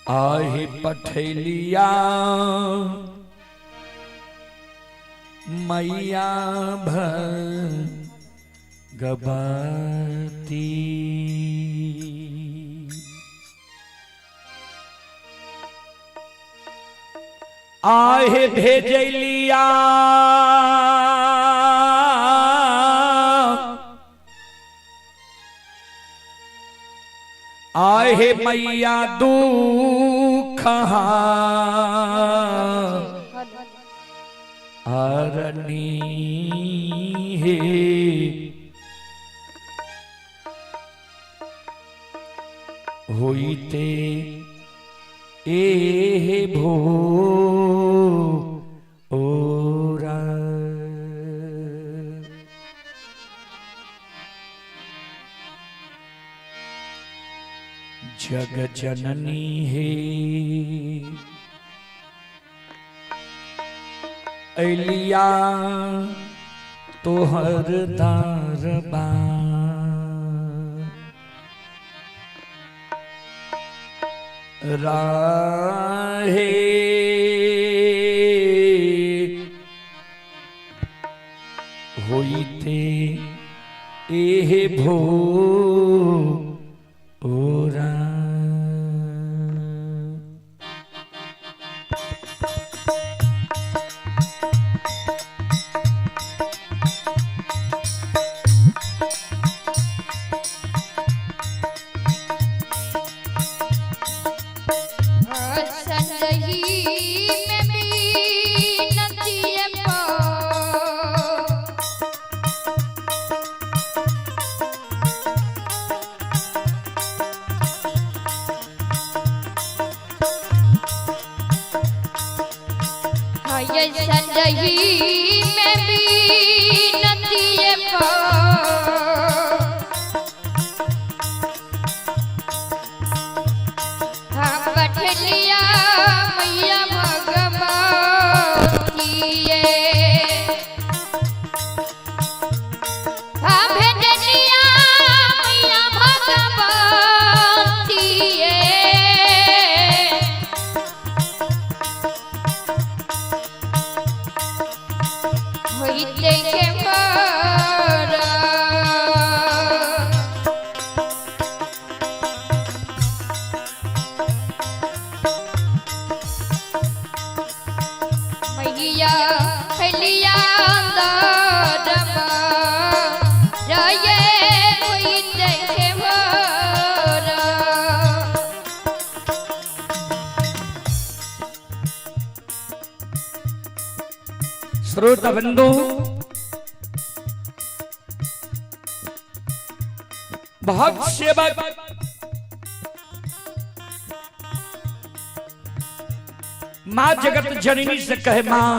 आहे पठेलिया मैया भगवती आहे भेजलिया आहे मैया दुख हरनी हे होइते ए भो ओरा जग जननी हे अलिया तोहर दरबार राहे होइते एह भो ओरा संजही में भी नदिए हाँ पठलिया मैया भगवती हाँ भेजलिया मैया भगवती होइते के मारा मैया फैलिया दरमा राये होइते के मारा श्रोता बंधु बहुत सेवक मां जगत जननी से कहे मां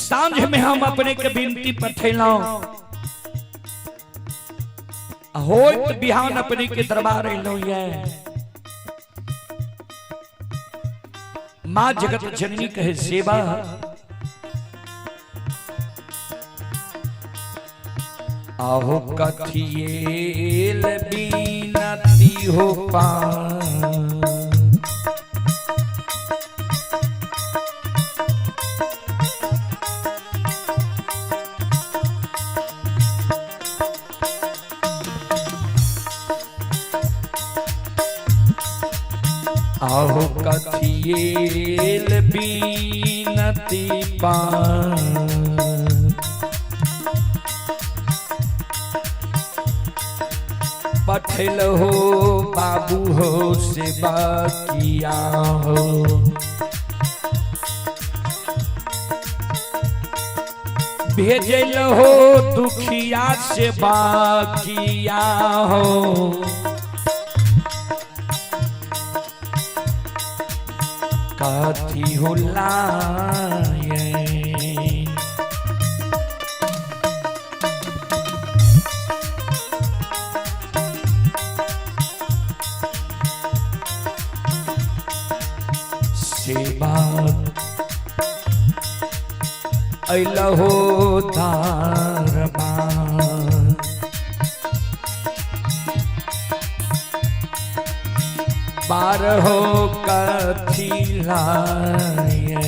सांझ में हम अपने के बिनती पठेला होत बिहान अपने के दरबार लो ये मां जगत जननी कहे सेवा आहो कथिएल बीनती हो पा आहो कथिएल बीनती पा पठल हो बाबू हो सेवा किया हो भेजल हो दुखिया सेवा किया हो काथी हो लाए सेवा अइलहो दरबार बार हो कथी लाए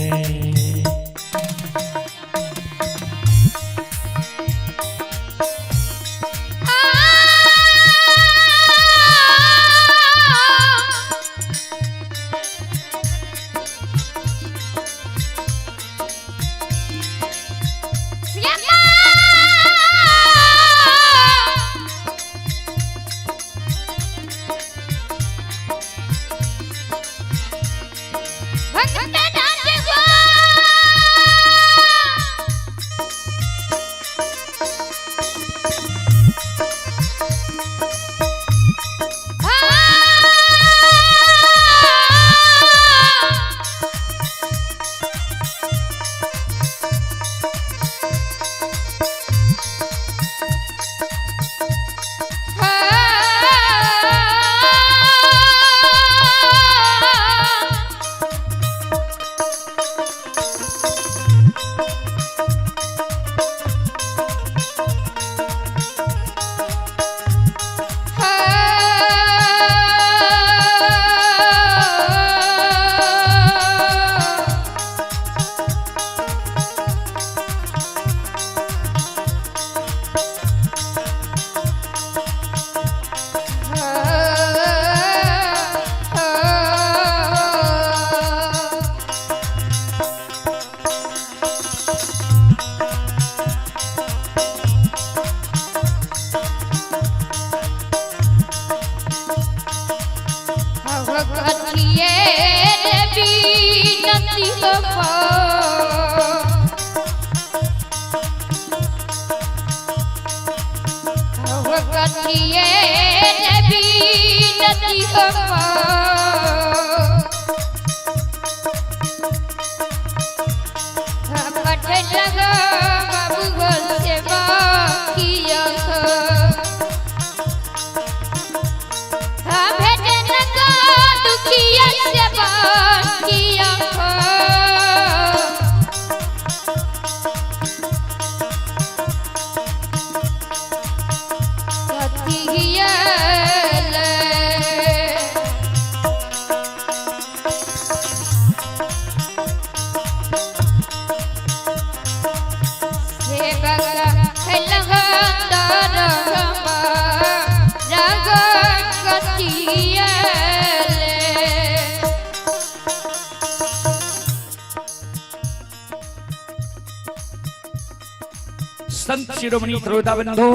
संत शिरोमणि श्रोता बंधु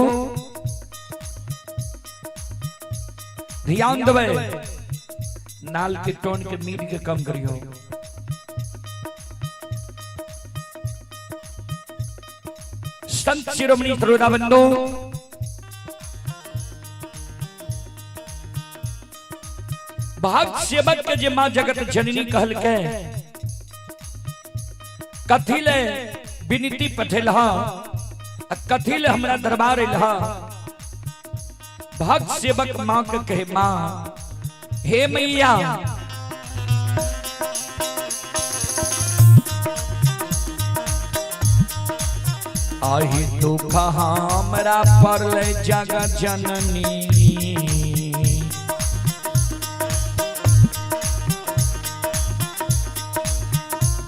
ध्यान देवे नाल के टोन के मीट के कम करियो। संत शिरोमणि श्रोता बंधु भाग सेवक के जे मां जगत जननी कहल के कथिले विनती पठेलहा कथिल हमरा दरबार इल्हा भक्त सेवक मां के कहे मां हे मैया आही दुख हमरा परले जग जननी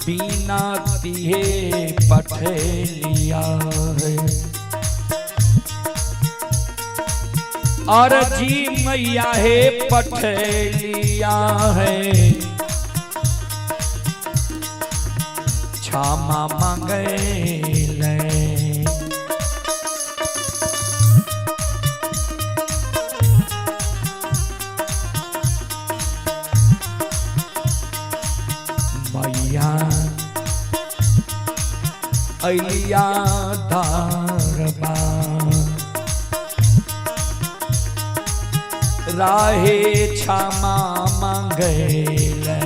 बिना तिहे पठेलिया है और जी मैया है पठेलिया है क्षमा मांगेले मैया अलिया धारबा राहे क्षमा मांगेले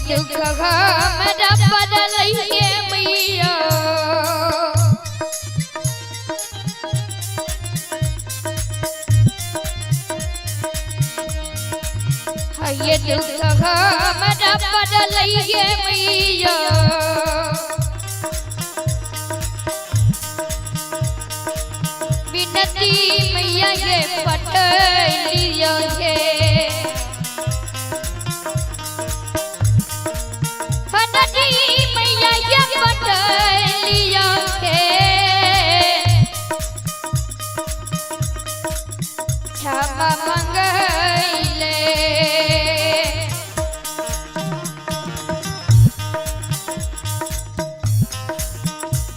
दुख हमरा पड़लैये मैया ये दुख हमरा पड़लैये मैया बिनती मैया ये पटलिया है हनती मैया ये पटलिया है क्षमा मंगले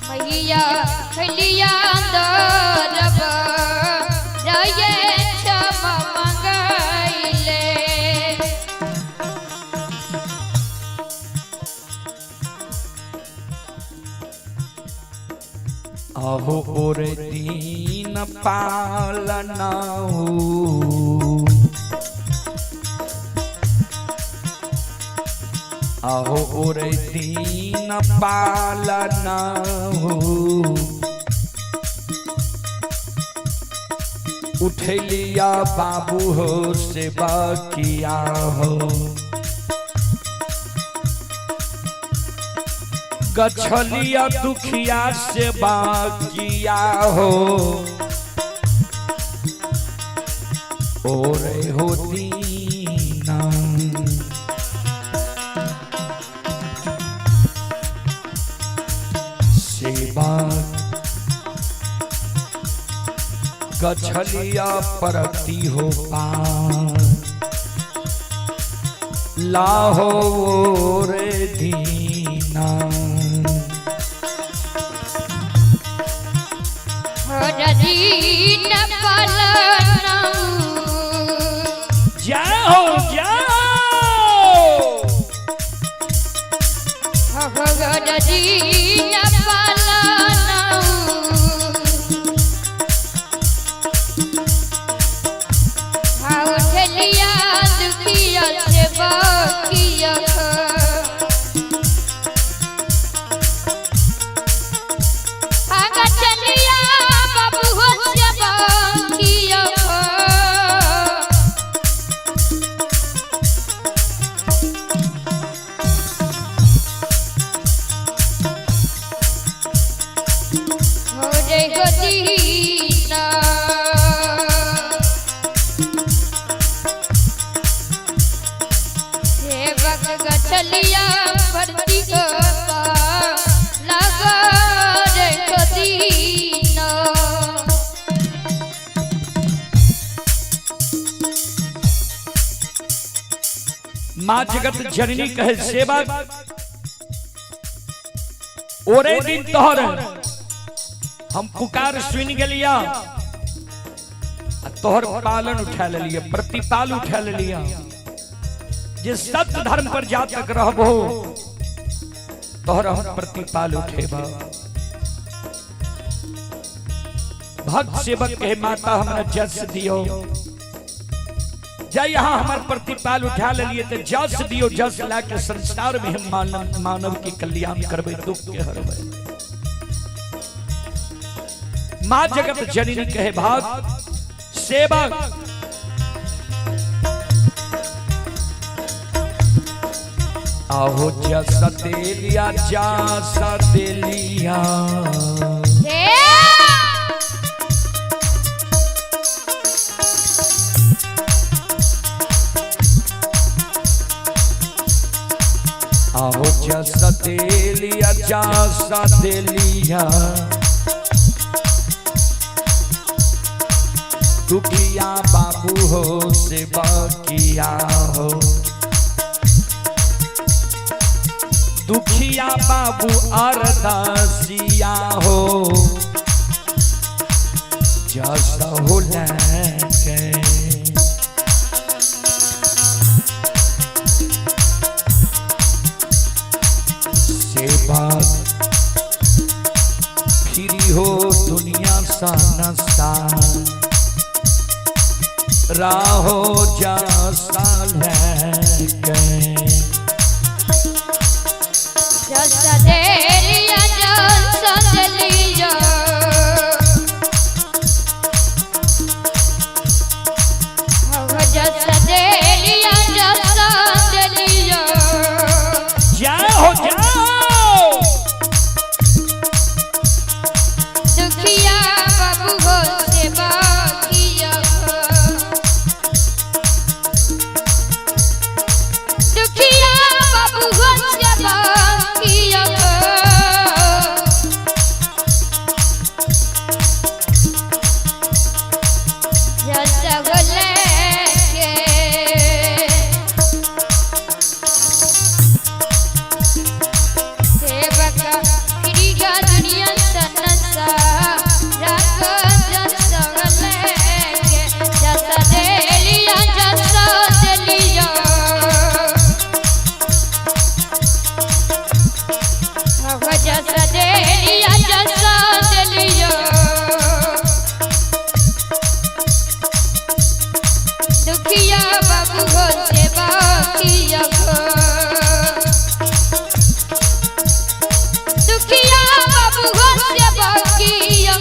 मैया खलिया दरब रये क्षमा मंगले आहो और दीन पालना हो आहो और दीन पालना हो उठ लिया बाबू हो सेवा किया हो गछलिया दुखिया सेवा किया हो और हो दीना सेवा गछलिया परती हो पार लाहो रे दीना दीन पालना जाओ दीन पालना उठलिया दुखिया सेवा किया चलिया बाबू हो सेवा किया हो रे दीना सेवक गछलिया परती को लगा रे दीना माँ जगत जननी कहे सेवा ओरे दिन तोहर हम पुकार सुन गलिया तोहर पालन उठा लिया प्रतिपाल उठा लिया जे सत्य धर्म पर जा तक रहबो तोहर हम प्रतिपाल उठेबा भक्त सेवक कहे माता हमरा जस दियो जय यहाँ हमार प्रतिपाल उठा लिए तो जस दियो जस ला के संसार में हम मानव की कल्याण करबे दुख के हरबे माँ जगत जननी कहे भाग सेवक आहो जस देलिया जस देलिया आहो जस देलिया जस देलिया दुखिया बाबू हो सेवा किया हो दुखिया बाबू अरदासिया हो जस हो लेके सेवा फिरी हो दुनिया सा नसा राहो जा साल है दुखिया बाबू हो सेवा किया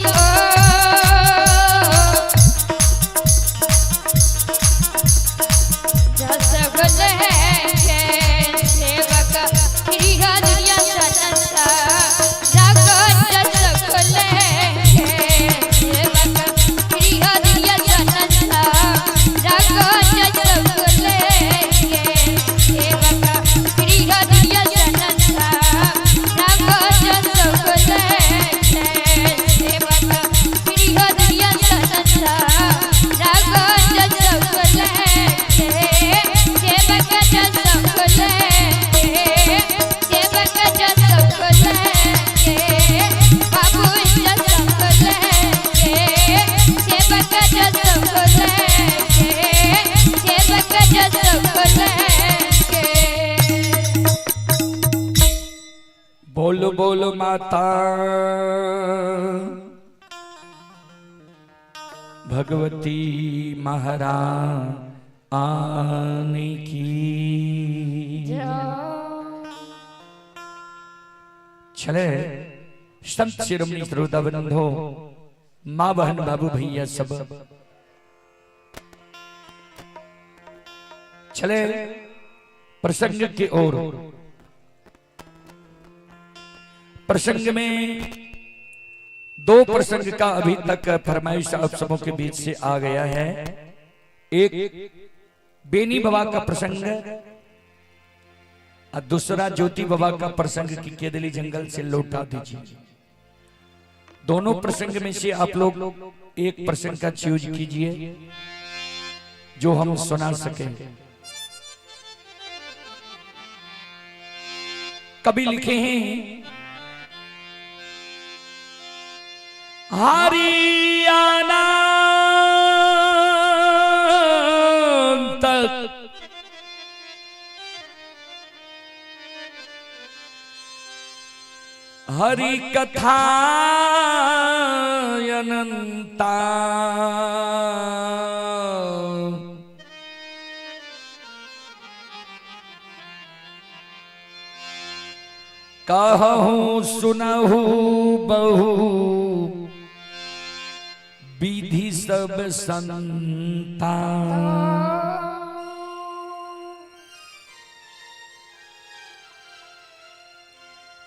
बोलो बोलो माता भगवती महारानी की। चले संत शिरोमणि श्रोता बंधो, माँ बहन बाबू भैया सब चले प्रसंग की ओर। प्रसंग में दो प्रसंग का अभी तक फरमाइश आप सबों के बीच से आ गया है। एक बेनी बाबा का प्रसंग और दूसरा ज्योति बाबा का प्रसंग की केदली जंगल से लौटा दीजिए। दोनों प्रसंग में से आप लोग एक प्रसंग का चूज कीजिए जो हम सुना सके। कभी लिखे हैं हरियाणा तक हरि कथा अनंता कहूँ सुनहु बहु विधि सब संता।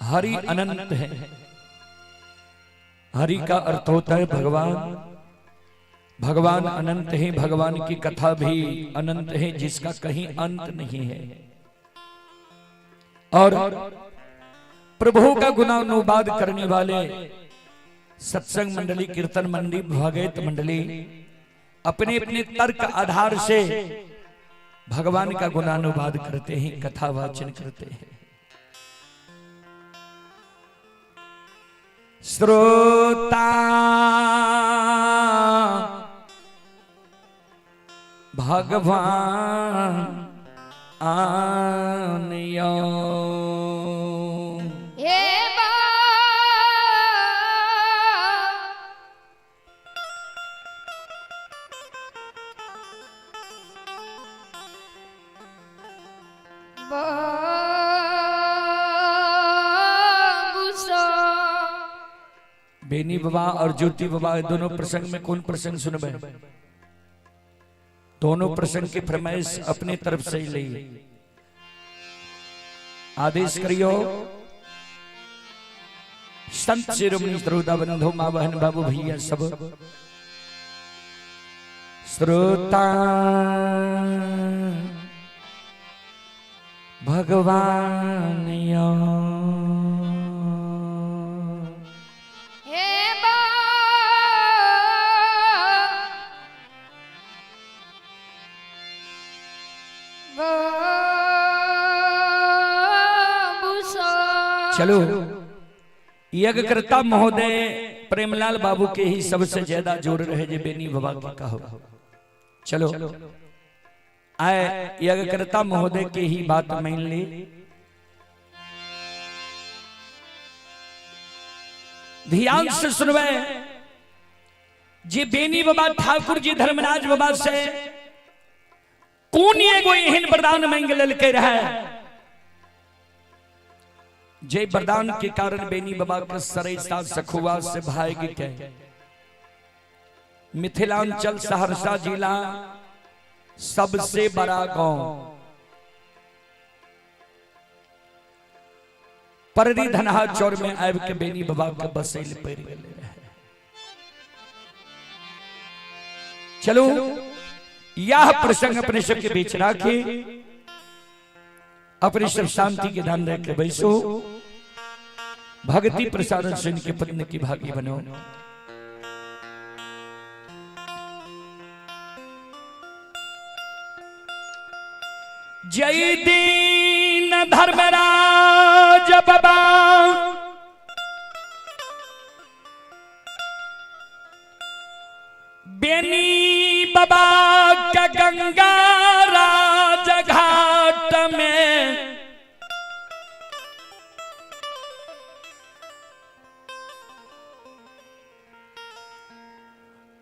हरि अनंत है। हरि का अर्थ होता है भगवान। भगवान अनंत है। भगवान की कथा भी अनंत है जिसका कहीं अंत नहीं है। और प्रभु का गुणानुवाद करने वाले सत्संग मंडली, कीर्तन मंडली, भागवत मंडली अपने अपने तर्क आधार से भगवान का गुणानुवाद करते हैं, कथा वाचन करते हैं। श्रोता भगवान आनियो बेनी बाबा और ज्योति बाबा दोनों प्रसंग में कौन प्रसंग सुनबे? दोनों प्रसंग की फरमाइश अपने तरफ से ही ली। आदेश करियो। संत शिरोमणि श्रोता बंधु, मां बहन बाबू भैया सब श्रोता भगवान चलो यज्ञकर्ता महोदय प्रेमलाल बाबू के ही सबसे ज्यादा जोड़ रहे जे बेनी बाबा की कहो। चलो आए यज्ञकर्ता महोदय के ही बात मान ली। ध्यान से सुनवे। जे बेनी बाबा ठाकुर जी धर्मराज बाबा से कौन एगो एहन वरदान मांग ललके रहे जे वरदान के कारण बेनी बाबा के सरैसा सखुआ से भाग के मिथिलांचल सहरसा जिला सबसे बड़ा गांव पररी धनहा चौर में आब के बेनी बाबा के बसैल पड़ गए। चलो यह प्रसंग अपने सबके बीच राखे, अपने सब शांति के ध्यान रख के बैसो, भक्ति प्रसारण सुन के पत्नी की भागी बनो। जय दीन धर्मराज बाबा बेनी बाबा का गंगा राज घाट में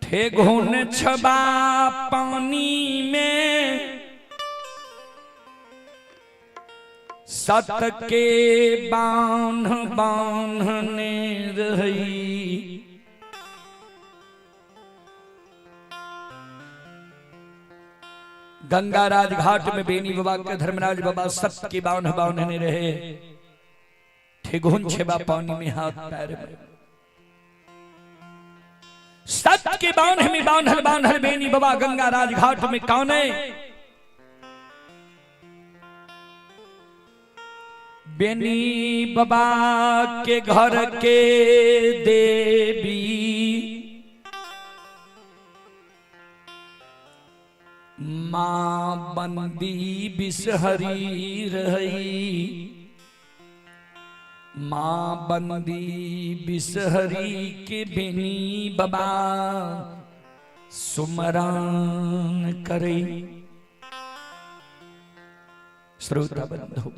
ठेगुन छबा पानी में सत के बांध बांधने रही। गंगाराज घाट में बेनी बाबा के धर्मराज बाबा सत के बांध बांधने रहे। ठेगुन छबा पानी में हाथ पैर में सत के बांध में बांधल बांधल बेनी बाबा गंगाराज घाट में कौने बेनी बाबा के घर के देवी मां बंदी बिसहरी रही। मां बंदी बिसहरी के बेनी बाबा सुमरान करे। श्रोता बंधु,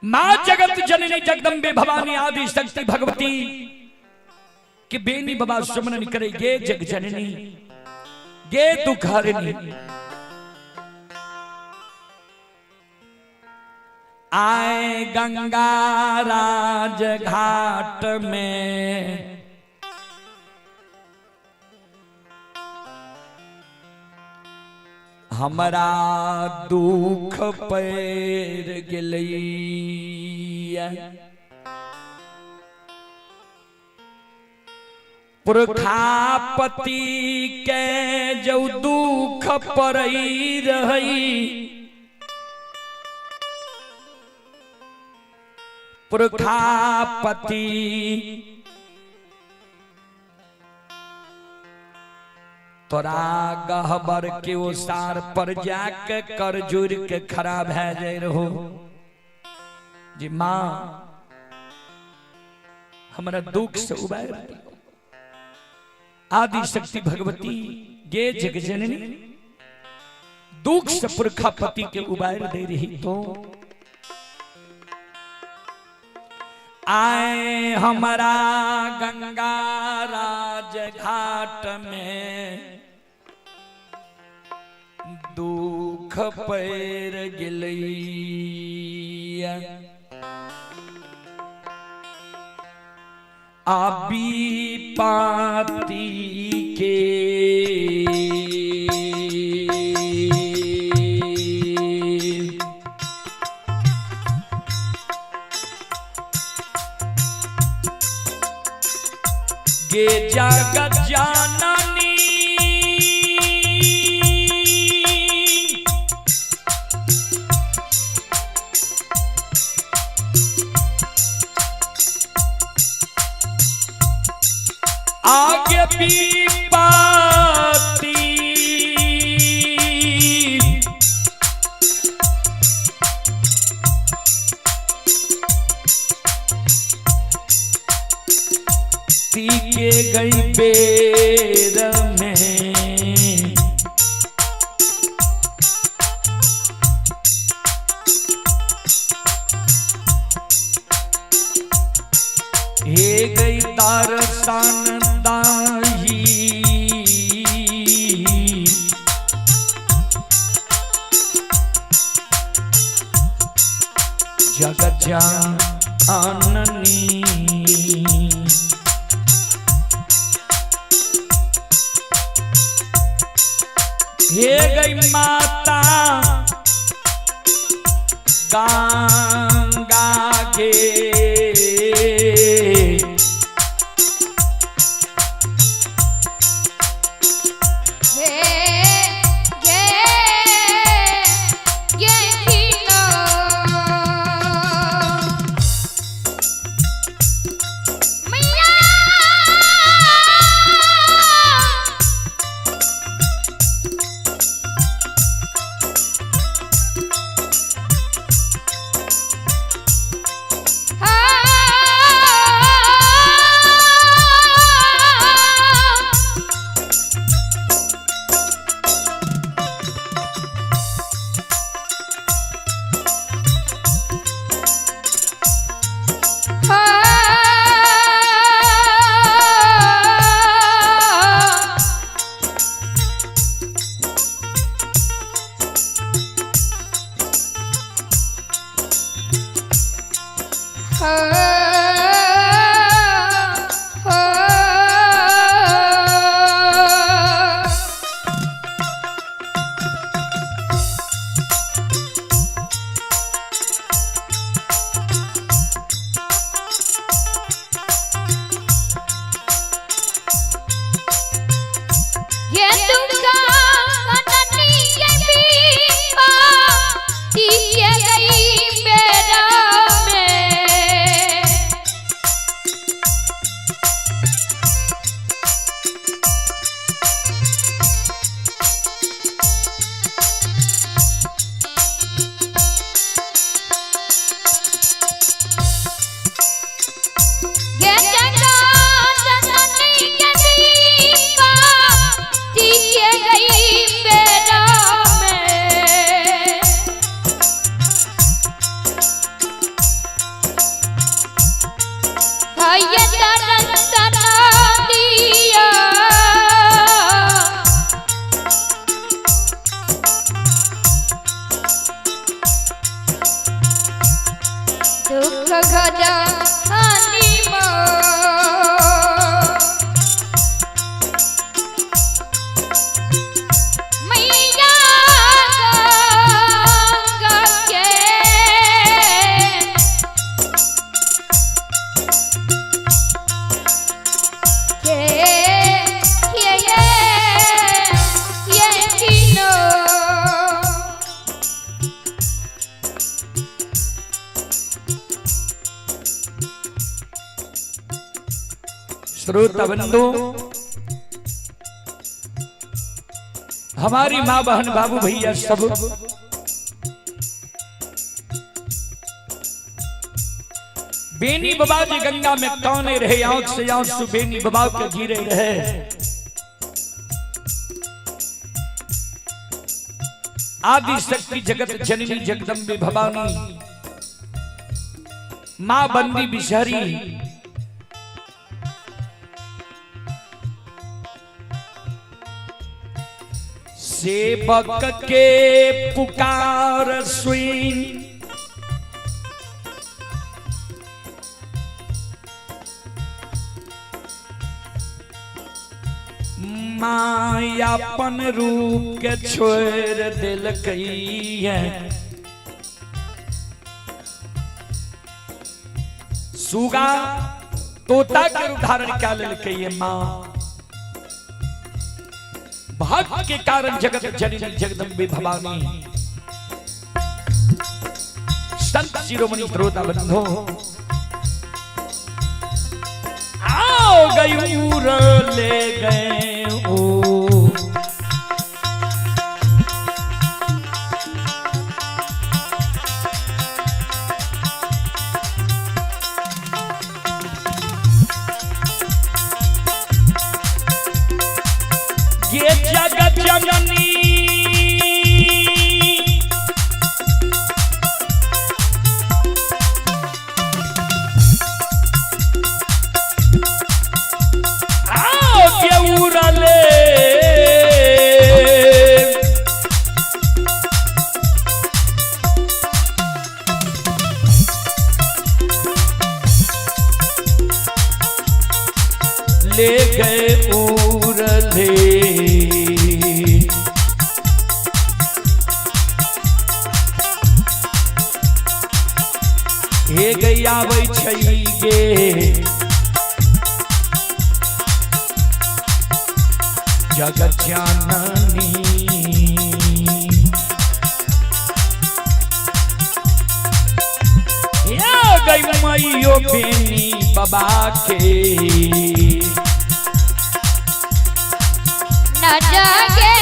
मां जगत जननी जगदम्बे भवानी आदि शक्ति भगवती के बेनी बाबा सुमरन करे। गे जग जननी गे दुखहरनी आए गंगा राज घाट में हमारा दुख पैर गेलैया। पुरखापति के जो दुख पड़ई रही। पुरखापति तोरा गहबर के ओसार पर जाके कर जुड़ के खड़ा भै जाए रहो। जी मां हमारा दुख से उबार दियो। आदि शक्ति भगवती गे जग जननी दुख से पुरखापति के उबार दे रही तो आए हमारा गंगा राज घाट में दुख पैर गिलैया। आबी पाती के गे जगत जाननी आगे भी पाती के गई बेर में हे गई तारसान दाही जननी। हे गई माता गंगा के श्रोता बंधु, हमारी माँ बहन बाबू भैया सब बेनी बाबा जी गंगा में कौने रहे, आंख से आंसू बेनी बाबा के गिरे रहे। आदि शक्ति जगत जननी जगदम्बे भवानी माँ बंदी बिशहरी सेवक के पुकार सुन मायापन रूप के छोड़ दिल कई है। सुगा तोता के उदाहरण क्या ले माँ भक्त के कारण जगत जननी जगदम्बे भवानी संत शिरोमणि श्रोता बंधो आओ गयूर ले गए ओ ये जगत जननी आओ के उड़ले दे। हे गैया बै छै गे जगत जननी, या गई मैयो बेनी बाबा के न जागे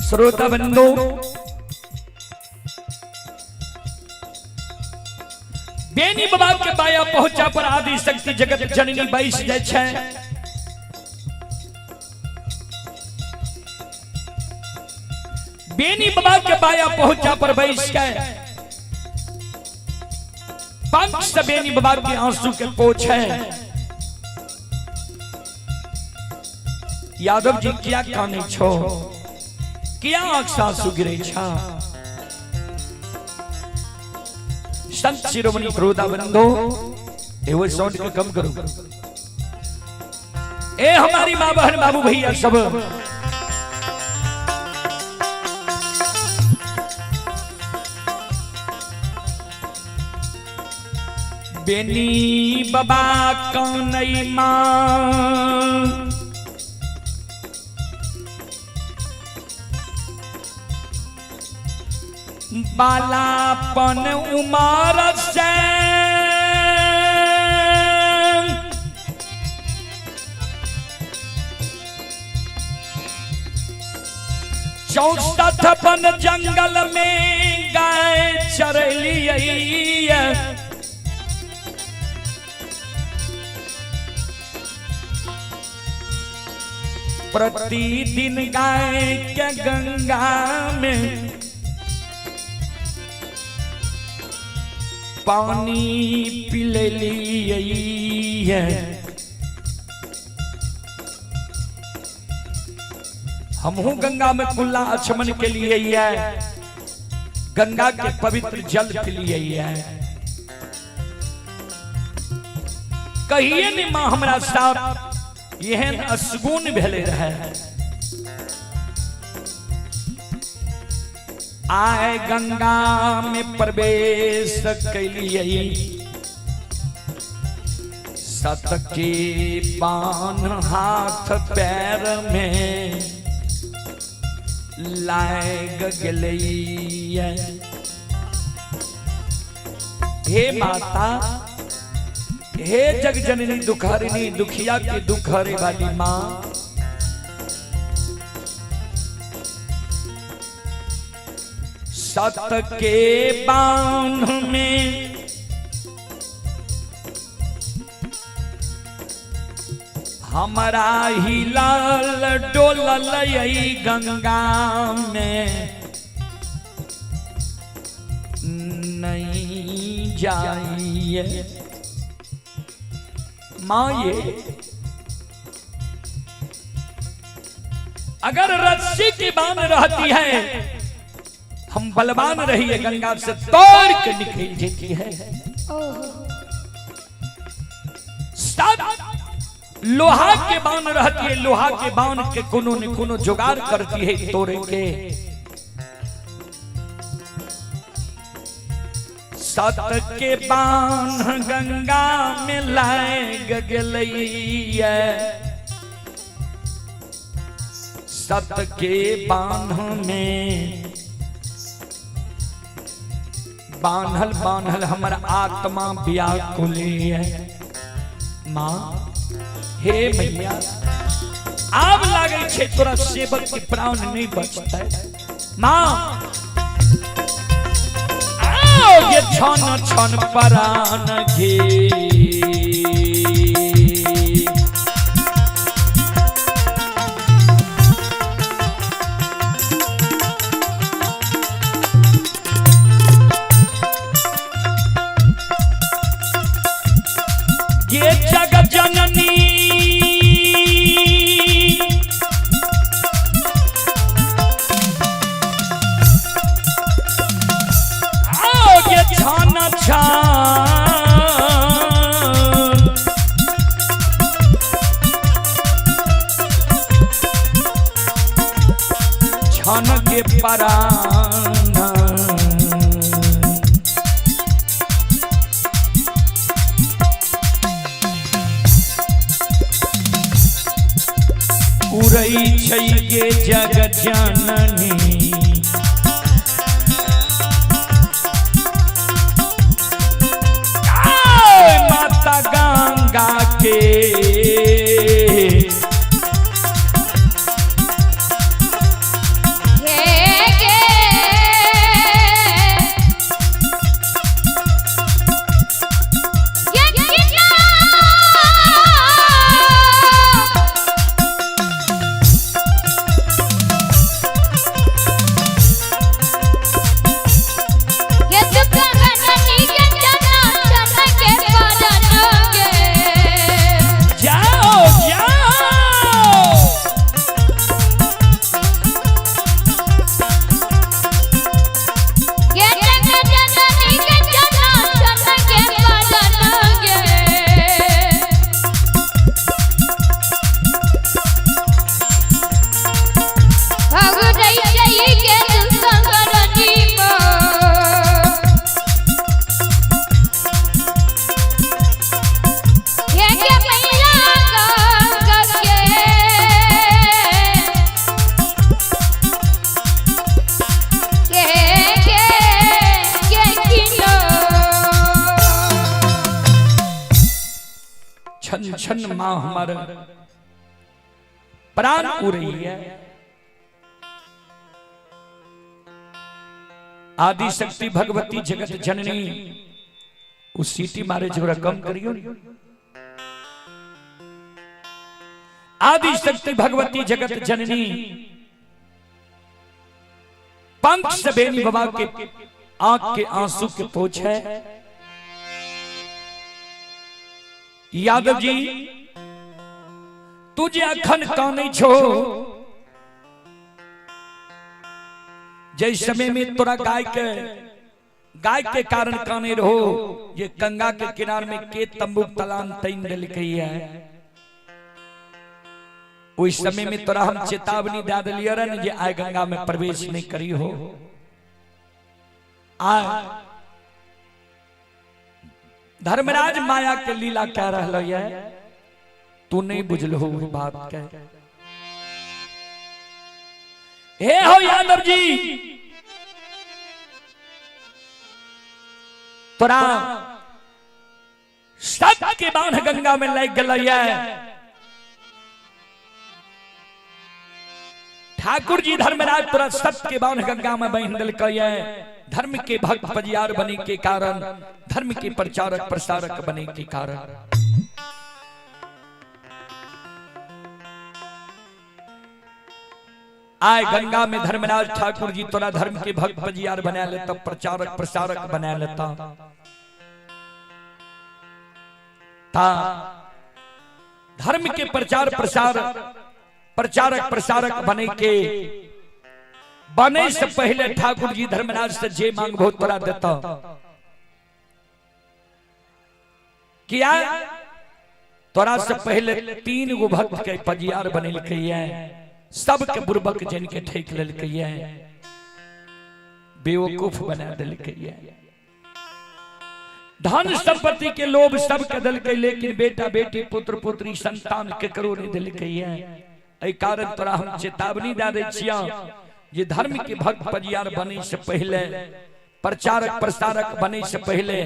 श्रोता बंधु, बेनी बाबा के पाया पहुंचा पर आदि शक्ति जगत जननी बैस जाय छै। बेनी बाबा के पाया पहुंचा पर बैस के पंख से बेनी बाबा के आंसू के पोछे। यादव जी क्या काने छो, क्या आंखा सुगिरे छा। संत शिरोमणि श्रोता बंधो, एवं साउंड को कम करो। ए हमारी माँ बहन बाबू भैया सब, बेनी बाबा कौनई माँ बालापन उमर से चौसठपन जंगल में गाय चरलिए। प्रतिदिन गाय के गंगा में पानी पिलेली है। हमहू गंगा में कुल्ला आचमन के लिए है, गंगा के पवित्र जल के लिए है। कहिए नहीं माँ हमरा साथ यहन असगुन भेले रहे। आए गंगा में प्रवेश कैलिए, सत के बान हाथ पैर में लाग गलिए। हे माता, हे जगजननी दुखारिणी, दुखिया के दुख हरे वाली माँ, सत के बांध में हमारा ही लाल डोलल गंगा में नहीं जाइए। माँ ये अगर रस्सी की बांध रहती है, हम बलवान रहिए गंगा से तोड़ के निकल जाती है। लोहा के बाण रहती है, लोहा के बाण के कोनो न कोनो जुगाड़ करती है तोड़े के। सत के बाण गंगा में लाग गलैया, सत के बाण में बान्हल बान्हल हमर आत्मा व्याकुल है। माँ हे मैया आब लागे छे तोरा सेवक के प्राण नहीं बचता। माँ आओ ये छन छन प्राण घे, ये जगत जननी आओ ये छान छान के परान उड़ै छै ये जगत जननी, माता गंगा के छन छन माँ हमारा प्राण उड़ी है। आदि शक्ति भगवती जगत जननी उस सीटी मारे जोरा कम करियो। आदि शक्ति भगवती जगत जननी पंख से बेनी बाबा के आंख के आंसू के पोछ है। यादव जी तुझे अखन काने छो, जिस समय में तोरा गाय के कारण काने रहो, ये गंगा के किनारे में के तंबू तलान तैन दिल गई है। उस समय में तोरा हम चेतावनी दे दिलिए रन जे आय गंगा में प्रवेश नहीं करी हो। आ धर्मराज माया के लीला कह रहा है, तू नहीं बुझल हो बात के। हे हो यादव जी तोरा सत्य के बाण गंगा में लग गया। ठाकुर जी धर्मराज तोरा सत्य के बाण गंगा में बहन दिल है। धर्म के भक्त पजियार बने के कारण, धर्म के प्रचारक प्रसारक बने के कारण आय गंगा में धर्मराज ठाकुर जी तोरा धर्म के भक्त पजियार बना लेता, प्रचारक प्रसारक बना लेता। धर्म के प्रचारक प्रसारक बने के बने से पहले ठाकुर जी धर्मराज से जे मांग बहुत तोरा देता किया। तोरा से पहले 3 गो भक्त के पजियार बनेलकै है, सबके बुर्बक जन के ठेक लेलकै है, बेवकूफ बना देलकै है। धन संपत्ति के लोभ सबके देलकै, लेकिन बेटा बेटी पुत्र पुत्री संतान केकरो नहीं देलकै है। एहि कारण तोरा हम चेतावनी दे दै छिया जे धर्म के भक्त पजियार बने से पहले, प्रचारक प्रसारक बने से पहले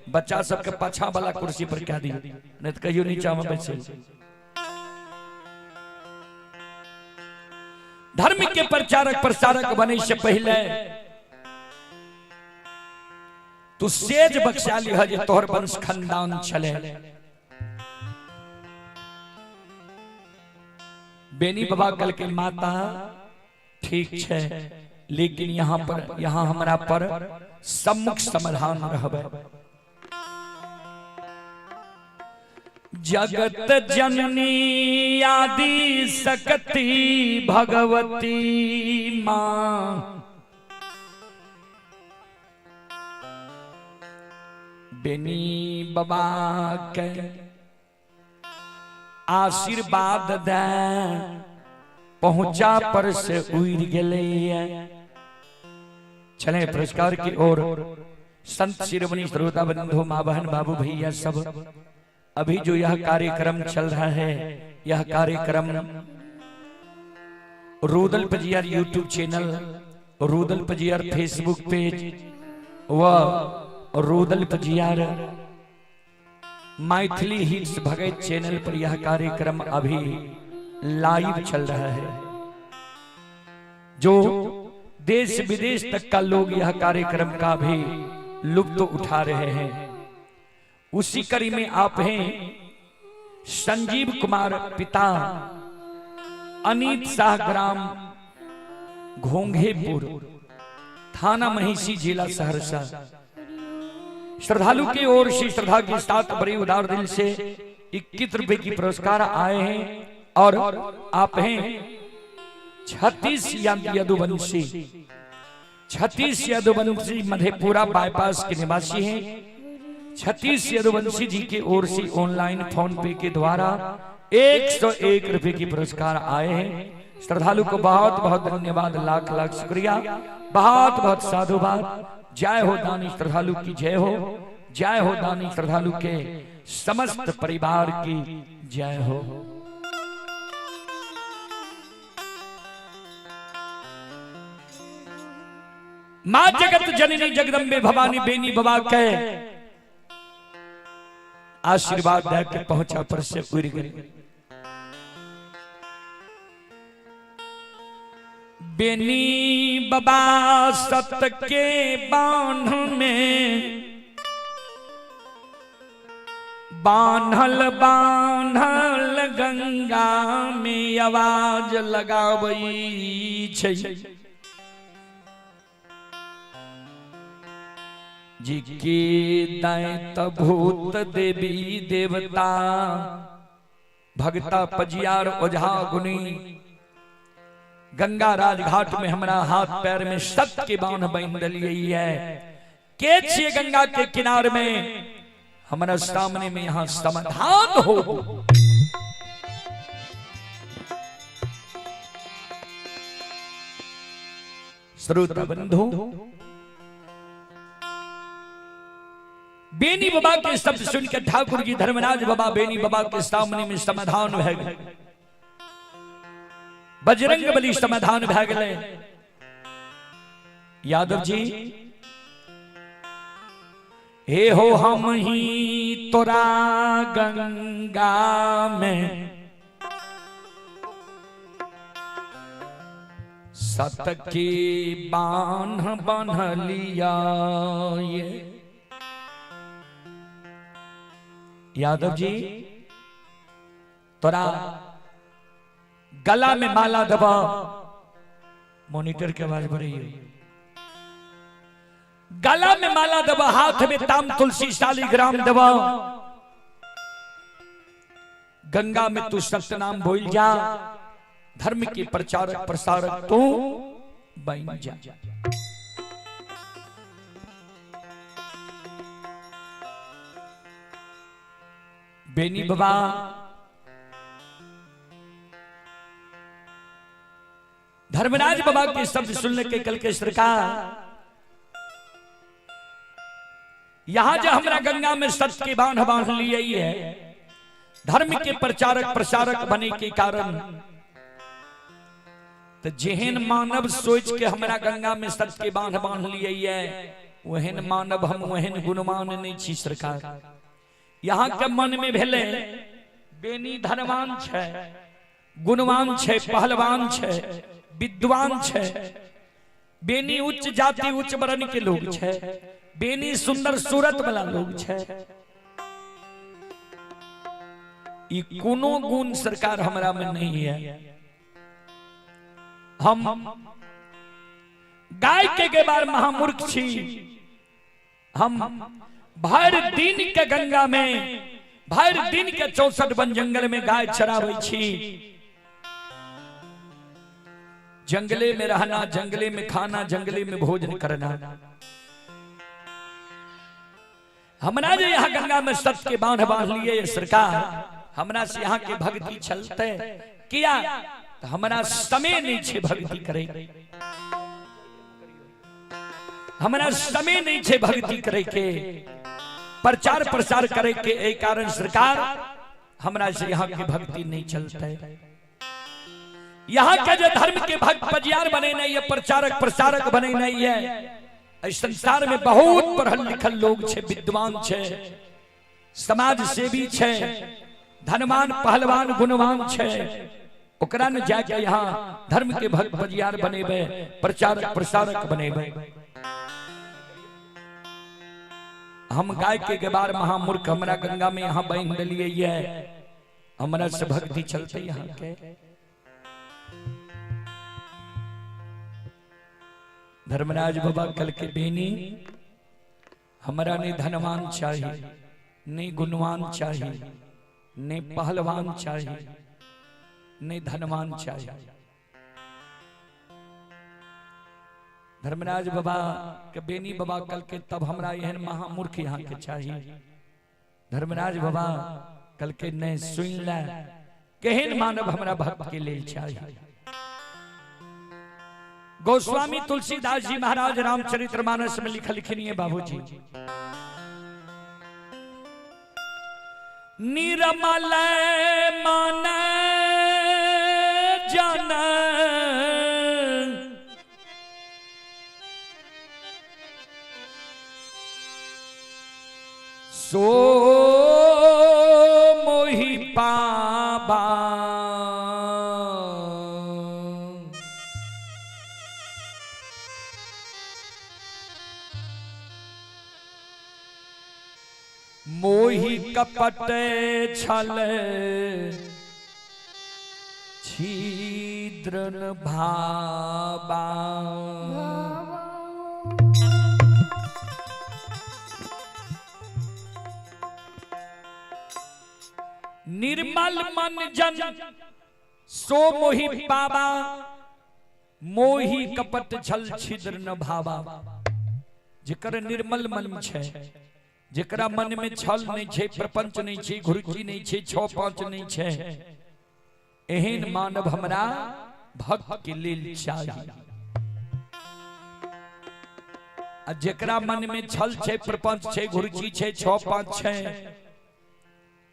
बच्चा सबके पाछा वाला कुर्सी पर कह दी, नहीं तो कहियो नीचा में बैठे। धर्म के प्रचारक प्रसारक बने से पहले तू सेज बख्शाली है जे तोहर वंश खानदान चले। बेनी बाबा कल के माता ठीक है, लेकिन यहाँ हमरा पर सम्मुख समाधान रहबे। जगत जननी आदि सकती भगवती मां, बेनी बाबा के आशीर्वाद दे पहुंचा पर से उड़ गए। चले पुरस्कार की ओर। संत शिरोमणि श्रोता बंधु माँ बहन बाबू भैया सब, अभी जो यह कार्यक्रम चल रहा है, यह कार्यक्रम Rudal Pajiyar YouTube channel, Rudal Pajiyar Facebook page व रुदल पजियार मैथिली हिट्स भगत चैनल पर यह कार्यक्रम अभी लाइव चल रहा है। जो देश विदेश तक का लोग यह कार्यक्रम का भी लुत्फ उठा रहे हैं। उसी कड़ी में आप हैं संजीव कुमार पिता अनीत शाह, ग्राम घोंघेपुर, थाना महिषी, जिला सहरसा। श्रद्धालु की ओर से श्रद्धा के साथ बड़े उदार दिल से 21 रुपए की पुरस्कार आए हैं। और आप हैं छत्तीस यदुवंशी, छत्तीस यदुवंशी मधेपुरा बाईपास के निवासी हैं। छत्तीस यदुवंशी जी की ओर से ऑनलाइन फोन पे के द्वारा 101 रुपए की पुरस्कार आए हैं। श्रद्धालु को बहुत बहुत धन्यवाद, लाख लाख शुक्रिया, बहुत बहुत साधुवाद। जय हो दानी श्रद्धालु की जय हो, जय हो दानी श्रद्धालु के समस्त परिवार की जय हो। मां जगत जननी जगदम्बे भवानी बेनी बाबा के आशीर्वाद देकर पहुंचा पर से उड़ गए। बेनी बाबा सत के बांध में बान्हल बान्हल गंगा में आवाज लगावई छै। जी के दैत भूत देवी देवता भगता पजियार ओझा गुनी गंगा राज घाट में हमारा हाथ पैर में सत के बांध बांध दिलिए है। के छिए गंगा के किनारे में हमारा सामने में यहाँ समाधान हो। श्रोता बंधु, बेनी बाबा के शब्द सुनकर ठाकुर जी धर्मराज बाबा बेनी बाबा के सामने में समाधान भए गए। बजरंग बली समाधान भए गए। यादव जी, हे हो हम ही तोरा गंगा में सत के बांध बन्हलिया। यादव जी, तोरा गला में माला दबा। मॉनिटर की आवाज बढ़ी है। गला में माला दबा, हाथ में ताम तुलसी शालिग्राम दबा। गंगा में तू सत्य नाम बोल जा। धर्म के प्रचारक प्रसारक तू बन जा। बेनी बाबा धर्मराज बाबा के शब्द सुनने के कल के सरकार यहां जो हमरा गंगा में सत्य के बांध बांध लिए है, धर्म के प्रचारक प्रसारक बने के कारण तो जेहन मानव सोच के हमरा गंगा में सत्य के बांध बांध लिए है, वहन मानव हम वहन गुणवान नहीं छी सरकार। यहाँ के मन में भेले बेनी धनवान छे, गुणवान छे, पहलवान छे, विद्वान छे, बेनी उच्च जाति उच्च वर्ण के लोग छे, बेनी सुंदर सूरत वाला लोग छे। ई कोनो गुण सरकार हमरा में नहीं है। हम गाय के बार महामूर्ख छी। हम भर दिन के गंगा में, भर दिन के 64 वन जंगल में गाय चरावे छी। जंगले में रहना, जंगले में खाना, जंगले में भोजन करना। हमरा जो यहाँ गंगा में सत्य के बांध बांध लिए सरकार, हमरा से यहाँ के भक्ति चलते किया तो हमरा समय नहीं छे भक्ति करे, हमरा समय नहीं छे भक्ति करे के, प्रचार प्रसार करे के। एक कारण सरकार हमरा से यहाँ के भक्ति नहीं चलते। यहाँ के जो धर्म के भक्त पजियार बने नहीं है, प्रचारक प्रसारक बने नहीं है। इस संसार में बहुत पढ़ल लिखल लोग छे, विद्वान छे, समाज सेवी छे, धनवान पहलवान गुणवान छे। ओकरा न जाके यहाँ धर्म के भक्त पजियार बनेबे, प्रचारक प्रसारक बनेबे। हम गाय के बार महामूर्ख हमरा गंगा में यहाँ बहन डलिए है, हमरा से भक्ति चलते यहाँ के। धर्मराज बाबा कल के बेनी हमरा ने धनवान चाहिए, नहीं गुणवान चाहिए, नहीं पहलवान चाहिए, नहीं धनवान चाहिए। धर्मराज बाबा के बेनी बाबा कल के तब हमरा यहन महामूर्ख यहाँ के चाहिए। धर्मराज बाबा कल के नहीं सुन ला केहन मानव हमरा भक्त के लिए चाहिए। गोस्वामी तुलसीदास जी महाराज रामचरितमानस में लिखनी है बाबूजी, निर्मल मन जन सो मोहि पाबा, मोहि कपट छल छिद्र भाबा। निर्मल मन जन सो मोहि पाबा, मोहि कपट छल छिद्र न भाबा। जेकर निर्मल मन छे, जेकरा मन में छल नहीं छे, प्रपंच नहीं छे, घुरकी नहीं छे, 6-5 नहीं छे, एहन मानव हमरा भक्त के लेल चाहिए। आ जेकरा मन में छल छे, प्रपंच छे, घुरकी छे, 6-5 छे,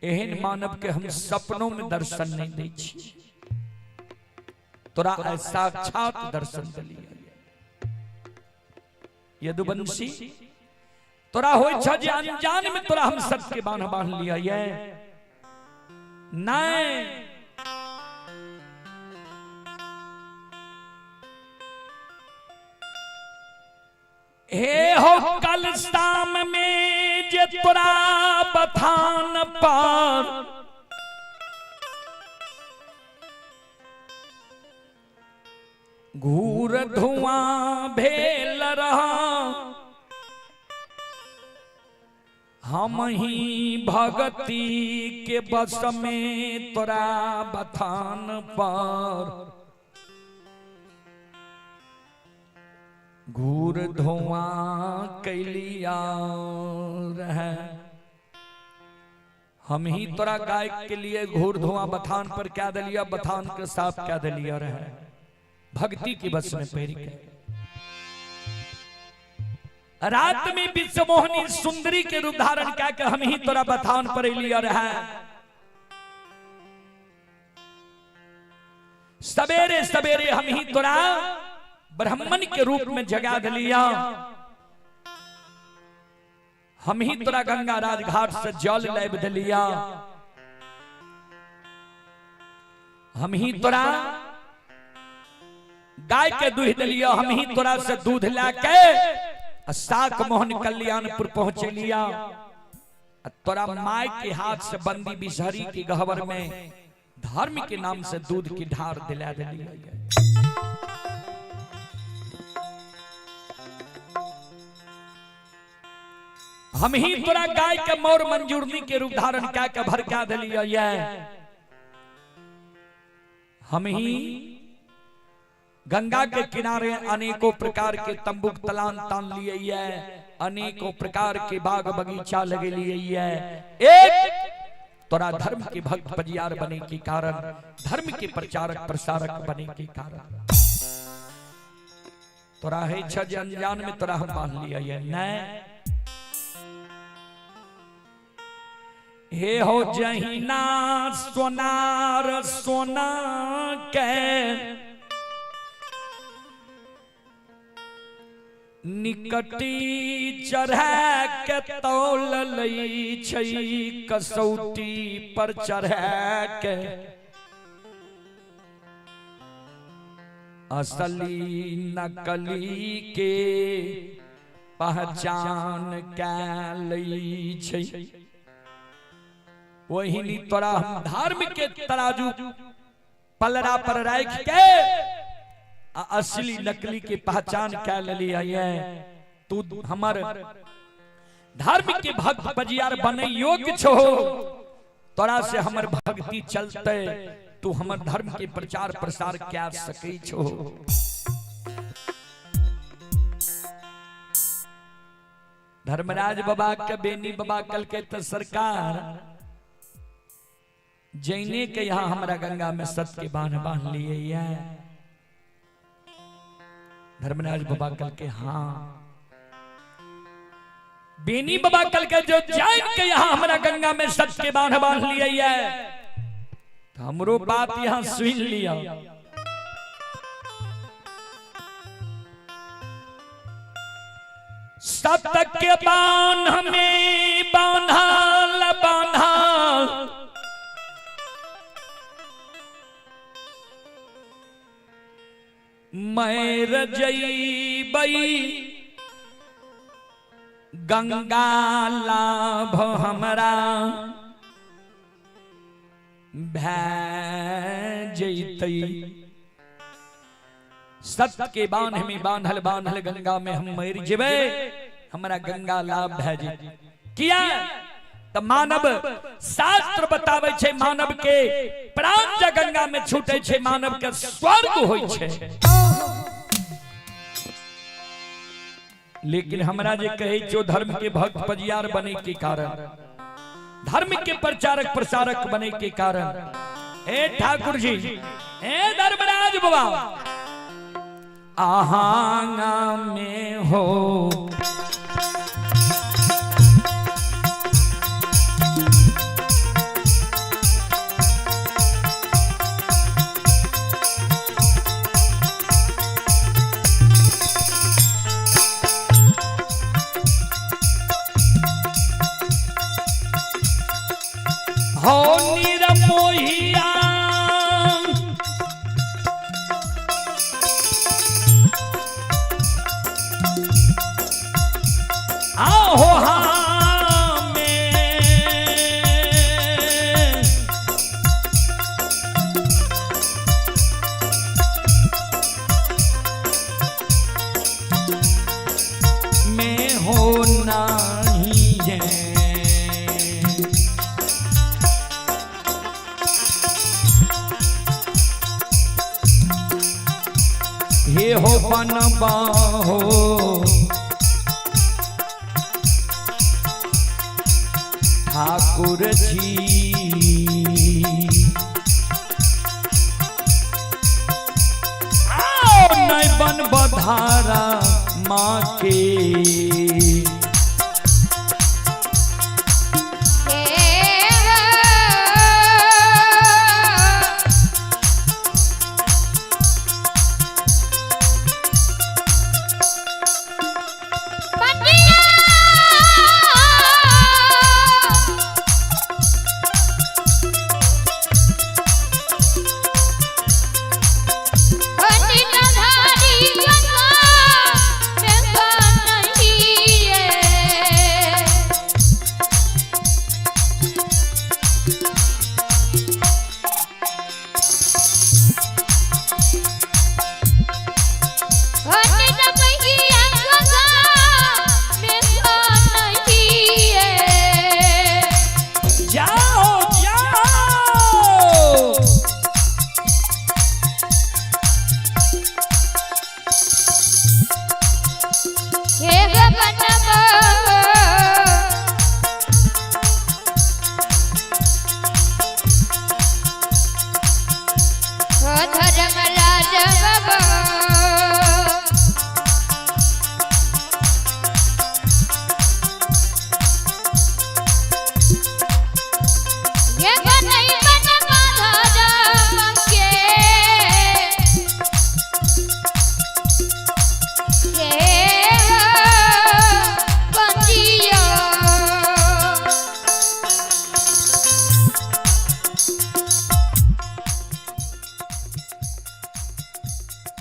एहन मानव के हम सपनों में दर्शन नहीं दै छी। तोरा साक्षात दर्शन दिलिए यदुवंशी। तोरा होय छ जे अनजान में तोरा हम सबके बांध बांध लिया ये नहीं। हे हो कल शाम में जे तोरा बथान पर घूर धुआं भेल रहा, हम ही भगती के बस में तोरा बथान पर घूर धुआं कैलिया रहे। हम ही तोरा गायक के लिए घूर धुआं बथान पर क्या दलिया, बथान के साथ क्या दलिया रहे। भक्ति की बस में पैरी के रात में विश्व मोहनी सुंदरी के रूप धारण क्या के हम ही तोरा बथान पर लिया रहे। सवेरे सवेरे हम ही तोरा ब्राह्मण के रूप में जगा दिलिया। हम ही तोरा गंगा राज घाट से जल लाइब दिलिया। हम ही तोरा गाय के दूध दिलिया। हम ही तोरा से दूध लाके साक मोहन कल्याणपुर पहुंचे लिया। तोरा माय के हाथ से बंदी बिसहरी की गहवर में धर्म के नाम से दूध की ढार दिला दिलिया। हम ही तोरा गाय के मोर मंजूरनी के रूप धारण क्या के भर क्या दिलिया। हम ही गंगा के किनारे अनेकों प्रकार के तंबू तलान तान लिए, अनेकों प्रकार के बाग बगीचा लगे लिए। एक तोरा धर्म के भक्त बजियार बने के कारण, धर्म के प्रचारक प्रसारक बने के कारण तोरा है छज अनजान में तोरा हम बांध लिया। न हे हो जहीना सोनार सोना के निकटी चढ़ा के तौल लई छई कसौटी पर चढ़ा के असली नकली के पहचान क्या लई छई। वही तोरा हम धर्म के तराजू पलड़ा पर रख के असली नकली की पहचान क्या लिया। तू हमर धर्म के भक्त बजियार बने योग्य छो। तोरा से हमर भक्ति चलते, तू हमर धर्म के प्रचार प्रसार क्या सके छो। धर्मराज बाबा के बेनी बाबा कल के तो सरकार जैने के यहाँ हमारा गंगा में सत के बांध लिए। धर्मराज बाबा कल के हाँ बेनी बाबा कल के जो जान के यहाँ हमारा गंगा में सत के बांध लिए। तो हमरो बात यहाँ सुन लिया। सत के बांध हमें बांधल बांधल मैर जईबई गंगा लाभ हमरा भैजतई। सत्य के बांध में बांधल बांधल गंगा में हम मैर जेबे, हमरा गंगा लाभ भैजे किया। तो मानव शास्त्र बतावे छे मानव के प्राण ज गंगा में छूटे छे, मानव के स्वर्ग होय छे। लेकिन हमरा जे कहे जो धर्म के भक्त बजियार बने के कारण, धर्म के प्रचारक प्रसारक बने के कारण, ए ठाकुर जी, ए धर्मराज बाबा, आहांगा में हो निरमोहिया आहो हाँ में होना ही है। के हो बनबा हो ठाकुर जी नहीं बन बधारा माँ के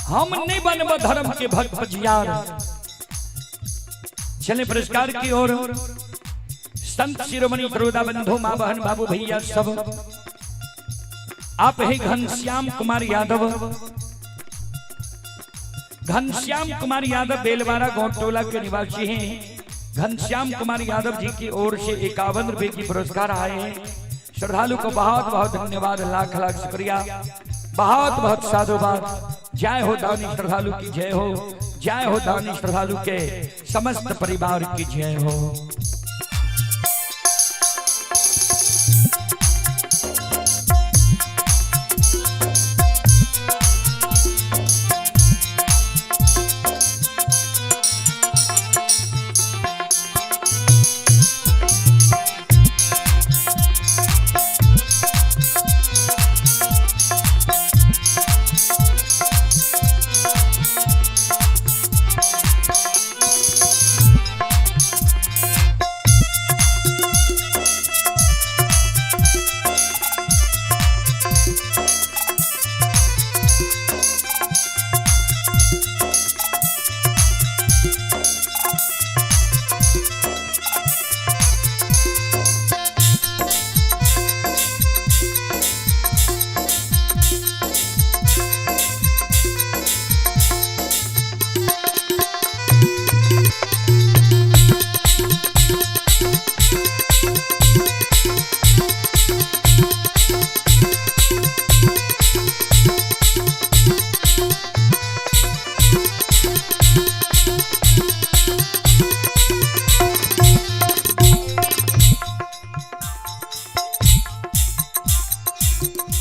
हम नहीं बनब धर्म के भक्त भजियार। चले पुरस्कार की ओर संत शिरोमणि बड़ौदा बंधु माँ बहन बाबू भैया सब। आप है घनश्याम कुमार यादव। घनश्याम कुमार यादव बेलवारा गौटोला के निवासी हैं। घनश्याम कुमार यादव जी की ओर से 51 रुपए की पुरस्कार आए हैं। श्रद्धालु को बहुत बहुत धन्यवाद, लाख लाख शुक्रिया, बहुत बहुत साधुवाद। जय हो दानी श्रद्धालु की जय हो, जय हो दानी श्रद्धालु के समस्त परिवार की जय हो।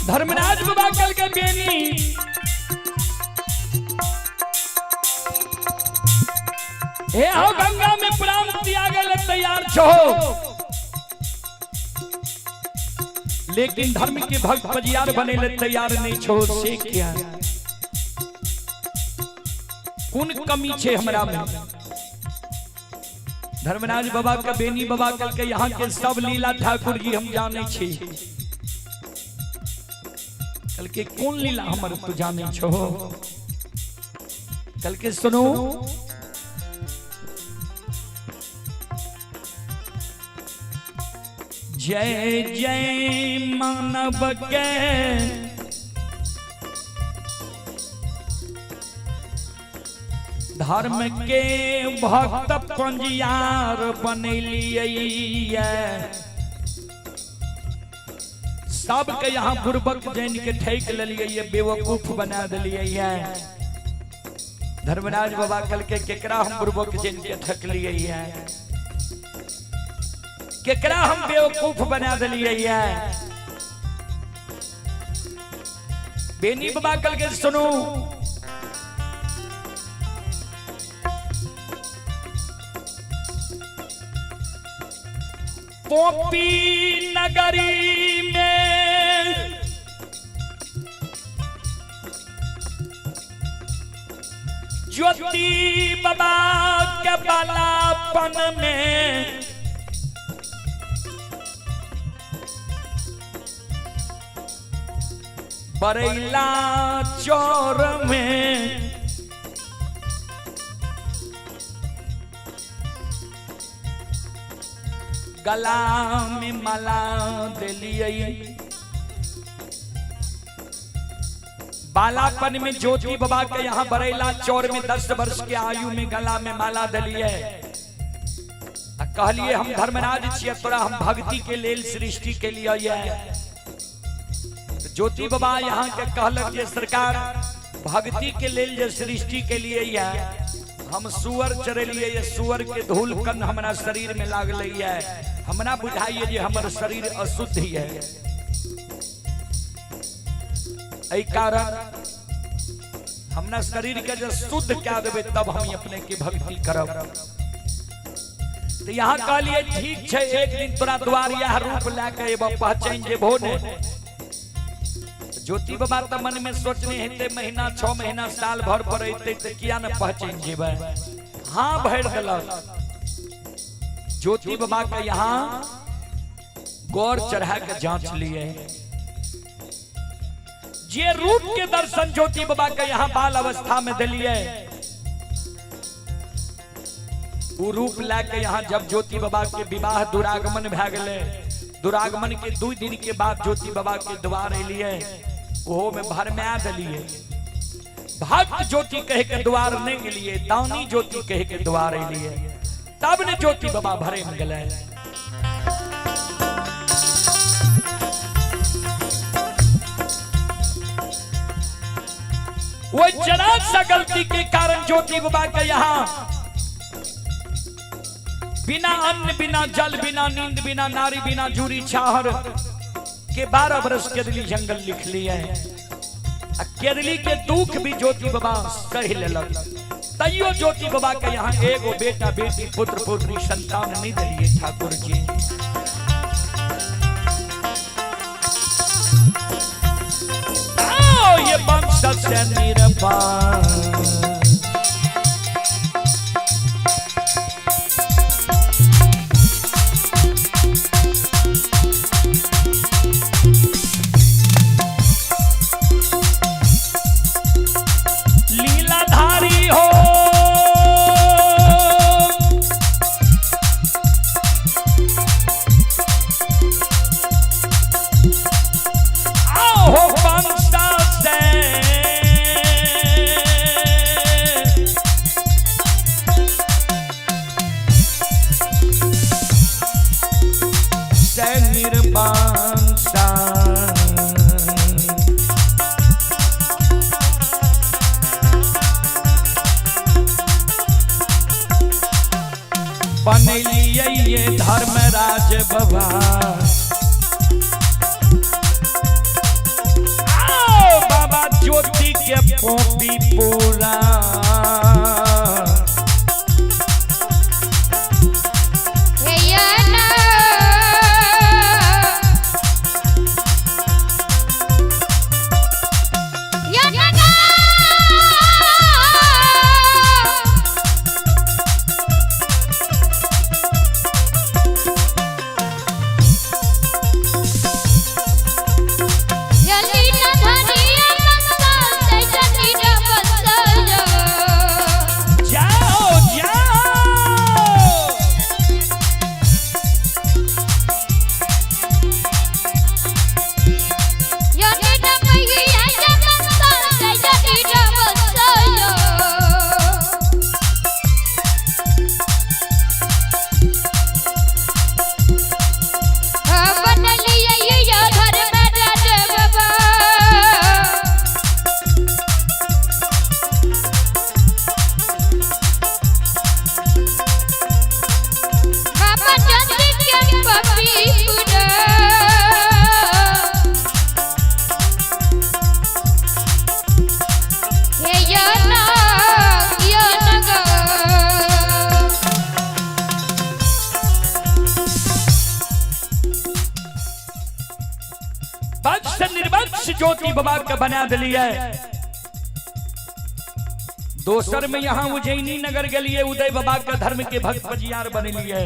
धर्मराज बाबा कल के बेनी हे हो गंगा में प्राण दिया गए तैयार छो, लेकिन धर्म के भक्त बजियार बने ले तैयार नहीं छो। से क्या कौन कमी छे हमरा में? धर्मराज बाबा का बेनी बाबा कल के यहाँ के सब लीला ठाकुर जी हम जाने छी। कल के कौन लीला हमर तो जाने छो? कल के सुनो, जय जय मानव के धर्म के भक्त पंजियार बनलिए। सबके यहाँ बुर्बक जैन के ठेक लिये, बेवकूफ बना दिलिए। धर्मराज बाबा कल के केकरा हम बुर्बक जिनके ठक लिए हैं, केकरा हम बेवकूफ बना दिलिए हैं। बेनी बाबा कल के सुनो, पोपी नगरी में ज्योति बाबा के बालापन में बरैला चौर में गला में माला दिलिए। बालापन में ज्योति बाबा के यहाँ बरैला चौर में 10 वर्ष के आयु में गला में माला दिलिए। कहलिए हम धर्मराज छियै, तोरा हम भक्ति के लेल सृष्टि के लिए। ज्योति बाबा यहाँ के कहलक जे सरकार भक्ति के लेल जे सृष्टि के लिए हम सुअर चरलिए, ये सुअर के धूल कन हमारा शरीर में लागल है, हमरा बुझाइए जे हमर शरीर अशुद्ध है। एहि कारण हमरा शरीर के जो शुद्ध क्या देवे तब हम अपने की भक्ति करब। तो यहाँ कहलिए ठीक है, एक दिन तोरा द्वार यह रूप लाके पहचान जेबो ने। ज्योति बाबा तो मन में सोचने हेते महीना 6 महीना साल भर पर अते तो किया न पहचान जेबे। हाँ भर दिलक। ज्योति बाबा के यहाँ गौर चढ़ा के जांच लिए, जे रूप के दर्शन ज्योति बाबा के यहाँ बाल अवस्था में दिलिए। वो रूप लाके यहाँ जब ज्योति बाबा के विवाह दुरागमन भए गेले, दुरागमन के 2 दिन के बाद ज्योति बाबा के द्वार एलिए, ओहो में भरमाया दिलिए। भक्त ज्योति कहे के द्वार नहीं गेलिए, दानी ज्योति कहे के द्वार एलिए, तब ने ज्योति बाबा भरे में गए। वो जरा सा गलती के कारण ज्योति बाबा के यहाँ बिना अन्न, बिना जल, बिना नींद, बिना नारी, बिना जूरी छाहर के 12 वर्ष केदली जंगल लिख लिए। केदली के दुख भी ज्योति बाबा सह लेलक। तैयो ज्योति बाबा के यहाँ एगो बेटा बेटी पुत्र पुत्री संतान नहीं दिलिए ठाकुर जी। आओ ये वंश से निर्वाण, बनलिए ये धर्मराज बाबा। आओ बाबा ज्योति के पोपी पूरा, Yalina dhaniya masal, jai jani da masal. ज्योति बाबा के बना दिलिए। दोसर में यहाँ उज्जैनी नगर के लिए उदय बाबा के धर्म के भक्त पजियार बनलिए।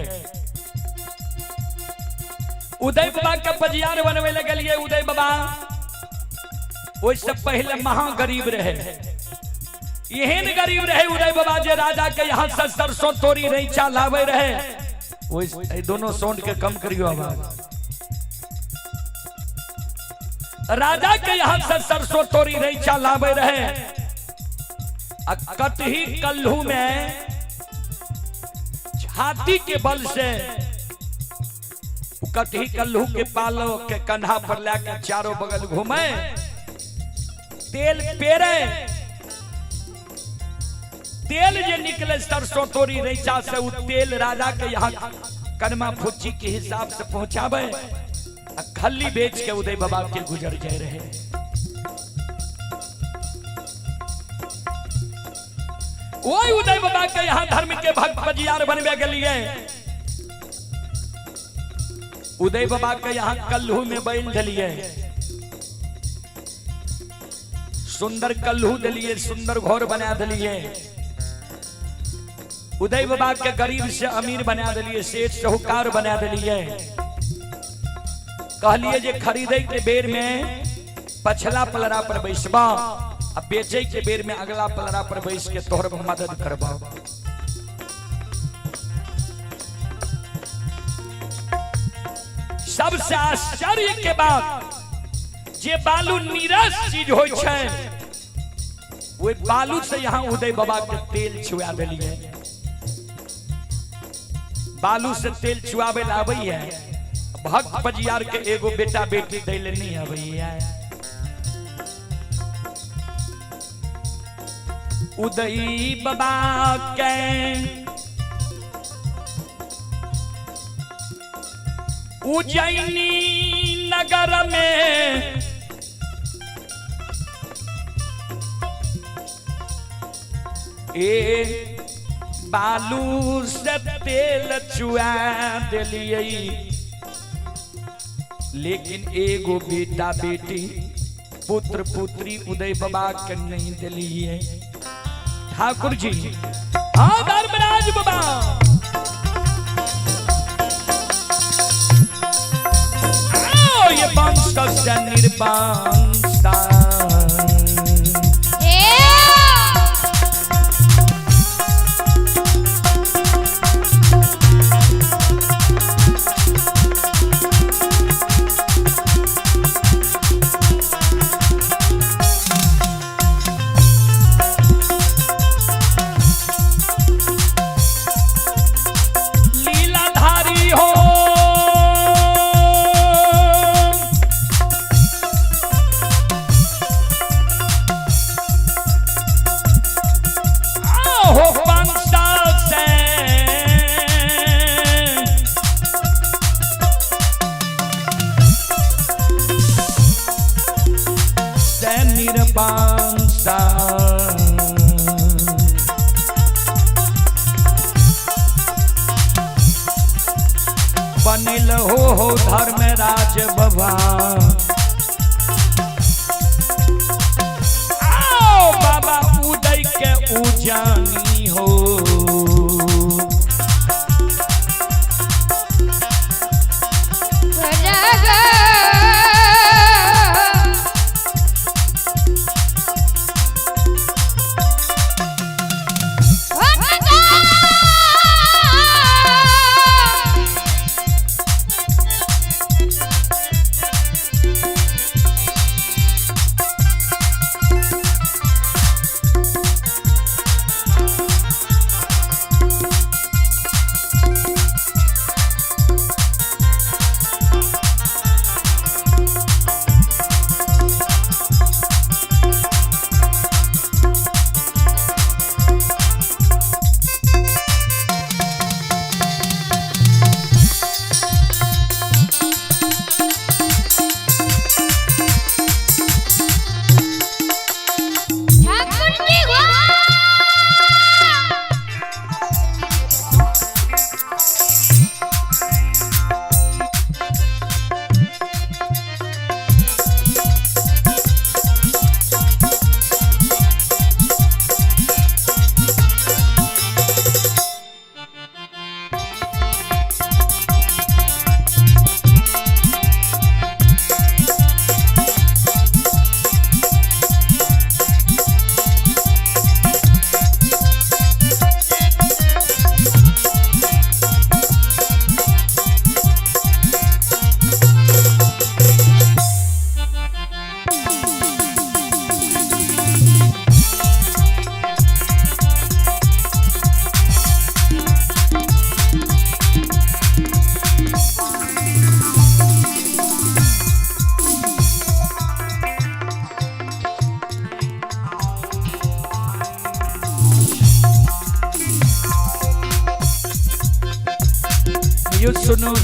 उदय बाबा के पजियार बनवे लगे उदय बाबा उससे पहले महा गरीब रहे। यहन गरीब रहे उदय बाबा जे राजा के यहाँ से सरसों तोरी रैंचा लावे रहे। दोनों साउंड के कम करियो आवाज। राजा के यहाँ से सरसों तोरी रैंचा लावे रहे। कटही कल्लू में छाती के बल से कटही कल्लू के पालो के कंधा पर लाके चारों बगल घूमे, तेल पेरे, तेल जे निकले सरसों तोरी रैंचा से उ तेल राजा के यहाँ कनमा फुच्ची के हिसाब से पहुंचावे। खल्ली बेच के उदय बाबा के गुजर जाए रहे। वही उदय बाबा के यहाँ धर्म के भक्त पजियार बनवे गलिए। उदय बाबा के यहाँ कल्लू में बैल दिलिए, सुंदर कल्लू दिलिए, सुंदर घोर बना दिलिए। उदय बाबा के गरीब से अमीर बना दिलिए, सेठ साहूकार बना दिलिए। कहलिए जे खरीदे के बेर में पछला पलरा पर बैसबा, अब बेचे के बेर में अगला पलरा पर बैस के तोहर मदद करबा। सबसे आश्चर्य के बात जे बालू नीरस चीज होय छै, वो बालू से यहाँ उदय बाबा के तेल छुआ दिलिए। बालू से तेल छुआवे लाबै है। भक्त पजियार के एगो बेटा बेटी दैले नहीं अबैया। उदय बाबा के उज्जैनी नगर में बालू से तेल चुआ दिलिए। लेकिन एगो बेटा बेटी पुत्र पुत्री उदय बाबा के नहीं दिलिए। ठाकुर जी, हाँ धर्मराज बाबा, ये वंश से निर्वंशता बनिल हो धर्मराज बाबा। आओ बाबा उदय के उजानी हो।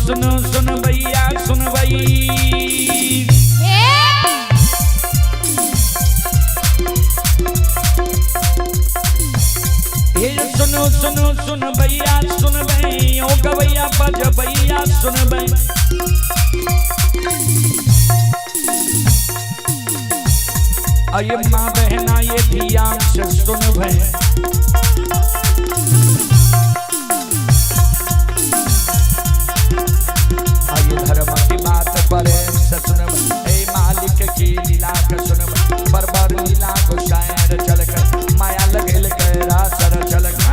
सुनो सुन भैया सुन भई हे सुनो सुनो सुन भैया सुन भई ओ गवैया बज भैया सुन भई अये माँ बहना ये ध्यान से सुन भई धर्म की बात पर सुन हे मालिक की लीला का सुन बरबर लीला को शायर चलक माया लगेल करा सर चलक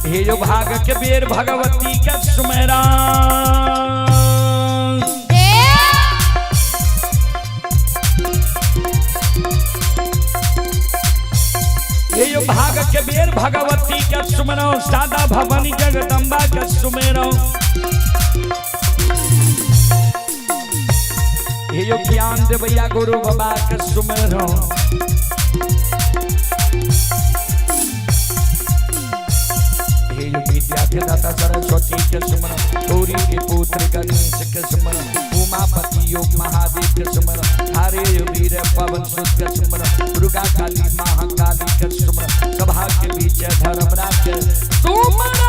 हे जो भाग के बेर भगवती का सुमेरा हे जो भाग के बेर भगवती का सुमेरो सादा भवानी जगदम्बा का सुमेरो हे जो ज्ञान दे भैया गुरु बाबा का सुमेरो विद्या के दाता सरस्वती के सुमरन गौरी के पुत्र गणेश के सुमरन उमापति योग महादेव के सुमरन हरे वीर पवन सुत के सुमरन दुर्गा काली महाकाली के सुमरन सभा के बीच धर्मराज के सुमरन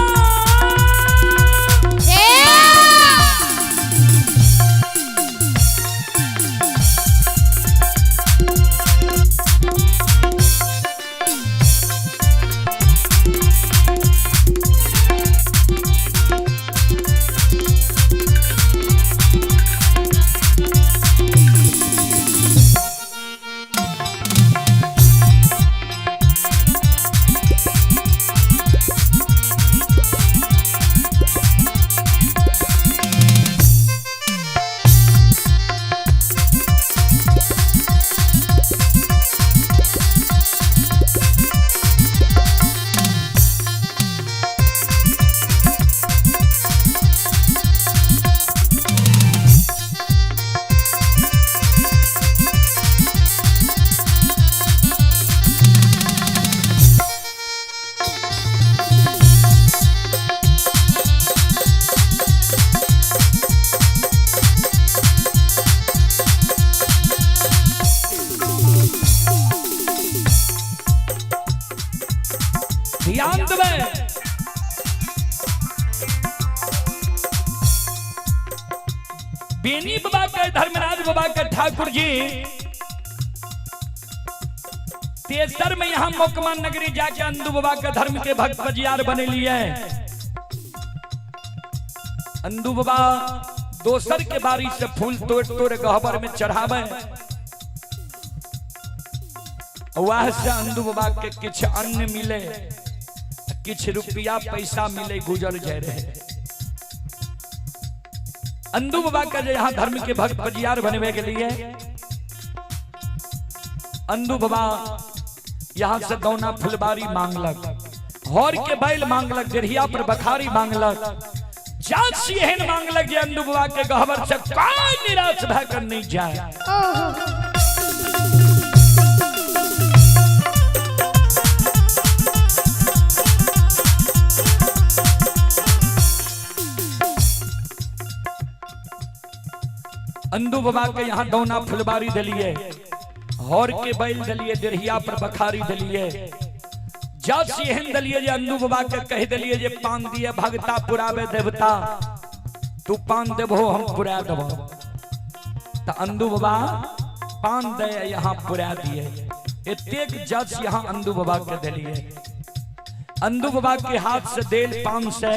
ध्यान देवे बेनी बाबा के धर्मराज बाबा के ठाकुर जी तेसर में यहाँ मोकमान नगरी जाके अंदू बाबा के धर्म के भक्त बजियार बने लिए अंदू बाबा दोसर के बारी से फूल तोड़ तोड़ गहबर में चढ़ावे वह से अंदू बाबा के किछ अन्न मिले किछ रुपया पैसा मिले गुजर जाए रहे अंदू बाबा का जो यहाँ धर्म के भक्त बजियार बनवे के लिए अंदू बाबा यहाँ से दौना फुलबारी मांगलक हौर के बैल मांगलक जरिया पर बखारी मांगलक जात सिहन मांगलक जे अंदू बाबा के गहबर से कोई निराश भकर नहीं जाए अंदू बाबा के यहाँ दौना फुलबारी दलिए हौर के बैल दलिए दिरहिया पर बखारी दलिए जब सिहन दलिए जे अंदू बाबा के कह दलिए जे पान दिए भगता पुरावे देवता तू पान देबो हम पुरा देबो त अंदू बाबा पान दे यहाँ पुरा दिए एतेक जस यहाँ अंदू बाबा के दिलिए। अंदू बाबा के हाथ से देल पान से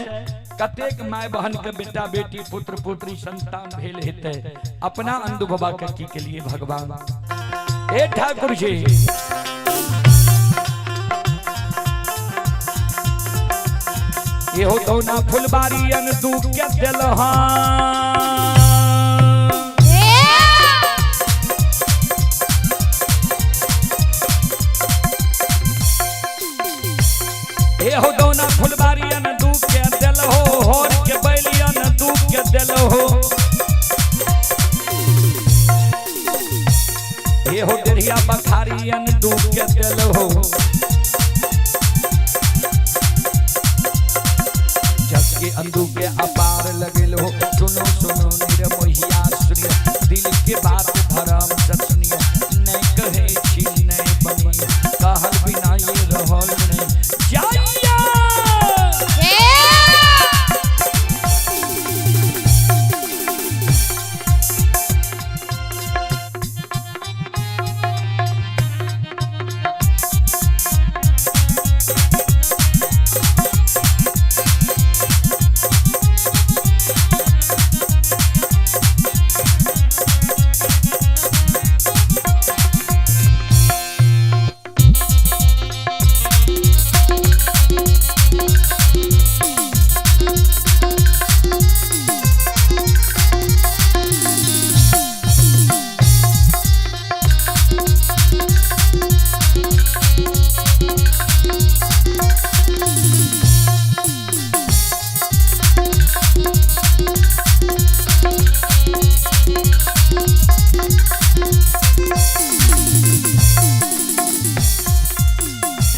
कतेक माय बहन के बेटा बेटी पुत्र पुत्री संतान भेल हेते। अपना अंदू बाबा के की के लिए भगवान ए ठाकुर जी ये हो तो ना फुलबारी अंदू के दिलहा ए हो दोना फुलबारियन दूध के दिल हो होर के बैलियन दूध के दिल हो। ए हो डेढ़िया बखारियन दूध के दिल हो। जग के अंदू के अपार लगिल हो। सुनो सुनो निर्मोहिया सुनियो दिल के बात धर्म से सुनियो। नहीं कहे छी नहीं बनी कहल बिना ये रहल नहीं जाइया।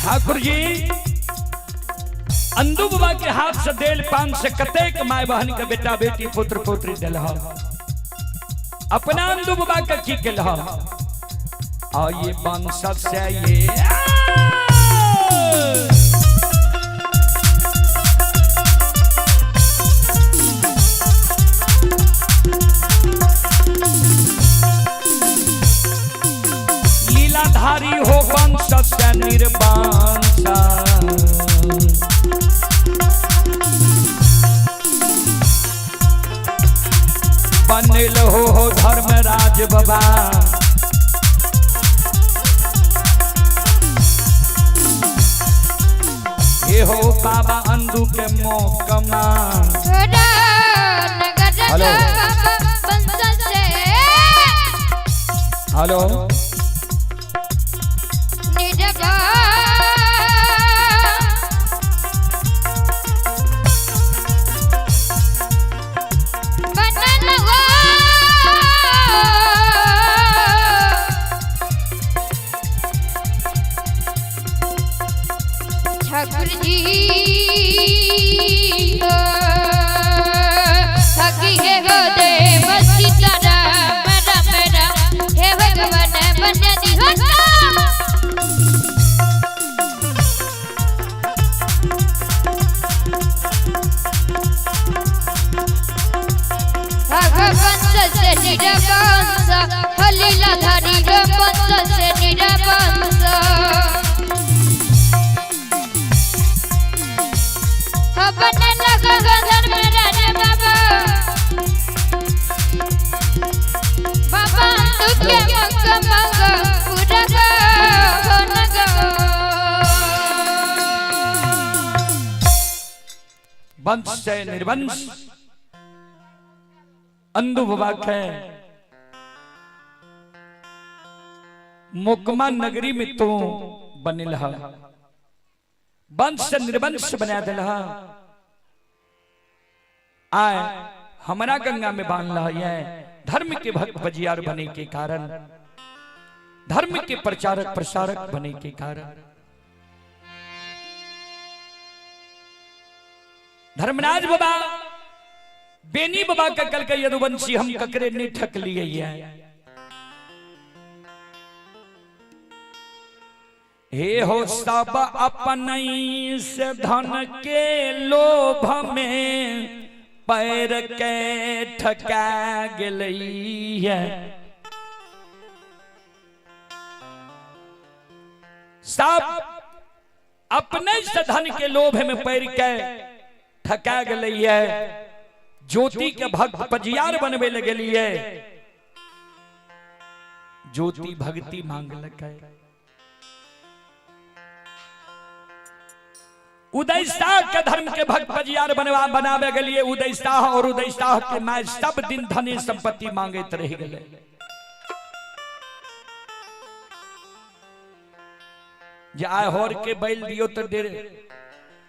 ठाकुर जी अंदू बाबा के हाथ से देल पान से कतेक माय बहन के बेटा बेटी पुत्र पुत्री दिल। अपना अंदू बाबा के की केल आ ये वंश से ये लीलाधारी हो वंश से निर्वांसा। बनिल हो धर्मराज बाबा। ये हो बाबा अंदू के मोकमा। हेलो हेलो ठाकुर जी थकी है हो दे मस्ती तारा मेरा मेरा हे भगवान बन्या दी हो वंश से निरवंश लीलाधारी वंश से निरवंश। बने लगा धर्म राजा बाबा बाबा तू के मंग मंग पूरा हो नगा। वंश से निर्वंश अंदू बाबा के मुकमा नगरी में तू बनिल वंश से निर्वंश बना दिल। आए हमारा गंगा में बांध है धर्म के भक्त बजियार बने के कारण धर्म के प्रचारक प्रसारक बने के कारण धर्मराज बाबा बेनी बाबा का कल का यदुवंशी हम ककरे ने ठक लिए हे हो सब अपनई से धन के लोभ में पैर के ठका गेलई है। सब अपने से धन के लोभ में पैर के ठका गलिए, ज्योति के भक्त पजियार बनवे लगलिए, ज्योति भक्ति मांग लगे। उदय शाह के धर्म के भक्त पजियार बनावे गलिए, उदय शाह और उदय शाह के माय सब दिन धनी संपत्ति मांगते रह गए। आय होर के बैल दियो तो देर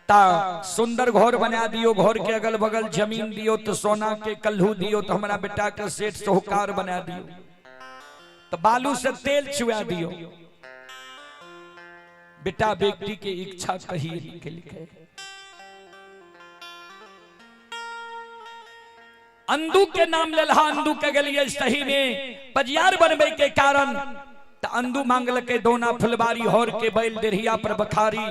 ता सुंदर घर बना दियो, घर के अगल बगल जमीन दियो तो सोना के कल्हू दियो, तो हमारा बेटा के सेठ साहूकार बना दियो, तो बालू से तेल चुआ दियो। बेटा बेटी के इच्छा कही लिखे लिखे। अंधु के नाम ले लहा, अंधु के गलिए सही में पजियार बनबे के कारण तो अंधु मांगल के दोना फुलबारी होर के बैल देरिया पर बखारी।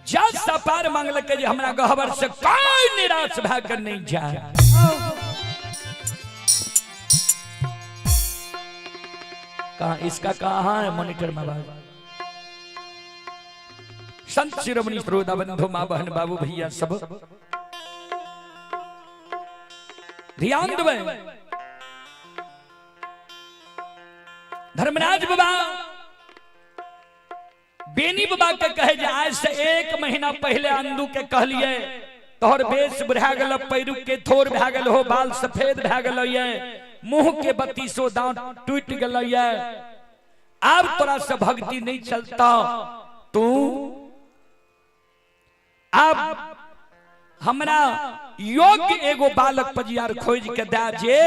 जज सपार मांगल के हमरा गहबर से कोई निराश भकर नहीं जाए। कहां इसका कहां है मॉनिटर में बाबू? संत शिरोमणि श्रोता बंधु मां बहन बाबू भैया सब ध्यान देवे। धर्मराज बाबा बेनी बाबा के कहे जे आज से 1 महीना पहले अंधु के कहलिए तोहर बेस बुढ़ा गल, पैरू के थोर भा गल हो, बाल सफेद भा गल ये, मुंह के 32 दांत टूट गल ये, अब तोरा से भक्ति नहीं चलता, तू अब हमरा योग्य एगो बालक पजियार खोज के दा जे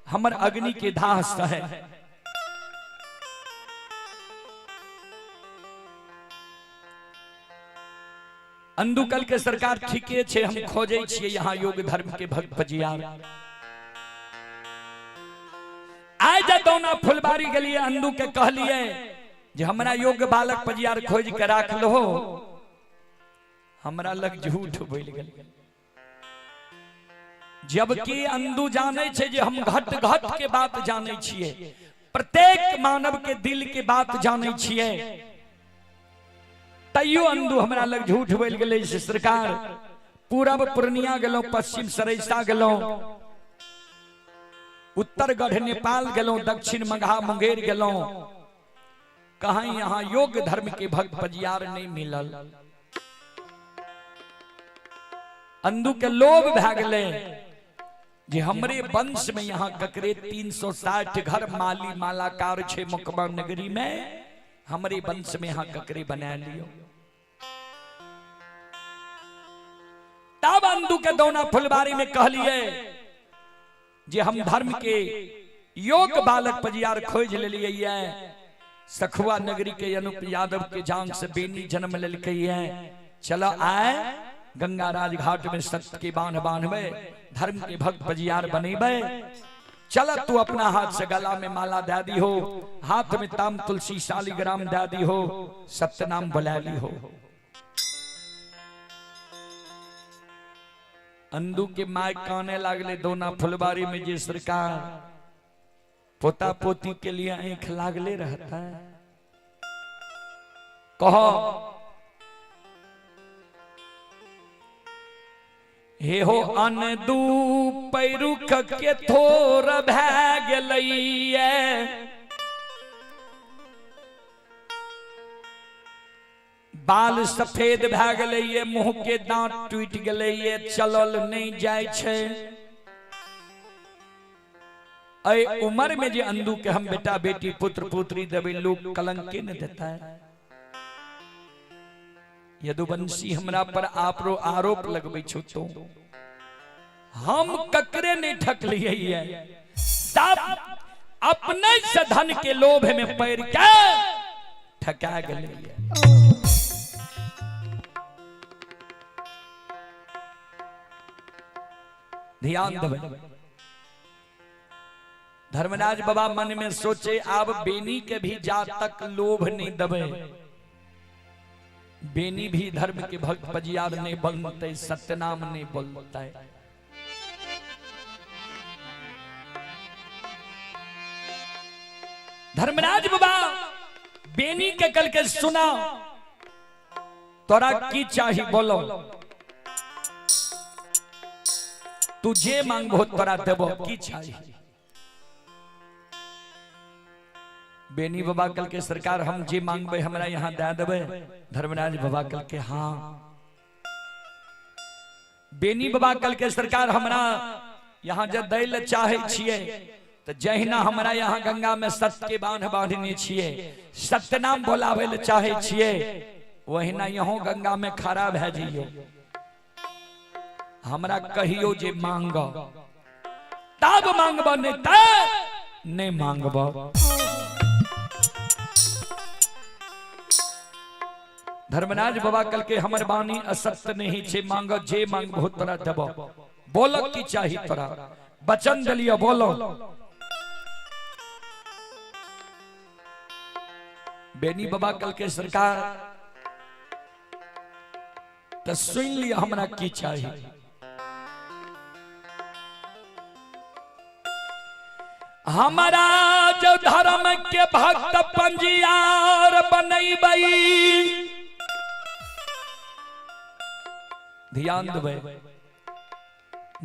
हमर अग्नि के दाह सहे। अंधुकल के सरकार ठीके छे, हम खोजे छिए यहाँ योग धर्म के भक्त पजियार। आय जदौना फुलबारी गलिए, अंधु के कहलिए जे हमरा योग्य बालक पजियार खोज के राख लो। हमरा लग झूठ बोल गेल, जबकि अंधु जाने छे जे हम घट घट के बात जाने छिए, प्रत्येक मानव के दिल के बात जाने छिए। तैयो अंधु हमरा लग झूठ बोल गेले। से सरकार पूरब पूर्णिया गेलो, पश्चिम सरैसा गेलो, उत्तर गढ़ नेपाल गेलो, दक्षिण मगहा मुंगेर गेलो, कहां यहाँ योग धर्म के भक्त पजियार नहीं मिलल। अंधु के लोभ भा गेले जे हमरे वंश में यहाँ ककरे 360 घर माली मालाकार छे मुकबा नगरी में, हमरे वंश में यहाँ ककरे बना लियो। तब अंधु के दोना फुलबारी में कहलिए जे हम धर्म के योग बालक पजियार खोज ले लिए। सखुआ नगरी के अनूप यादव के जान से बेनी जन्म ले लिखे। चलो आए गंगा राज घाट में सत्य के बांध बांधबे, धर्म के भक्त पजियार बनेबे। चल तू अपना हाथ से गला में माला दे दी हो, हाथ में ताम तुलसी शालिग्राम दे दी हो, सत्य नाम बुला ली हो। अंधु के माय काने लागले दोना फुलबारी में जे सरकार पोता पोती के लिए आंख लागले रहता है। कहो हे हो अनदू पैरुख के थोर भै गेलैये, बाल सफेद भै गेलैये, मुंह के दांत टूट गेलैये, चलल नहीं जाय छे। ऐ उम्र में जे अंधु के हम बेटा बेटी पुत्र पुत्री देवे, लोग कलंक के न देता है। यदुवंशी हमरा पर आपरो आरोप लगबै छो, तो हम ककरे नहीं ठक लिए। सब अपने से धन के लोभ में पैर के ठका गेलिए। ध्यान देवे। धर्मराज बाबा मन में सोचे अब बेनी के भी जात तक लोभ नहीं दबे, बेनी भी धर्म के भक्त पजियार नहीं बनते, सत्यनाम नहीं बोलता है। धर्मराज बाबा बेनी के कल के सुना, तोरा की चाही बोलो, तू जे मांगबो तोरा देबो, की चाही। बेनी बाबा कल के सरकार हम जे मांगबे हमरा यहाँ दे देबे। धर्मराज बाबा कल के हाँ। बेनी बाबा कल के सरकार हमरा यहाँ जे दै ले चाहे छिए तो जहिना हमरा यहाँ गंगा में सत्य के बांध बांधने छिए, सत्य नाम बोलावे ले चाहे छिए, वहिना यहाँ गंगा में खड़ा भे जइयो। हमरा कहियो जे मांगो तब मांगबो, नहीं त नहीं मांगबो। धर्मराज बाबा कल के हमर बानी असत्य नहीं छे, मांगो जे मांगबो तोरा देबो। बोलो की चाही तोरा, वचन दलियो बोलो। बेनी बाबा कल के सरकार तो सुन लिया हमरा की चाही। हमारा जो धर्म के भक्त पंजियार बनैबई, ध्यान देबै।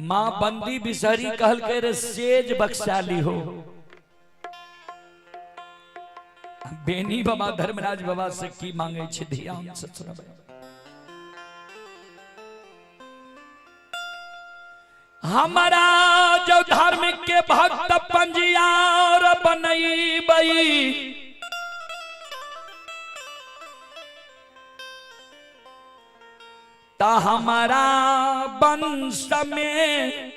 मां बंदी बिसहरी कहल के रे सेज बख्शाली हो। बेनी बाबा धर्मराज बाबा से की मांगे छे, ध्यान से सुनबै। हमारा जो धर्म के भक्त पंजियार बनैबई, ता हमारा वंश में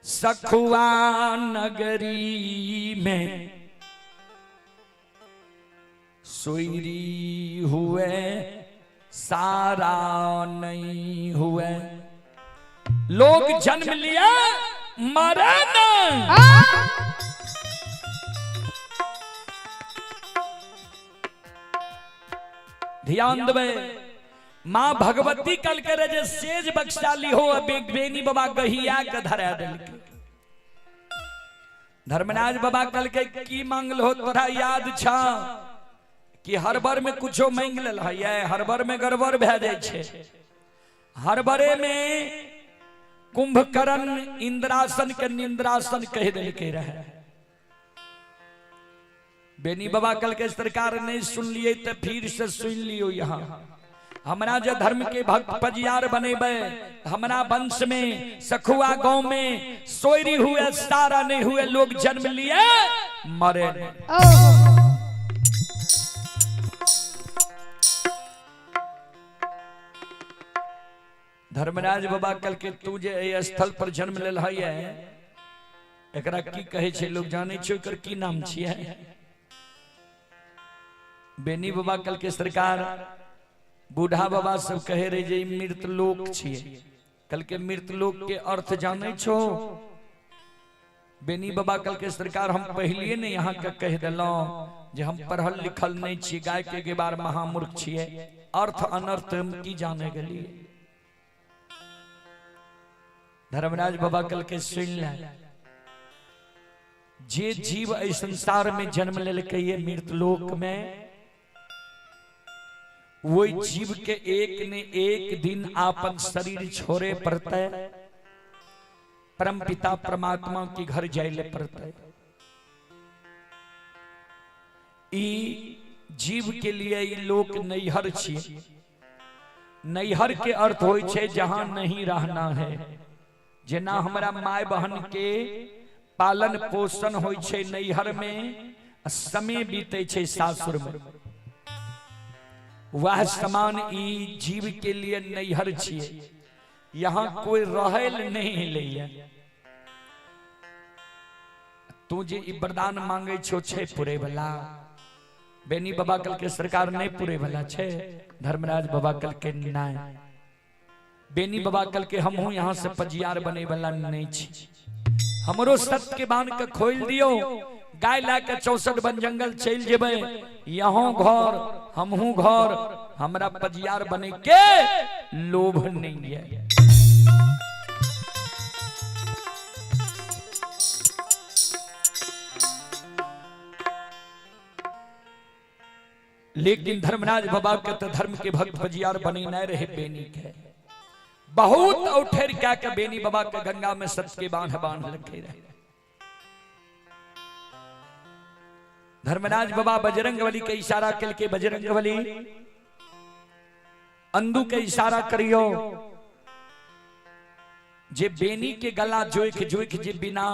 सखुआ नगरी में सोयरी हुए सारा नहीं हुए। लोग जन्म लिया मरे न। ध्यान देवे। माँ भगवती कल के रजे सेज बख्शाली हो, बेनी बाबा गहिया के धरा दिल। धर्मराज बाबा कल के की मांगल हो तोरा याद छा कि हर बार में कुछो मांग लेल है, हर बार में गड़बड़ भे जाए छे। हर बारे में कुंभकर्ण इंद्रासन के निंद्रासन कह दिल के रहे। बेनी बाबा कल के सरकार नहीं सुन लिए तो फिर से सुन लियो। यहाँ हमारा जो धर्म के भक्त पंजियार बनेबे, हमारा वंश में सखुआ गांव में सोयरी हुए सारा नहीं हुए। लोग जन्म लिए मरे। धर्मराज बाबा कल के तू जे स्थल पर जन्म लेल है, एकरा की कहे छे लोग जाने छे, एकर की नाम छिए? बेनी बाबा कल के सरकार बूढ़ा बाबा सब कहे रहे जे मृत लोक छिए। कल के मृत लोक के अर्थ जाने छो? बेनी बाबा कल के सरकार हम पहले ने यहाँ के कह दिलो जे हम पढ़ल लिखल नहीं छी, गाय के बार महामूर्ख छिए, अर्थ अनर्थ हम की जाने गेलिए। धर्मराज बाबा कल के सुन ले, जे जीव इस संसार में जन्म लेलकै ये मृत लोक में, वो जीव के एक ने एक दिन आपन शरीर छोड़े पड़ते, परम पिता परमात्मा के घर जाइले पड़ते। ई जीव के लिए ई लोक नैहर छिए। नैहर के अर्थ होय छे जहां नहीं रहना है। जेना हमारा माय बहन के पालन पोषण होय छे नैहर में, समय बीते छे सासुर में, वह समान ई जीव के लिए नैहर छिए। यहाँ कोई रहेल नहीं ले। तू जे ई वरदान मांगे छो छे पूरे वाला, बेनी बाबा कल के सरकार नहीं पूरे वाला छे। धर्मराज बाबा कल के नहीं। बेनी बाबा कल के हमहू यहाँ से पंजियार बने वाला नहीं छी। हमरो सत्य के बांध के खोल दियो, गाय ला के 64 वन जंगल चल जेबे, यहाँ घर हमहू घर, हमरा पंजियार बने के लोभ नहीं है। लेकिन धर्मराज बाबा के तो धर्म के भक्त बजियार बनी न रहे बेनी के बहुत औठेर क्या के बेनी बाबा के गंगा में सच के बांध बांध रखे रहे। धर्मराज बाबा बजरंग बली के इशारा कल के बजरंग बली अंधु के इशारा करियो जे बेनी के गला जोख जोख जे बिना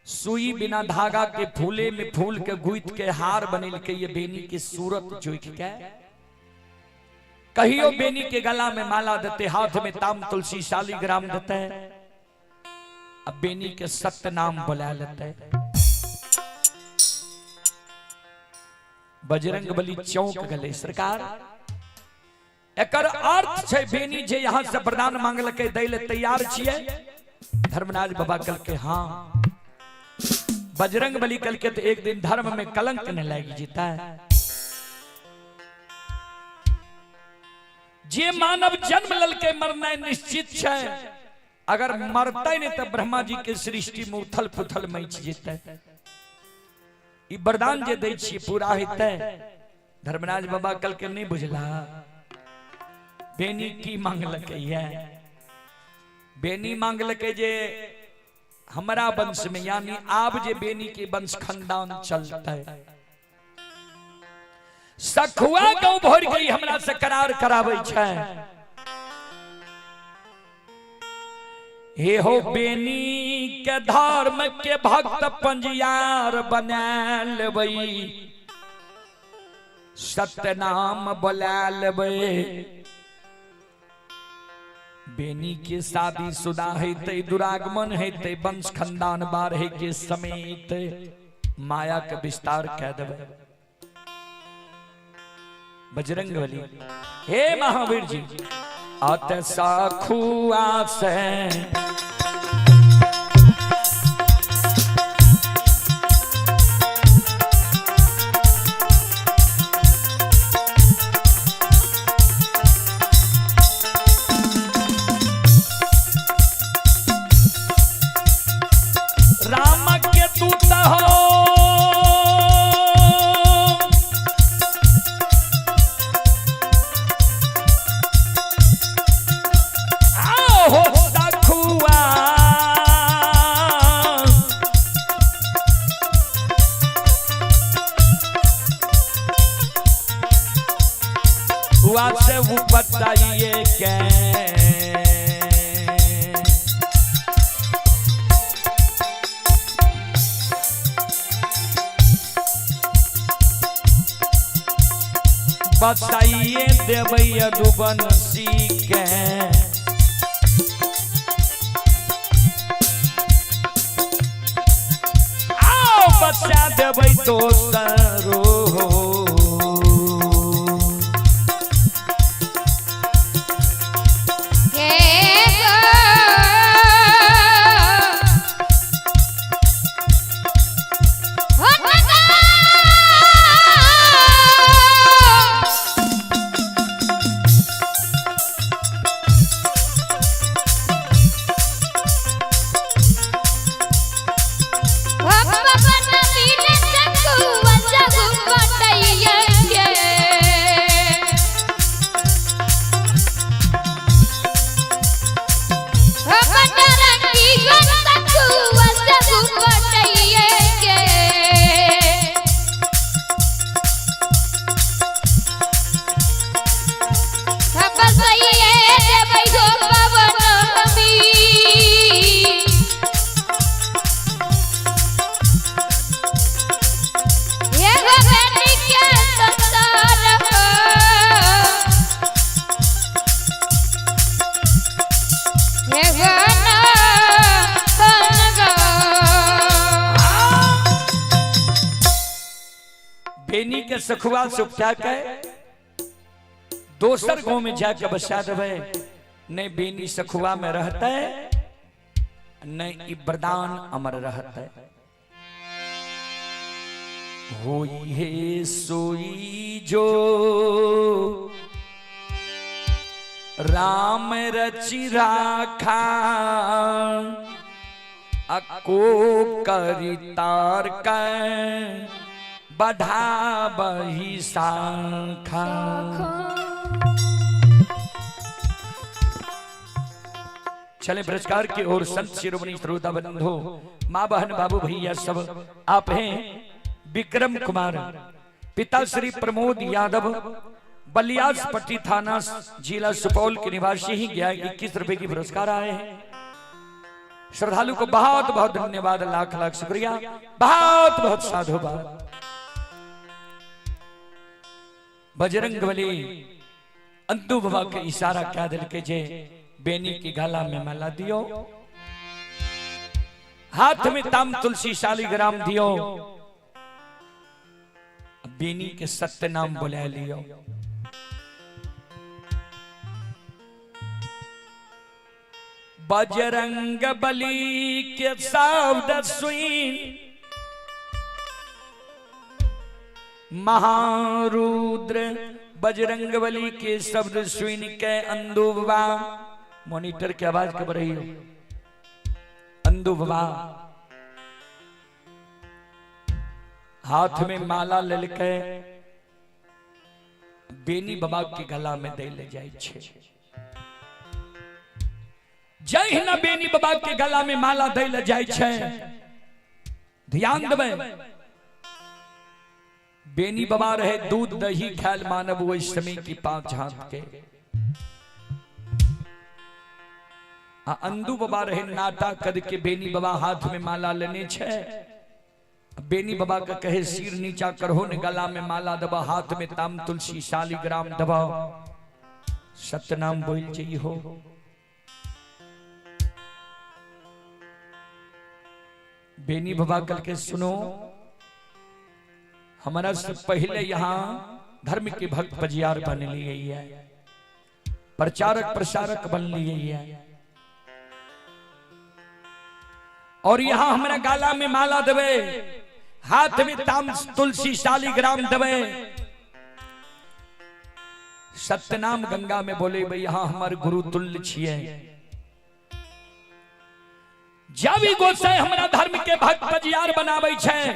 सुई बिना धागा के फूले में फूल के गुथ के हार बनेल के ये बेनी की सूरत जोख के कहियो बेनी के गला में माला देते हाथ में ताम तुलसी शालीग्राम देते अब बेनी के सत्य नाम बुला लेते। बजरंग बली चौंक गले सरकार एकर अर्थ छै बेनी जे यहां से वरदान मांगल के दै ले तैयार छिए। धर्मराज बाबा कल के हां बजरंग बली कल के तो एक दिन धर्म में कलंक न लगी जीता है। जे मानव जन्म लल के मरना निश्चित है अगर मरते नहीं तो ब्रह्मा जी के सृष्टि में उथल पुथल मैच जेते ई वरदान जे दै छी पूरा हेते। धर्मराज बाबा कल के नहीं बुझला बेनी की मांगलकै है बेनी मांगलकै जे हमारा वंश में यानी आब जे बेनी के वंश खानदान चलते सखुआ गांव भर गई हमरा से करार कराबै छै। हे हो बेनी के धर्म के भक्त पंजियार बना लेबै सत्य नाम बोला लेबै बेनी के शादी शुदा हेते दुरागमन हेते वंश खानदान बारहे के समेत माया के विस्तार कह देबै। बजरंग बली हे महावीर जी अत सखुआ से राम के दूत हो से वो बताइए के बताइए देबै अदुबन सीखे आओ बच्चा देबै दोसरो बेनी के सखुआ सुखा के दोसर गांव में जाके बसा देवे नहीं बेनी सखुआ में रहता है नहीं वरदान अमर रहता है। होई है सोई जो राम रचि राखा अको करी तार का बढ़ाबही शाखा। चले पुरस्कार की ओर संत शिरोमणि श्रोता बंधु, माँ बहन बाबू भैया सब आप हैं। विक्रम कुमार, पिता श्री प्रमोद यादव, बलियासपट्टी थाना जिला सुपौल के निवासी ही गया 21 रुपए की पुरस्कार आए हैं। श्रद्धालु को बहुत बहुत धन्यवाद, लाख लाख शुक्रिया, बहुत बहुत साधुवाद। बजरंगबली अंदू बाबा के इशारा क्या दिल के जे बेनी की गाला में माला दियो, हाथ में ताम तुलसी शालिग्राम दियो, बेनी के सत्य नाम बुला लियो। बजरंग बली के शब्द सुन महारुद्र, बजरंग बली के शब्द सुन के अंधु बाबा, मॉनिटर की आवाज कब रही हो, अंधु बाबा हाथ में माला लेके बेनी बाबा के गला में दे ले जाए छे। जय हिना बेनी बाबा के गला में माला दे ले जाए छे। ध्यान देवे, बेनी बाबा रहे दूध दही खायल मानव वो समय की 5 हाथ के, अंधु बाबा रहे नाटा कद के। बेनी बाबा हाथ में माला लेने छे। बेनी बाबा का कहे सिर नीचा करहो ने गला में माला दबा, हाथ में ताम तुलसी शालिग्राम दबा, सतनाम बोल चाहिए हो। बेनी बाबा कल के सुनो, हमारा से पहले यहाँ धर्म के भक्त पजियार बन लिए है, प्रचारक प्रसारक बन लिए है, और यहाँ हमारा गाला में माला दबे, हाथ में ताम तुलसी शालिग्राम दबे, सत्यनाम गंगा में बोले भाई यहाँ हमारे गुरु तुल्य छिए। जब भी गोसाई हमारा धर्म के भक्त पजियार बनावे छे,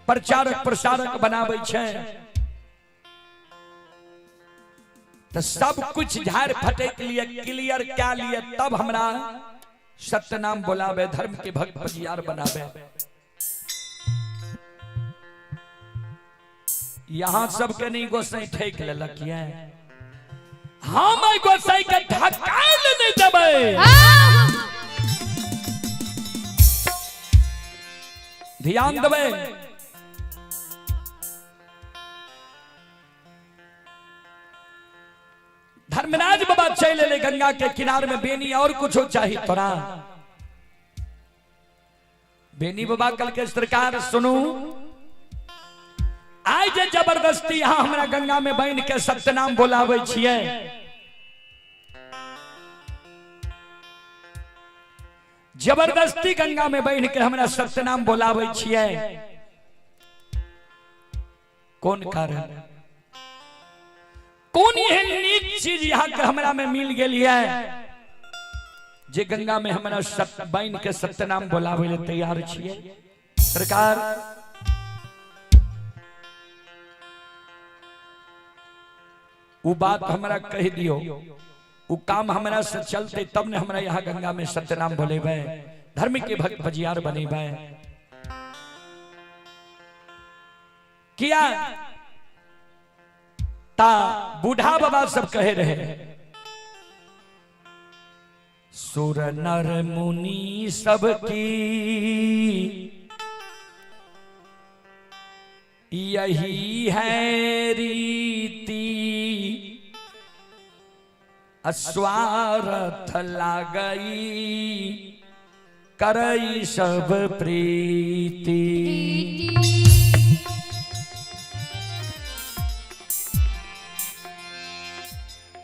प्रचारक प्रसारक बनावे छे, तो सब कुछ झाड़ फटे के लिए क्लियर क्या लिए, तब हमरा सत्य नाम बोलावे, धर्म के भक्त पजियार बनावे। यहाँ सबके नहीं गोसाई ठेक लेलक है, हम गोसाई के ढकाल नहीं देवे। ध्यान देवे, धर्मराज बाबा चले ले गंगा के किनारे में, बेनी और कुछ हो चाहिए तोरा। बेनी बाबा कल के सरकार सुनू, आज जबरदस्ती यहाँ हमारा गंगा में बहन के सत्यनाम बोलावे छिए। जबरदस्ती गंगा में बहन के हमारा सत्यनाम बोलावे छिए, कौन कारण, कौन यह नीक चीज यहाँ के हमरा में मिल गई है, जे गंगा में हमारा बहन के सत्यनाम बोलावे ले तैयार छिए। सरकार वो बात हमरा कह दियो, वो काम हमरा से चलते तब ने हमरा यहाँ गंगा में सत्यनाम बोलेबे, धर्म के भक्त पजियार बनेबे। किया ता बूढ़ा बाबा सब कहे रहे, सुर नर मुनि सबकी यही है रीति, अस्वार्थ लागई करई सब प्रीति।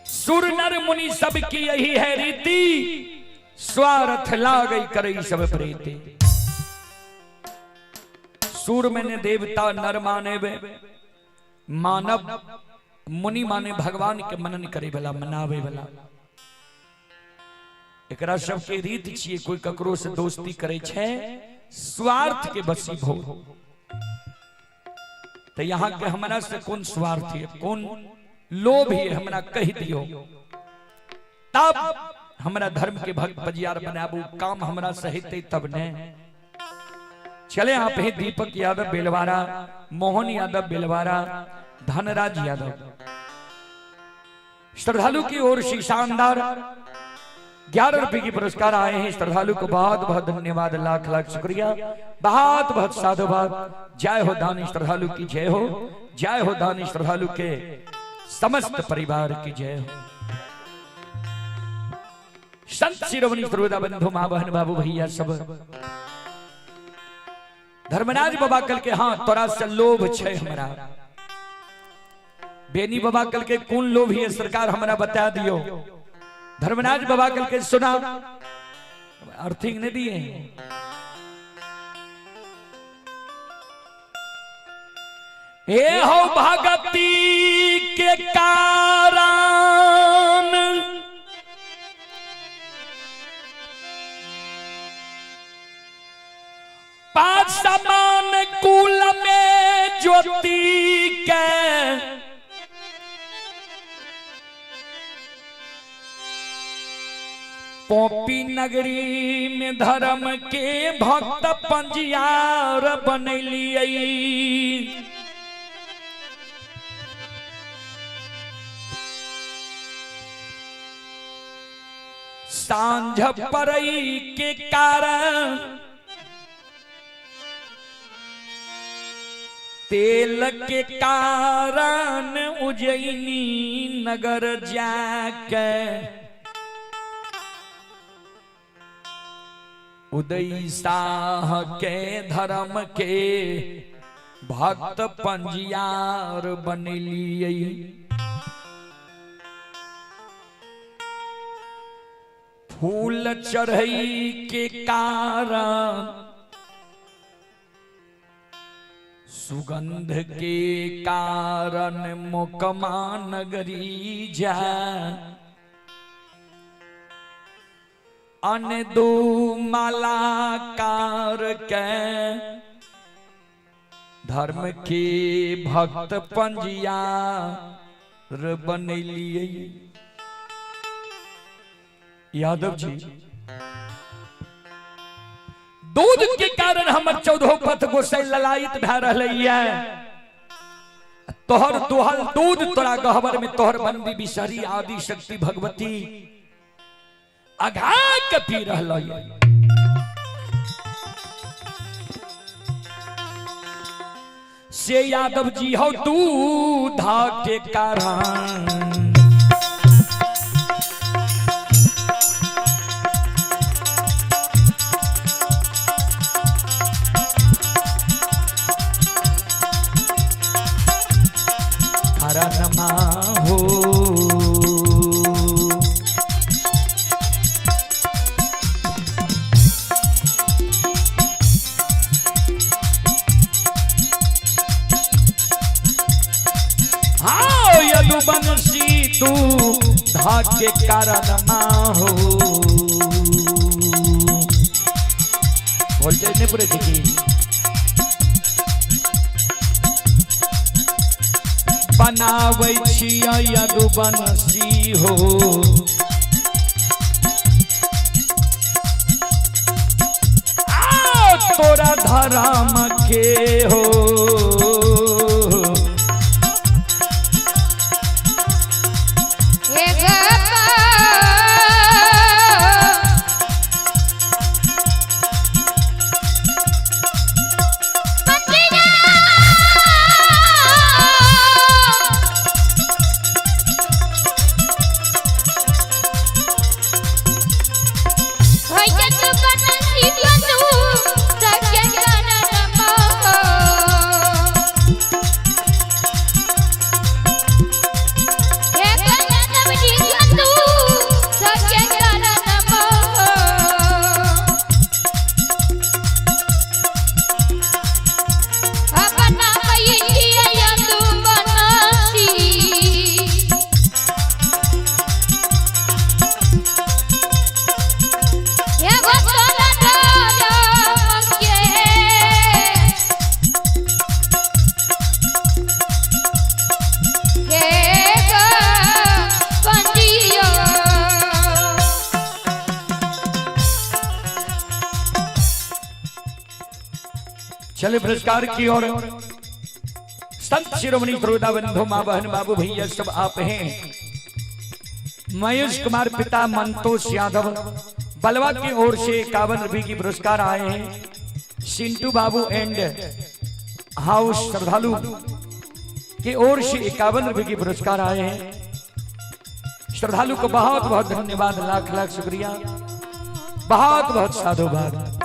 सुर नर मुनि सबकी यही है रीति, स्वार्थ लागई करई सब प्रीति। सूर मैंने देवता नर माने वे, मानव मुनि माने भगवान के मनन करे वाला, मनावे वाला। एकरा सब के रीत छिए, कोई ककरो से दोस्ती करे छे स्वार्थ के बसी भो। तो यहाँ के हमारा से कौन स्वार्थ है, कौन लोभ है, हमरा कह दियो तब हमरा धर्म के भक्त बजियार बनाबू, काम हमरा सहित तब ने। चले आप हैं दीपक यादव बेलवारा, मोहन यादव बेलवारा, धनराज यादव, श्रद्धालु की ओर से शानदार 11 रुपए की पुरस्कार आए हैं। श्रद्धालु को बहुत बहुत धन्यवाद, लाख लाख शुक्रिया, बहुत बहुत साधुवाद। जय हो दानी श्रद्धालु की जय हो, जय हो दानी श्रद्धालु के समस्त परिवार की जय हो। संत शिरोमणि सर्वदा बंधु मां बहन बाबू भैया सब धर्मराज बाबा कल के हाँ तोरा से लोभ छे हमरा। बेनी बाबा कल के कौन लोभ है सरकार हमरा बता दियो। धर्मराज बाबा कल के सुना अर्थिंग ने दिए। ए हो भगती के कारण पांच समान कुल में ज्योति के पोपी नगरी में धर्म के भक्त पंजियार बनलिए। सांझ परई के कारण तेल के कारण उज्जैनी नगर जाके उदय शाह के धर्म के भक्त पंजियार बनलिए। फूल चढ़ई के कारण सुगंध के कारण मोकमा नगरी जा अन दो मालाकार के धर्म के भक्त पंजियार बनलिए। यादव जी दूध के कारण हमर 14 पथ गोसाई ललायत भै रहलैया। तोहर दुहल दूध तोरा गहबर में तोहर बंदी बिसरी आदि शक्ति भगवती अघा के पी रहलैया। से यादव जी हो दूधा के कारण नमा हो। हाँ यदुवंशी तू धाके कारणमा हो। बोलते नहीं पूरे ठीक बनावे छिया यदुवंशी हो। तोरा धर्म के हो चले पुरस्कार की ओर। संत शिरोमणि श्रोता बंधु माँ बहन बाबू भैया सब आप हैं। मयूष कुमार पिता मंतोष यादव बलवा की ओर से 51 रुपये की पुरस्कार आए हैं। सिंटू बाबू एंड हाउस श्रद्धालु की ओर से 51 रुपये की पुरस्कार आए हैं। श्रद्धालु को बहुत बहुत धन्यवाद, लाख लाख शुक्रिया, बहुत बहुत साधुवाद।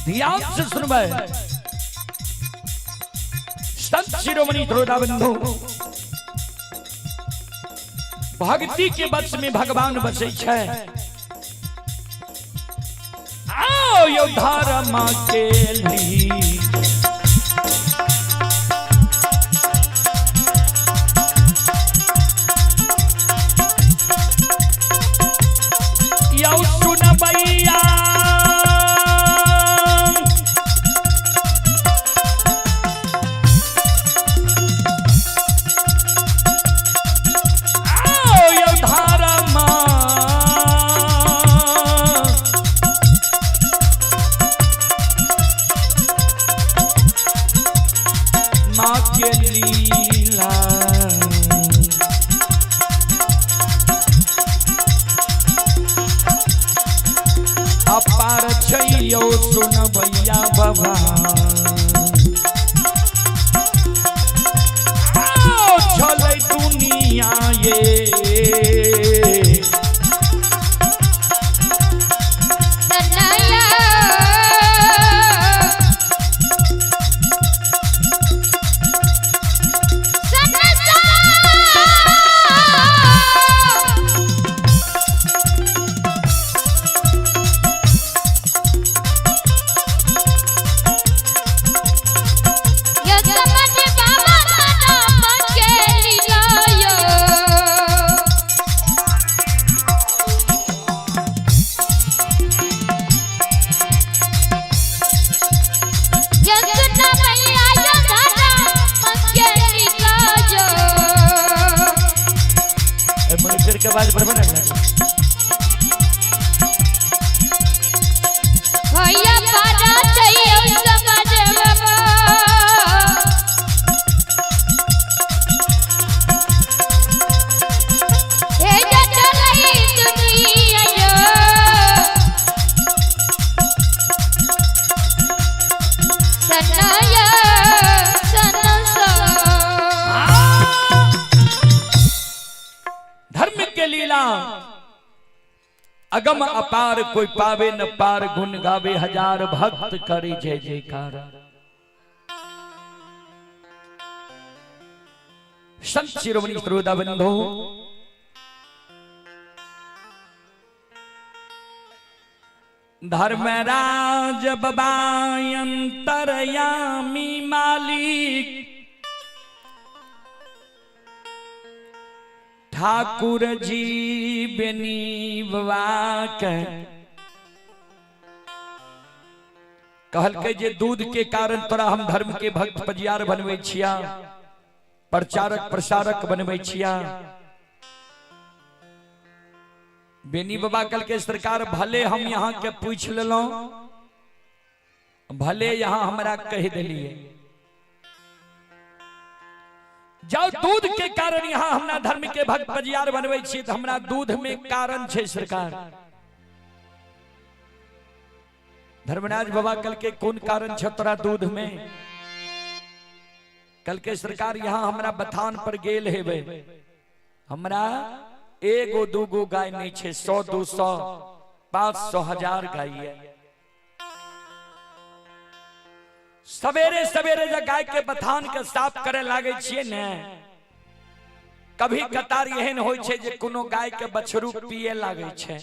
ध्यान से सुनवाए। संत शिरोमणि श्रोता बंधु भक्ति के बस में भगवान बसे छै। आओ योद्धा रमा के लिए यो सुन भैया अपार छैयो सुन भैया बाबा चले दुनिया ये के बाद बराबर है भैया बाजा चाहिए समझ बाबा हे चली दुनिया यो सनाया सनसा धर्म के लीला अगम अपार कोई पावे न पार, गुण गावे हजार भक्त करे जय जयकार। संत शिरोमणि श्रोता बंधु धर्मराज बाबा अंतरयामी मालिक ठाकुर जी बेनी बाबा कहल के जे दूध के कारण तोरा हम धर्म के भक्त पजियार बनवे छिया, प्रचारक प्रसारक बनवे छिया। बेनी बाबा कल के सरकार भले हम यहाँ के पूछ लेलो, भले यहाँ हमरा कह दिलिए, जाओ दूध के कारण यहाँ हमरा धर्म के भक्त बजियार बनवे छी तो हमरा दूध में कारण छे सरकार। धर्मराज बाबा कल के कौन कारण छे तोरा दूध में? कल के सरकार यहाँ हमरा बथान पर गेल हेबे, हमरा एगो दूगो गाय नहीं छे, 100 200 500 1000 गाय है। सवेरे सवेरे जब गाय के बथान के साफ करे लागे छिए ने, कभी कतार एहन होय छे जे कोनो गाय के बछरू पिए लागे छे।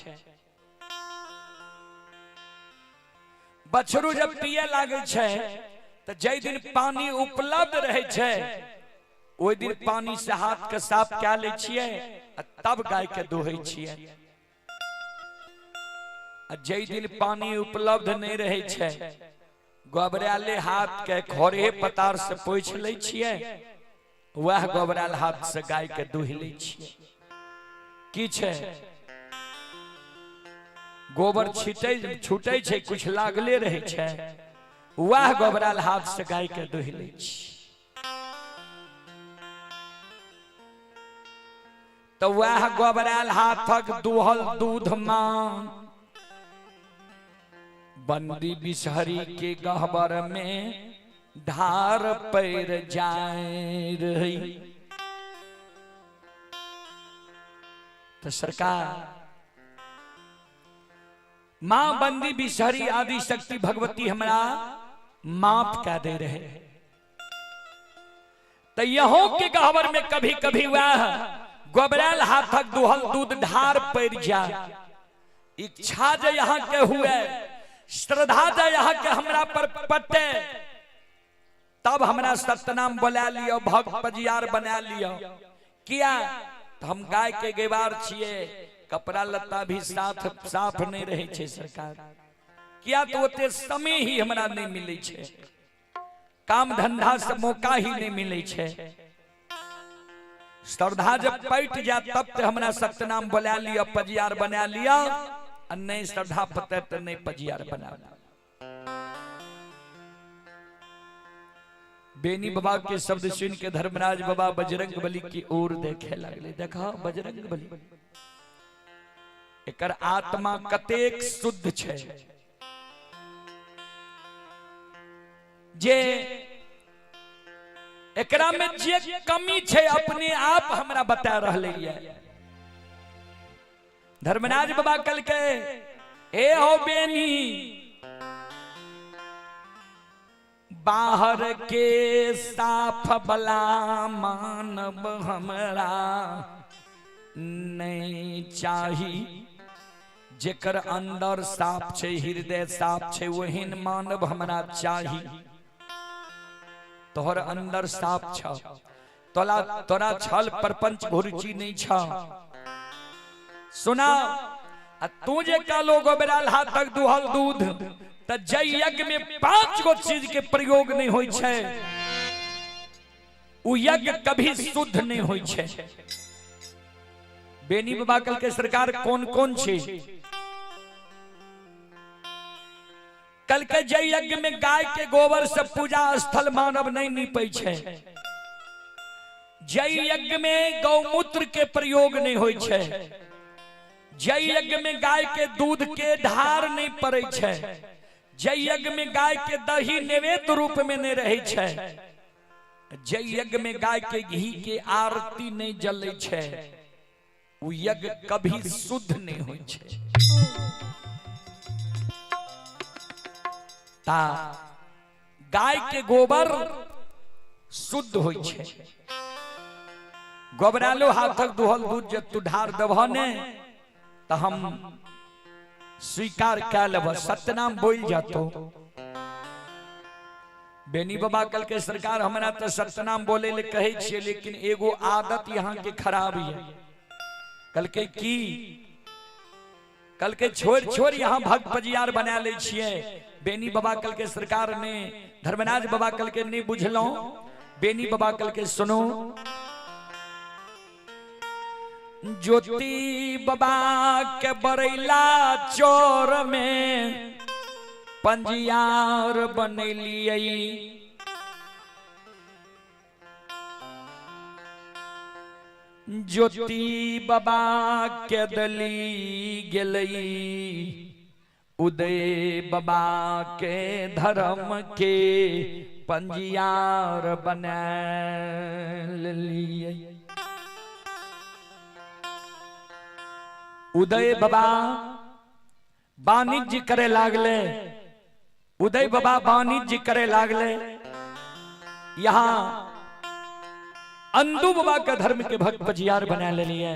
बछरू जब पिए लागे छे तो जय दिन पानी उपलब्ध रहे छे ओई दिन पानी से हाथ के साफ क्या ले छिए तब गाय के दोहे छिए। जय दिन पानी उपलब्ध नहीं रहे छे गोबराले हाथ के खोरे पतार से पोछ ले छिए, वह गोबराल हाथ से गाय के दूह ले छिए। की छे गोबर छीटे छूटे छे कुछ लागले रहे छे, वह गोबराल हाथ से गाय के दूह ले छिए। तो वह गोबराल हाथक दुहल दूध मान बंदी बिसहरी के गहबर में धार पैर जाए रही। तो सरकार मां बंदी बिसहरी आदि शक्ति भगवती हमरा माफ कर दे रहे। तो यहों के गहबर में कभी कभी वह गोबराल हाथक दुहल दूध धार पैर जा। इच्छा जो यहाँ के हुए, श्रद्धा जो यहाँ के हमरा पर पटे, तब हमरा सतनाम बोला लियो, भक्त बजियार बना लियो। किया तो हम गाय के गेवार छिए, कपड़ा लत्ता भी साफ नहीं रहे छे सरकार। किया तो ओते समय ही हमरा नहीं मिले छे, काम धंधा से मौका ही नहीं मिले छे। श्रद्धा जब पैट जा तब तो हमरा सतनाम बोला लियो, पजियार बना लिया, और नहीं श्रद्धा पते तो नहीं पजियार बना। बेनी बाबा के शब्द सुन के धर्मराज बाबा बजरंग बली की ओर देखे लगले। देखा बजरंग बली एकर आत्मा कतेक शुद्ध छे, जे एकरा में जे कमी छे अपने आप हमरा बता रहले ये। धर्मराज बाबा कल के ए हो बेनी बाहर के साफ बला मानव हमरा नहीं चाही, जेकर अंदर साफ छे हृदय साफ छे वहीन मानव हमरा चाही। तोहर अंदर साफ छ, तोरा छल परपंच भुरुचि नहीं छ। सुना तू जे कालो गोबराल हाथक दुहल दूध त जय यज्ञ में 5 गो चीज के प्रयोग नहीं होय छे, उ यज्ञ कभी शुद्ध नहीं होय छे। बेनी बाबा कल के सरकार कौन कौन छे? कल के जय यज्ञ में गाय के गोबर से पूजा स्थल मानव नहीं नीपे छे। जय यज्ञ में गौमूत्र के प्रयोग नहीं होय छे। जय यज्ञ में गाय के दूध के धार नहीं पड़े छे। जय यज्ञ में गाय के दही नैवेद्य रूप में नहीं रहे छे। जय यज्ञ में गाय के घी के आरती नहीं जले छे। वो यज्ञ कभी शुद्ध नहीं होय छे। ता गाय के गोबर शुद्ध होय छे। गोबरालो हाथक दुहल दूध जब तू ढार दबहने तो हम स्वीकार कर लेब, सत्यनाम बोल जातो। बेनी बाबा कल के सरकार हमरा तो सत्यनाम बोले ले कहे छे, लेकिन एगो आदत यहाँ के खराब है। कल के की कल के छोड़ यहाँ भक्त बजियार बना ले छिए। बेनी बाबा कल के सरकार ने धर्मराज बाबा कल के नहीं बुझलो। बेनी बाबा कल के सुनो, ज्योति बाबा के बरैला चोर में पंजियार बनलिए। ज्योति बाबा के दली गेलई उदय बाबा के धर्म के पंजियार बना लिए। उदय बाबा वाणिज्य करे लागले, उदय बाबा वाणिज्य करे लागले। यहाँ अंदू बाबा का धर्म के भक्त पंजियार बना ले लिए।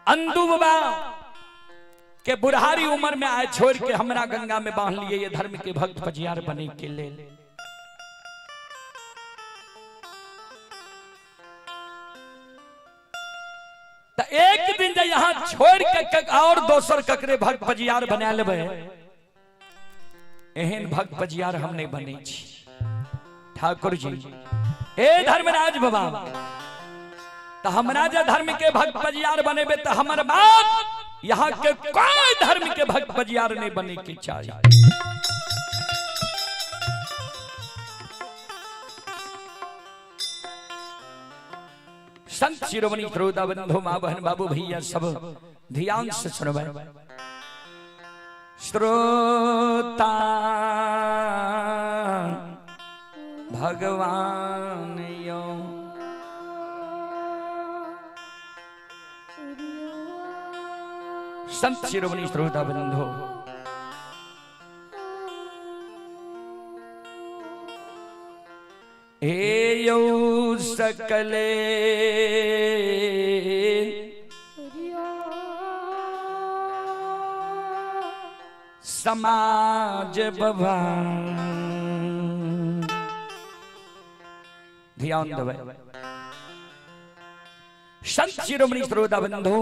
अंदू बाबा के बुढ़ारी उम्र में आए छोड़ के हमरा गंगा में बांध लिए, ये धर्म के भक्त पंजियार बने के ले। तो एक दिन जब यहाँ छोड़ के और दोसर ककरे भक्त पंजियार बना लेबे, एहन भक्त पंजियार हम नहीं बने छी। ठाकुर जी ए धर्मराज बाबा, तो हमरा जो धर्म के भक्त पंजियार बनेबे तो हमर बात यहाँ के कोई धर्म के भक्त पंजियार नहीं बने के चाहिए। संत शिरोमणि श्रोता बंधु मां बहन बाबू भैया सब ध्यान से सुनबे। श्रोता भगवान यो संत शिरोमणि श्रोता बंधु एयो सकले समाज भवन। ध्यान देवे संत शिरोमणि श्रोता बंधु,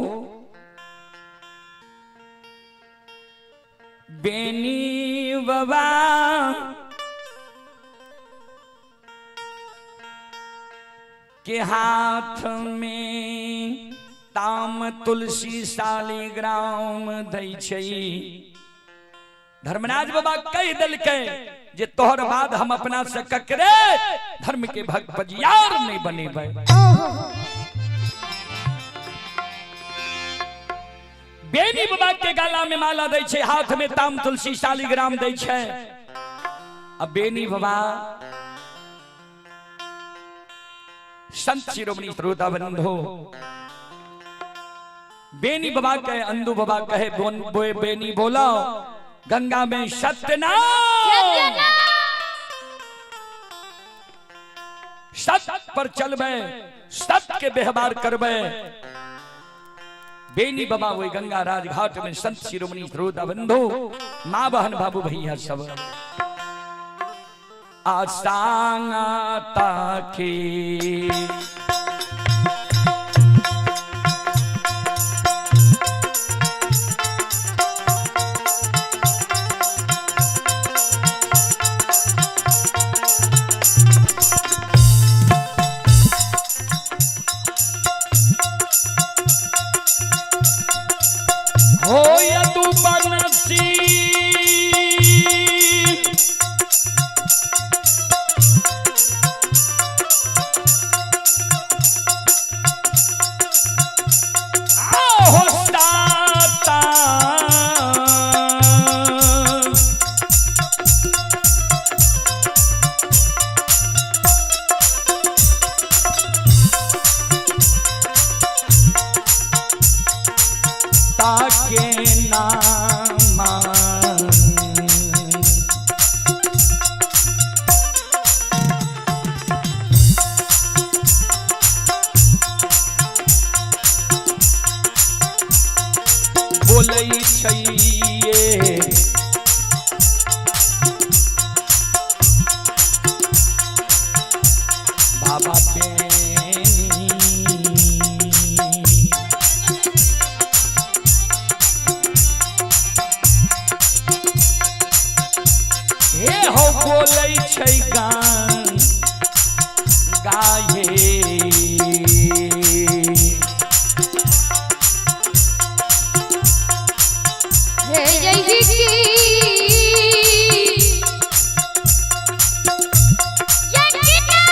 बेनी बाबा के हाथ में ताम तुलसी शालिग्राम दै छै। धर्मराज बाबा कह दिल के जे तोहर बाद हम अपना से ककरे धर्म के भक्त पंजियार नहीं बनेबै। बेनी बाबा के गाला में माला दै छै, हाथ में ताम तुलसी शालिग्राम दै छै। अब बेनी बाबा संत शिरोमणि श्रोता बंधु, बेनी बाबा कहे, अंदू बाबा कहे, बेनी बोला गंगा में सत्यनारायण सत्य पर चलबे, सत्य के व्यवहार करबे। बेनी बाबा वही गंगा राजघाट में संत शिरोमणि श्रोता बंधु मां बहन बाबू भैया सब आसांगता के हो यदु बनसी ताके नामा बोलै छैये बाबा बोलै छै गान गाये हे यही की यकीना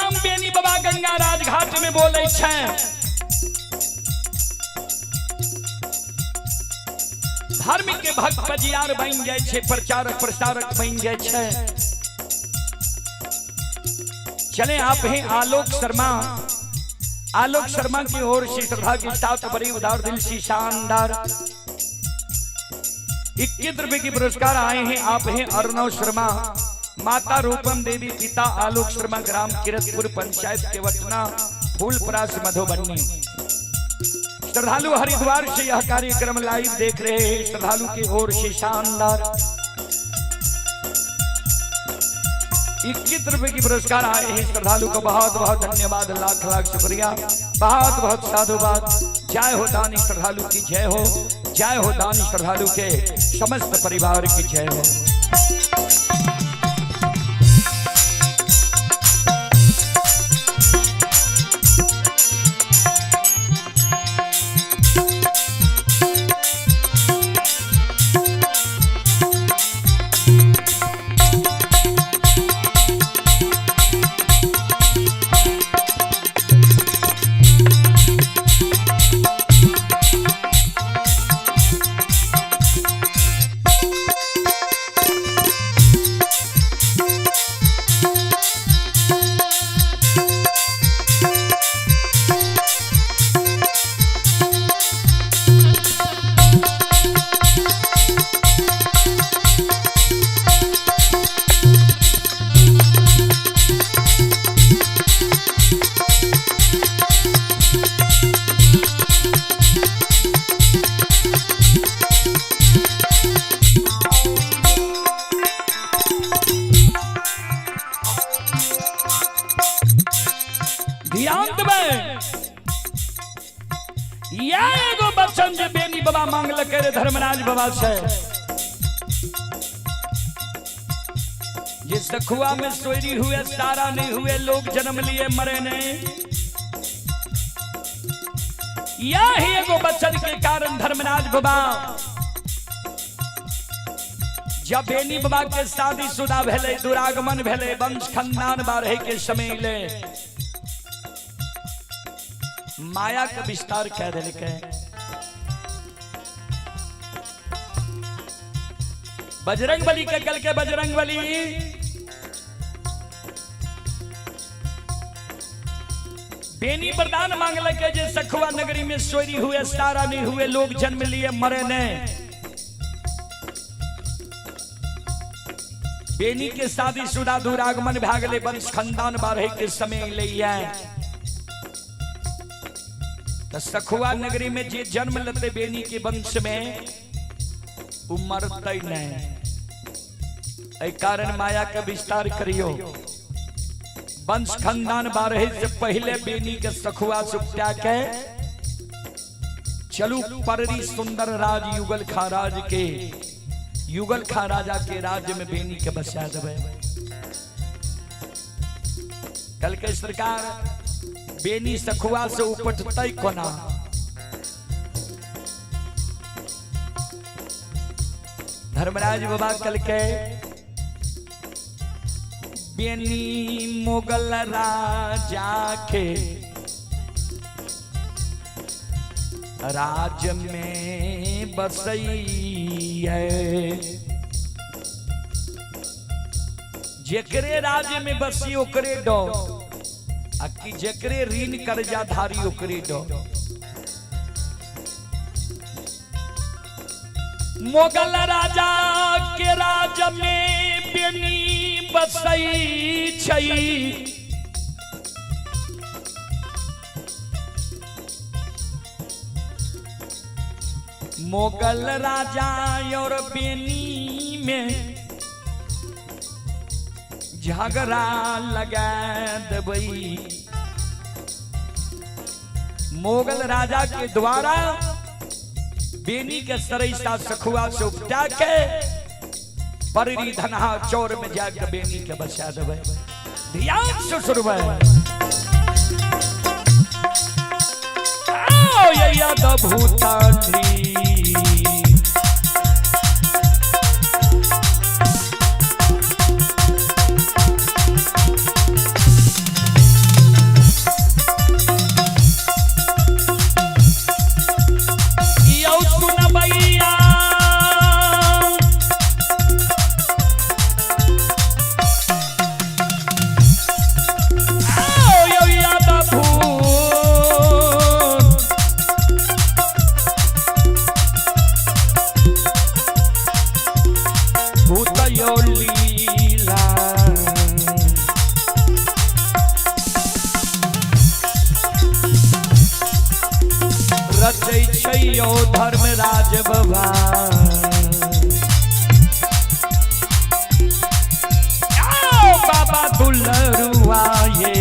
नाम बेनी बाबा गंगा राजघाट में बोले छे। धार्मिक के भक्त बजियार बन जाए छे, प्रचारक प्रसारक बन जाए छे। चले आप हैं आलोक शर्मा। आलोक शर्मा की ओर से श्रद्धा के साथ बड़ी उदार दिल से शानदार 21 रुपए की पुरस्कार आए हैं। आप हैं अर्णव शर्मा। माता रूपम देवी, पिता आलोक शर्मा, ग्राम किरतपुर, पंचायत केवटना, फूलपरास, मधुबनी। श्रद्धालु हरिद्वार से यह कार्यक्रम लाइव देख रहे हैं। श्रद्धालु की ओर से शानदार 21 रुपए की पुरस्कार आए हैं। श्रद्धालु को बहुत बहुत धन्यवाद, लाख लाख शुक्रिया, बहुत बहुत साधुवाद। जय हो दानी श्रद्धालु की जय हो, जय हो दानी श्रद्धालु के समस्त परिवार की जय हो। धर्मराज बाबा से जिस सखुआ में सोरी हुए, सारा नहीं हुए, लोग जन्म लिए मरे नहीं। यही एगो बचन के कारण धर्मराज बाबा जब बेनी बाबा के शादीशुदा भेले, दुरागमन भेले, वंश खानदान बारहे के समय ले माया का विस्तार कह दिलके। बजरंग बली के कल के बजरंग बली बेनी वरदान मांगल के जे सखुआ नगरी में सोरी हुए, सारा नहीं हुए, लोग जन्म लिए मरे ने। बेनी के शादीशुदा दुरागमन भागले, वंश खानदान बारहे के समय ले तो सखुआ नगरी में जे जन्म लेते बेनी के वंश में मरते नहीं। कारण माया का विस्तार करियो। वंश खानदान बारहे से पहले बेनी के सखुआ सुप्त्या के चलू पररी सुंदर राज युगल खा राज के, युगल खा राजा के राज्य में बेनी के बसा देवे। कल के सरकार बेनी सखुआ से उपटते कोना। धर्मराज बाबा कल के बेनी मुगल राजा के राज में बसई है। जेकरे राज्य में बसी ओकरे डो, अकी जेकरे ऋण कर्जा धारी ओकरे डो। मुगल राजा के राज में बेनी बसई छई। मुगल राजा और बेनी में झगड़ा लगा दबई। मुगल राजा के द्वारा बेनी के सरैसा सखुआ से उपटा के पररी धनहा चौर में जाकर बेनी के बचा देवे। ध्यान से सुनवे। आओ ये याद भूतानी बसैयो धर्मराज भगवान। बाबा दुलरुआ ये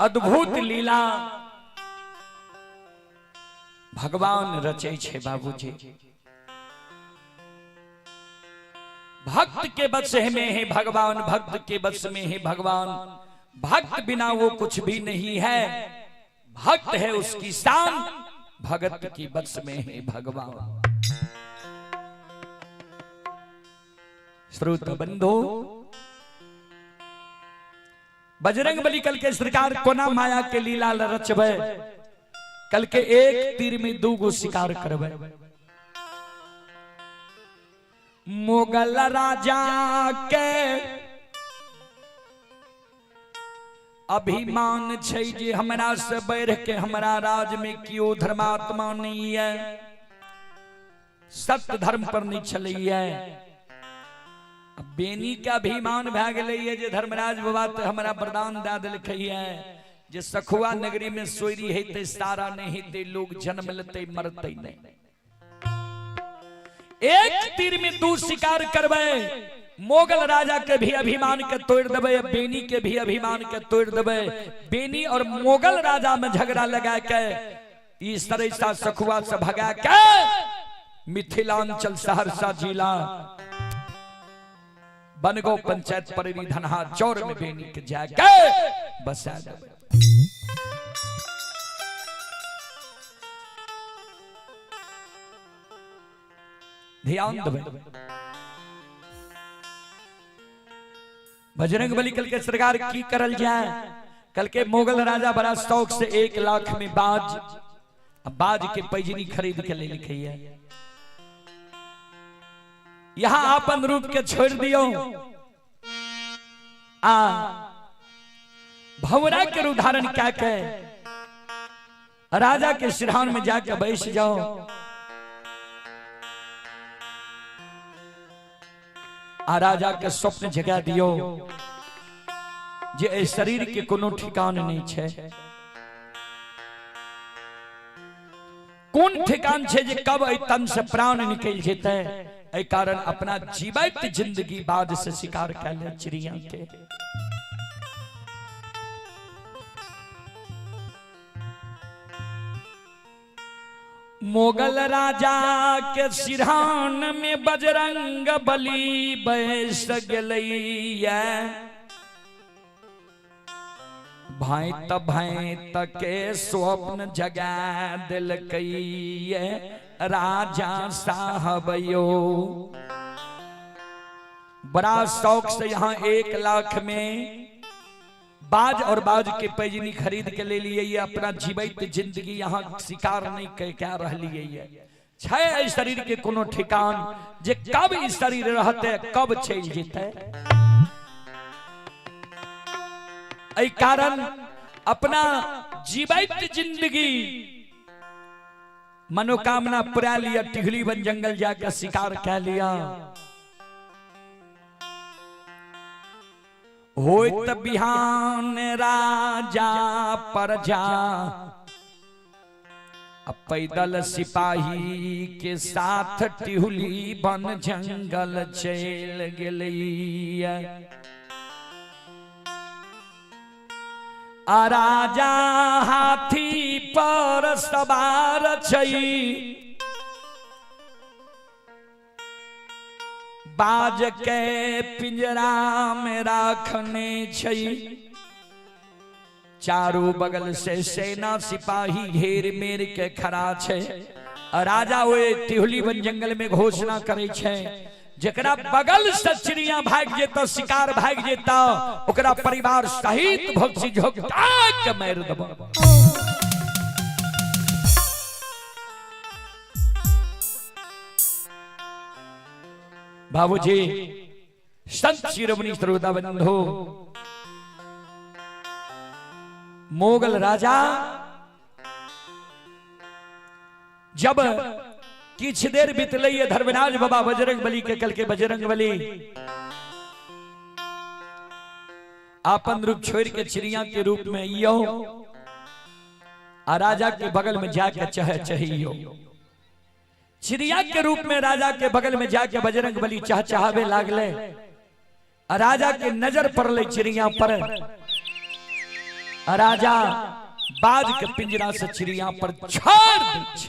अद्भुत लीला भगवान रचे छे बाबूजी। भक्त के बस में है भगवान, भक्त के बस में है भगवान। भक्त बिना वो कुछ भी नहीं है। भक्त है उसकी शान, भगत की बस में है भगवान। श्रोत बंधु, बजरंग बली कल के सरकार कोना माया के लीला रचबे, कल के एक तीर में दू गो शिकार करबे। मुगल राजा के अभिमान छै जे हमरा से बढ़ के हमरा राज में कियो धर्मात्मा नहीं है, सत्य धर्म पर नहीं चलैया। बेनी का अभिमान भए गेलै है जे धर्मराज बाबा तो हमरा वरदान दे देलकै है जे सखुआ नगरी में सोयरी हेते सारा नहीं हेते, लोग जन्म लेते मरते नहीं। एक तीर में दू शिकार करबे। मोगल राजा के भी अभिमान के तोड़ देबे, बेनी के भी अभिमान के तोड़ देबे। बेनी और मोगल राजा में झगड़ा लगा के इस तरह से सखुआ से भगा के मिथिलांचल सहरसा जिला बनगो पंचायत परिधि धनहा चौर में बेनी के जाके बसा देबे। ध्यान देबे। बजरंग बली कल के सरकार की करल जाए। कल के मोगल राजा बड़ा शौक से 1 लाख में बाज के पैजनी खरीद के ले लिखी है। यहां अपन रूप के छोड़ दियो, भवरा के रूप धारण क्या के राजा के सिरहान में जाकर बैठ जाओ। राजा के स्वप्न जगा दियो जे शरीर के कोनो ठिकान नहीं छे। कौन ठिकान छे जे कब तन से प्राण निकल जेते। ए कारण अपना जीवित जिंदगी बाद से शिकार कर ले चिड़िया के। मोगल राजा के सिरहान में बजरंग बली बैस गलैया। भाई के स्वप्न जगा दिलकैये राजा साहब यो। बड़ा शौक से यहाँ 1 लाख में बाज और बाज के पैजनी खरीद के ले लिए। ये अपना जीवित जिंदगी यहाँ शिकार नहीं क्या रह लिए। छे शरीर के कोनो ठिकान जे कब इस शरीर रहते कब चल जेते। ऐ कारण अपना जीवित जिंदगी मनोकामना पूरा लिया। टिहली वन जंगल जाकर शिकार कर लिया। होत बिहान राजा प्रजा अब पैदल सिपाही के साथ टिहुली बन जंगल चल गेलैया। आ राजा हाथी पर सवार छै, बाज के पिंजरा में राखने छै। चारों बगल से सेना सिपाही घेर मेर के खड़ा छै। राजा ओए टिहुली वन जंगल में घोषणा करे छै, जकरा बगल से चिड़िया भाग जेता, शिकार भाग जेता, ओकरा परिवार सहित भक्सी झोंका के मार देबो। बाबूजी संत शिरोमणि श्रोता बंधु, मोगल राजा जब किछ देर बीतलैया, धर्मराज बाबा बजरंग बली के कल के बजरंग बली आपन रूप छोड़ के चिड़िया के रूप में इयो आ राजा के बगल में जाके चाहियो। चिड़िया के रूप में राजा के बगल में जाके बजरंग बली चहचहावे लागले। राजा के नजर पड़ले चिड़िया पर। राजा बाज के पिंजरा से चिड़िया पर छोड़ दी।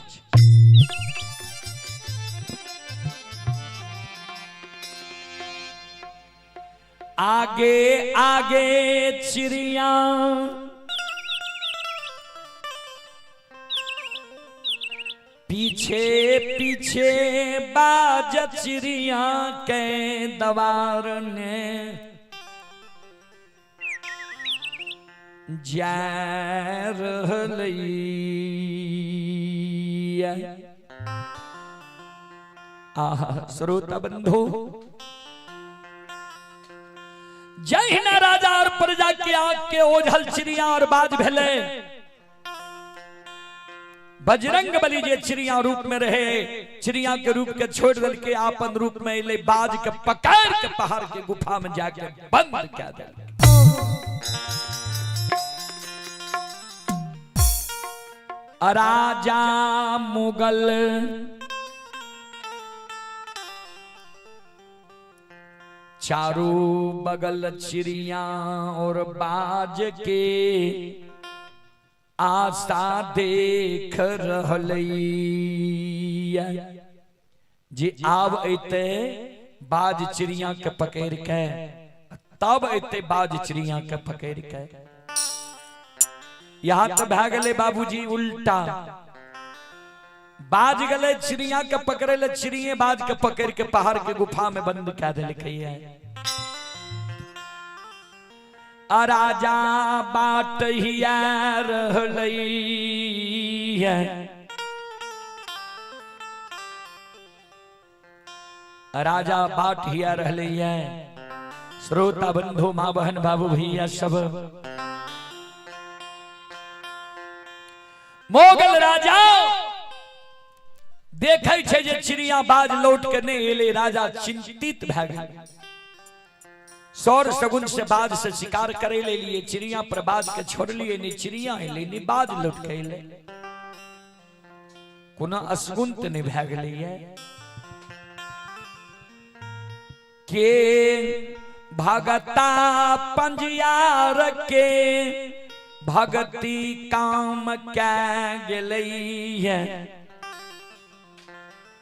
आगे आगे चिड़िया पीछे पीछे बाज चिड़िया के दवार ने जा रहलैया। आहा श्रोता बंधु, जय हिंद राजा और प्रजा के आग के ओझल चिड़िया और बाज भेले। बजरंग बली जे चिड़िया रूप में रहे, चिड़िया के रूप के छोड़ दल के आपन रूप में ले बाज के पकड़ के पहाड़ के गुफा में जाके बंद कर दे। राजा मुगल चारों बगल चिड़िया और बाज के आशा देख रहलैया। जे आब अते बाज चिड़िया के पकड़ के, तब अते बाज चिड़िया के पकड़ के। यहाँ तो भा गले बाबूजी उल्टा, बाज गले चिड़िया के पकड़े ले, चिड़िया बाज के पकड़ के पहाड़ के गुफा में बंद कर दिलकैया। राजा बाट हिया रहलैया। राजा बाट हिया रहलैया। श्रोता बंधु, माँ बहन बाबू भैया सब, मोगल राजा देखे छे जे चिड़िया बाज लौट के नहीं एले। राजा चिंतित भए गेल। सौर सगुन से बाज से शिकार करे ले लिए, चिड़िया पर बाज के छोड़ लिए, नहीं चिड़िया एले नहीं बाज लौट के एले। कोनो असगुन त नहीं भए गेलै के भगता पंजियार के भगती काम कै गेलैया।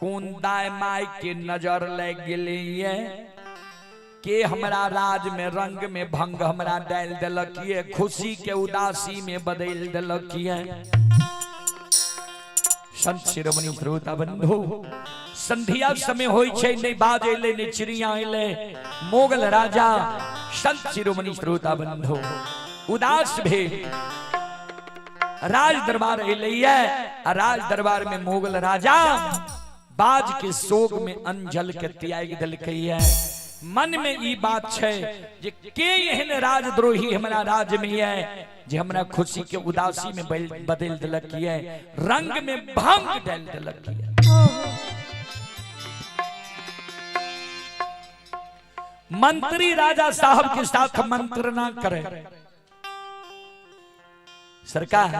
कौन दाय माय के नजर लग गेलैया के हमरा राज में रंग में भंग हमरा डाल देलक ये, खुशी के उदासी में बदल देलक ये। संत शिरोमणि श्रोता बंधु, संध्या समय होई छे, नहीं बाज एले नहीं चिड़िया एले। मोगल राजा संत शिरोमणि श्रोता बंधु उदास भे राज दरबार एलैया। राज दरबार में मोगल राजा बाज के शोक में अंजल के त्याग दिलकैया। मन में ई बात छे जे के एहन राजद्रोही हमरा राज में है जे हमरा खुशी के उदासी में बदल दिलक है, रंग में भंग डाल दिलक है। मंत्री राजा साहब के साथ मंत्रणा करे। सरकार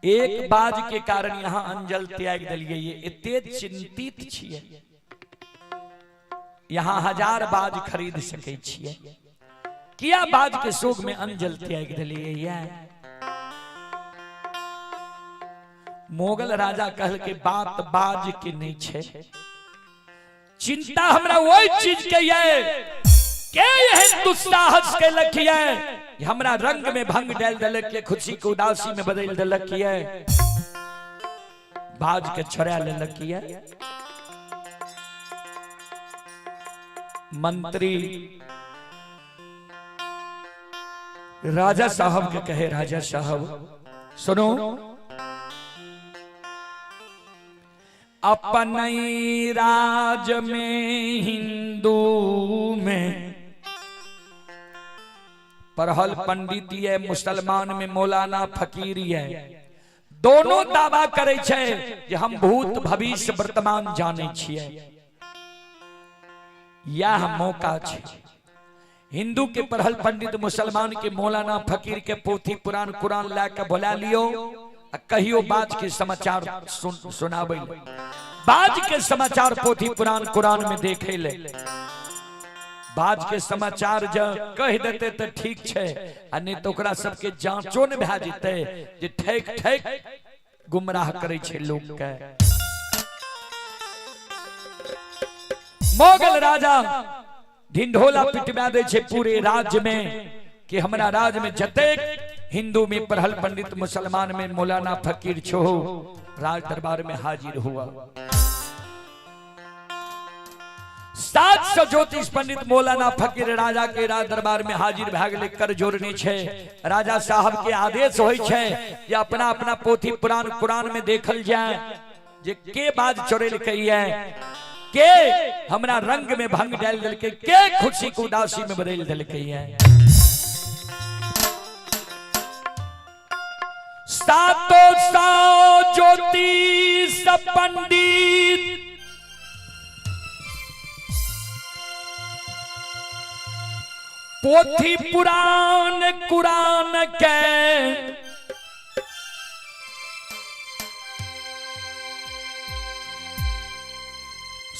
एक बाज के कारण यहाँ अंजल त्याग दिलिए, ये एते चिंतित छिए, यहाँ 1000 बाज खरीद सके छिए, किया बाज के शोक में अंजल त्याग दिलिए। मोगल राजा कहल के बात बाज के नहीं छे, चिंता हमरा वही चीज के ये के यह दुस्साहस के लखिए, हमरा रंग में भंग डाल दलक के, खुशी को उदासी में बदल दलक किए, बाज के छोड़ा ले लकिए। मंत्री राजा साहब के कहे, राजा साहब सुनो, अपने राज में हिंदू में परहल पंडित है, मुसलमान में मौलाना फकीर है, दोनों दावा करे छे जे हम भूत भविष्य वर्तमान जाने छिए। यह मौका छे हिंदू के परहल पंडित, मुसलमान के मौलाना फकीर के पोथी पुराण कुरान लाके बोला लियो, कहियो बाज के समाचार सुनाबे, बाज के समाचार पोथी पुराण कुरान में देखे ले, बाज के समाचार जब कह देते तो ठीक छे, नहीं तो ओकरा सबके जांचो न भै जेते जे ठेक ठेक गुमराह करे छे लोग के। मोगल राजा ढिंढोला पिटवा दे छे पूरे राज्य में कि हमरा राज्य में जतेक हिंदू में परहल पंडित, मुसलमान में मौलाना फकीर छो, राज दरबार में हाजिर हुआ। 700 ज्योतिष पंडित मौलाना फकीर राजा के राज दरबार में हाजिर भै गेलै, कर जोड़ने छे। राजा साहब के आदेश होय छे जे अपना अपना पोथी पुराण कुरान में देखल जाए जे के बाज चोरेल कहिए, के हमरा रंग में भंग डाल देलकै, के खुशी को उदासी में बदल देलकै है। सातों सौ ज्योतिष पंडित पोथी पुराण कुरान के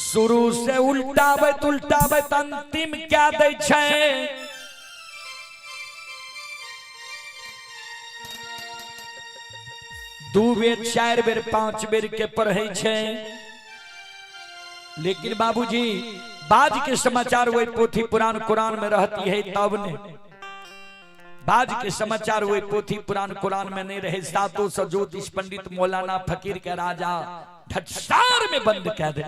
शुरू से उल्टाबैत उल्टाबैत अंतिम क्या दै छै, दू बेर 4 बेर 5 बेर के पढ़े छे। लेकिन बाबूजी बाज के समाचार वही पोथी पुराण कुरान में रहती है, तब ने बाज के समाचार वही पोथी पुराण कुरान में नहीं रहे। 700 ज्योतिष पंडित मौलाना फकीर के राजा ठटसार में बंद कर दे,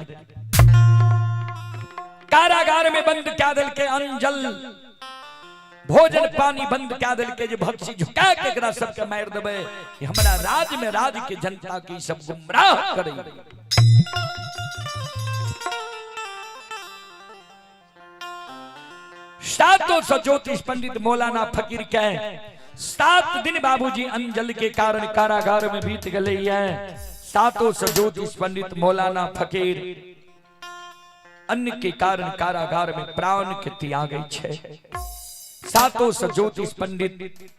कारागार में बंद कर दिल के, अंजल भोजन पानी बंद कर दिल के, भक्सी झुका के एकरा सबके मार देबे कि हमरा राज में राज के जनता की सब गुमराह करे। सातों सौ ज्योतिष पंडित मौलाना फकीर के 7 दिन बाबूजी अंजल के कारण कारागार में बीत गए हैं। 700 ज्योतिष पंडित मौलाना फकीर अन्न के कारण कारागार में प्राण के त्यागे छे। 700 ज्योतिष पंडित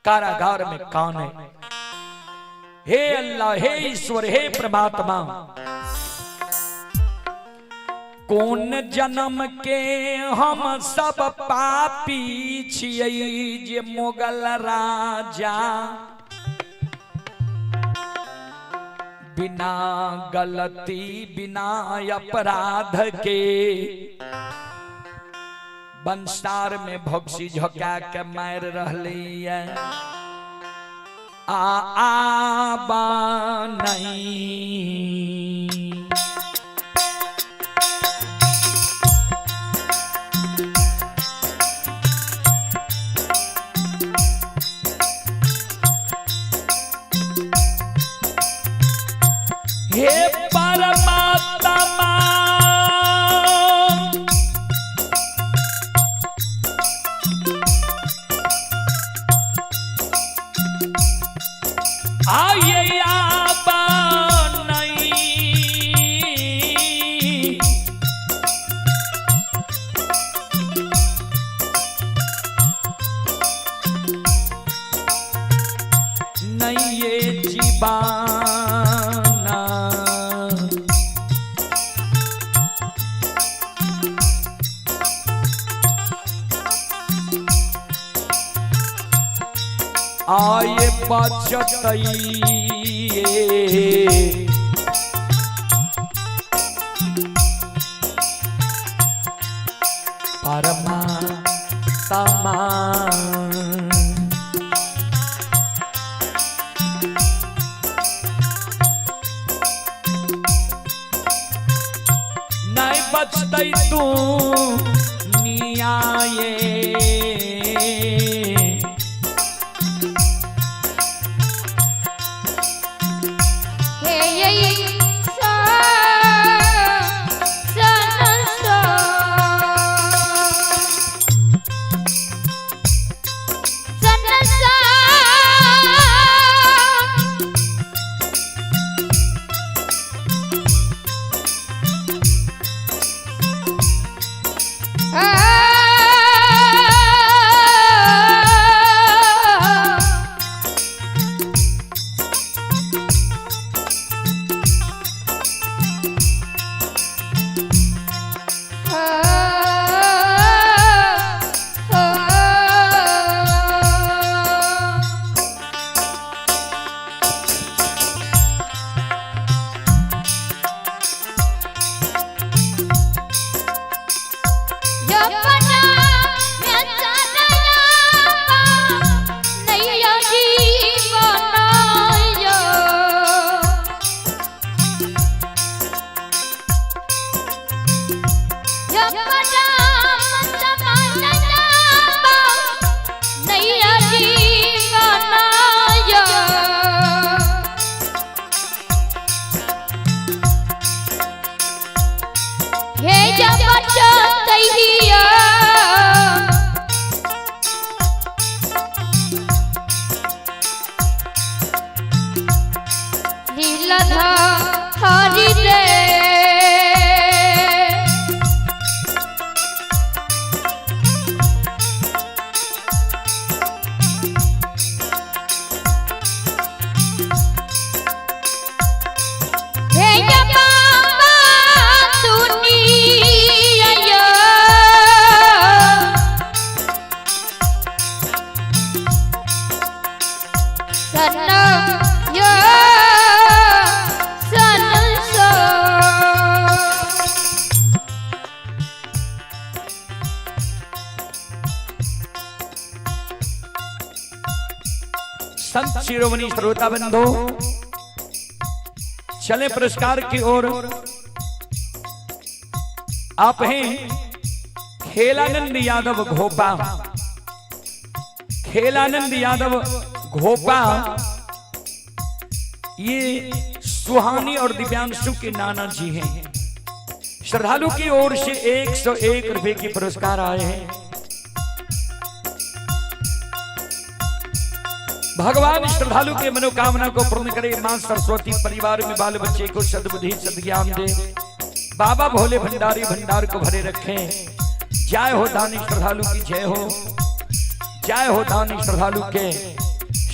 कारागार में काने। हे अल्लाह, हे ईश्वर, हे परमात्मा, कौन जन्म के हम सब पापी छियै जे मुगल राजा बिना गलती बिना अपराध के बंसार में भक्सी झोंका के मार रहली आबा नहीं। हे परमात्मा, आइए आबा नहीं, नहीं ये आए बचतई परमा तमा नहीं बचतई तू नियाये हरि रे संत शिरोमणि श्रोता बंधु चले पुरस्कार की ओर। आप हैं खेलानंद यादव घोपा। खेलानंद यादव घोपा ये सुहानी और दिव्यांशु के नाना जी हैं। श्रद्धालु की ओर से 101 रुपए की पुरस्कार आए हैं। भगवान श्रद्धालु के मनोकामना को पूर्ण करे। मां सरस्वती परिवार में बाल बच्चे को सद्बुद्धि सद्ज्ञान दे। बाबा भोले भंडारी भंडार को भरे रखें। जय हो दानी श्रद्धालु की जय हो। जय हो दानी श्रद्धालु के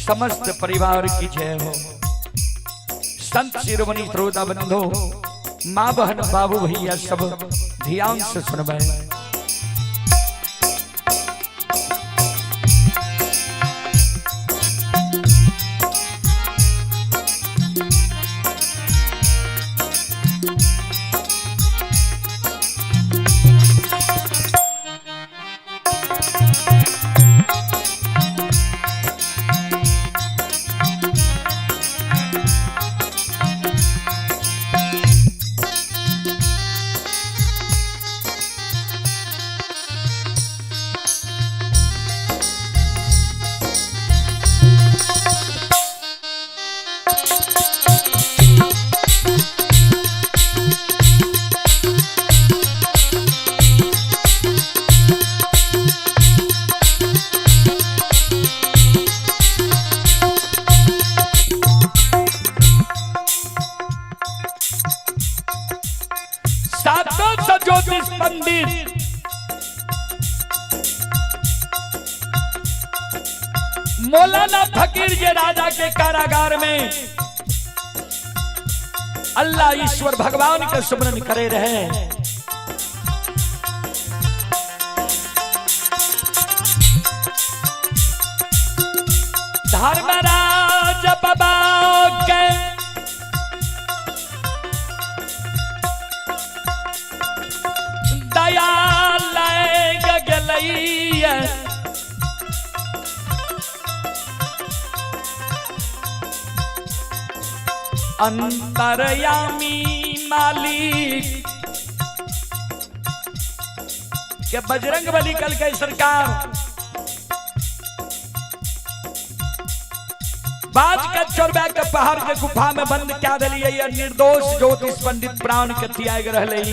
समस्त परिवार की जय हो। संत शिरोमणि श्रोता बंधु मां बहन बाबू भैया सब ध्यान से सुनबे। ज्योतिष पंडित मौलाना फकीर जे राजा के कारागार में अल्लाह ईश्वर भगवान का सुमरन करे रहे। धर्मराज बाबा के दया लग गलैया अंतरयामी मालिक के बजरंग बली कल के सरकार बाज के चोरबा के पहाड़ के गुफा में बंद क्या दिलिए निर्दोष ज्योतिष पंडित प्राण के त्याग रहे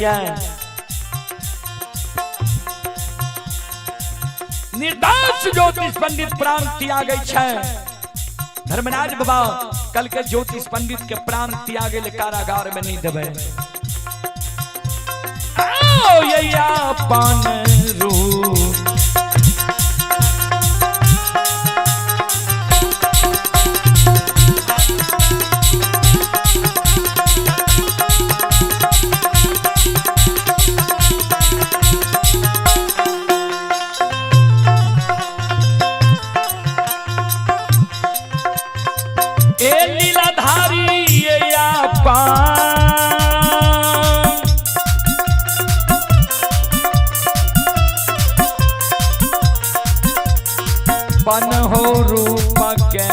निर्दोष ज्योतिष पंडित प्राण त्याग है। धर्मराज बाबा कल के ज्योतिष पंडित के प्राण त्यागे ले कारागार में नहीं देवे पान रू बन हो रूप के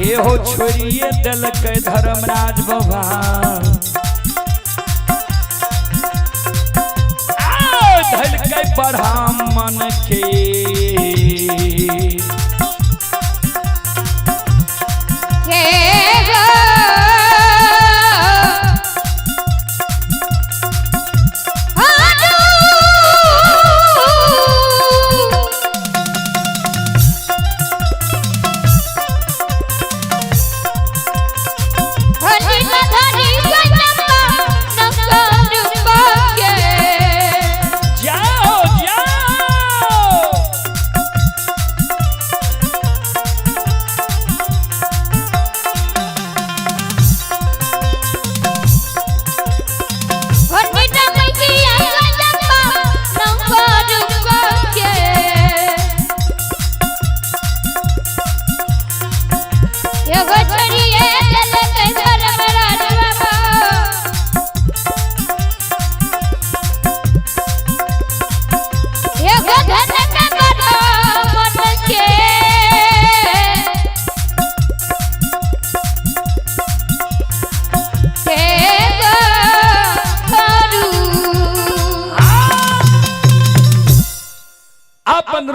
ये हो छोड़िए दिल के धर्मराज बाबा धल के ब्राह्मण के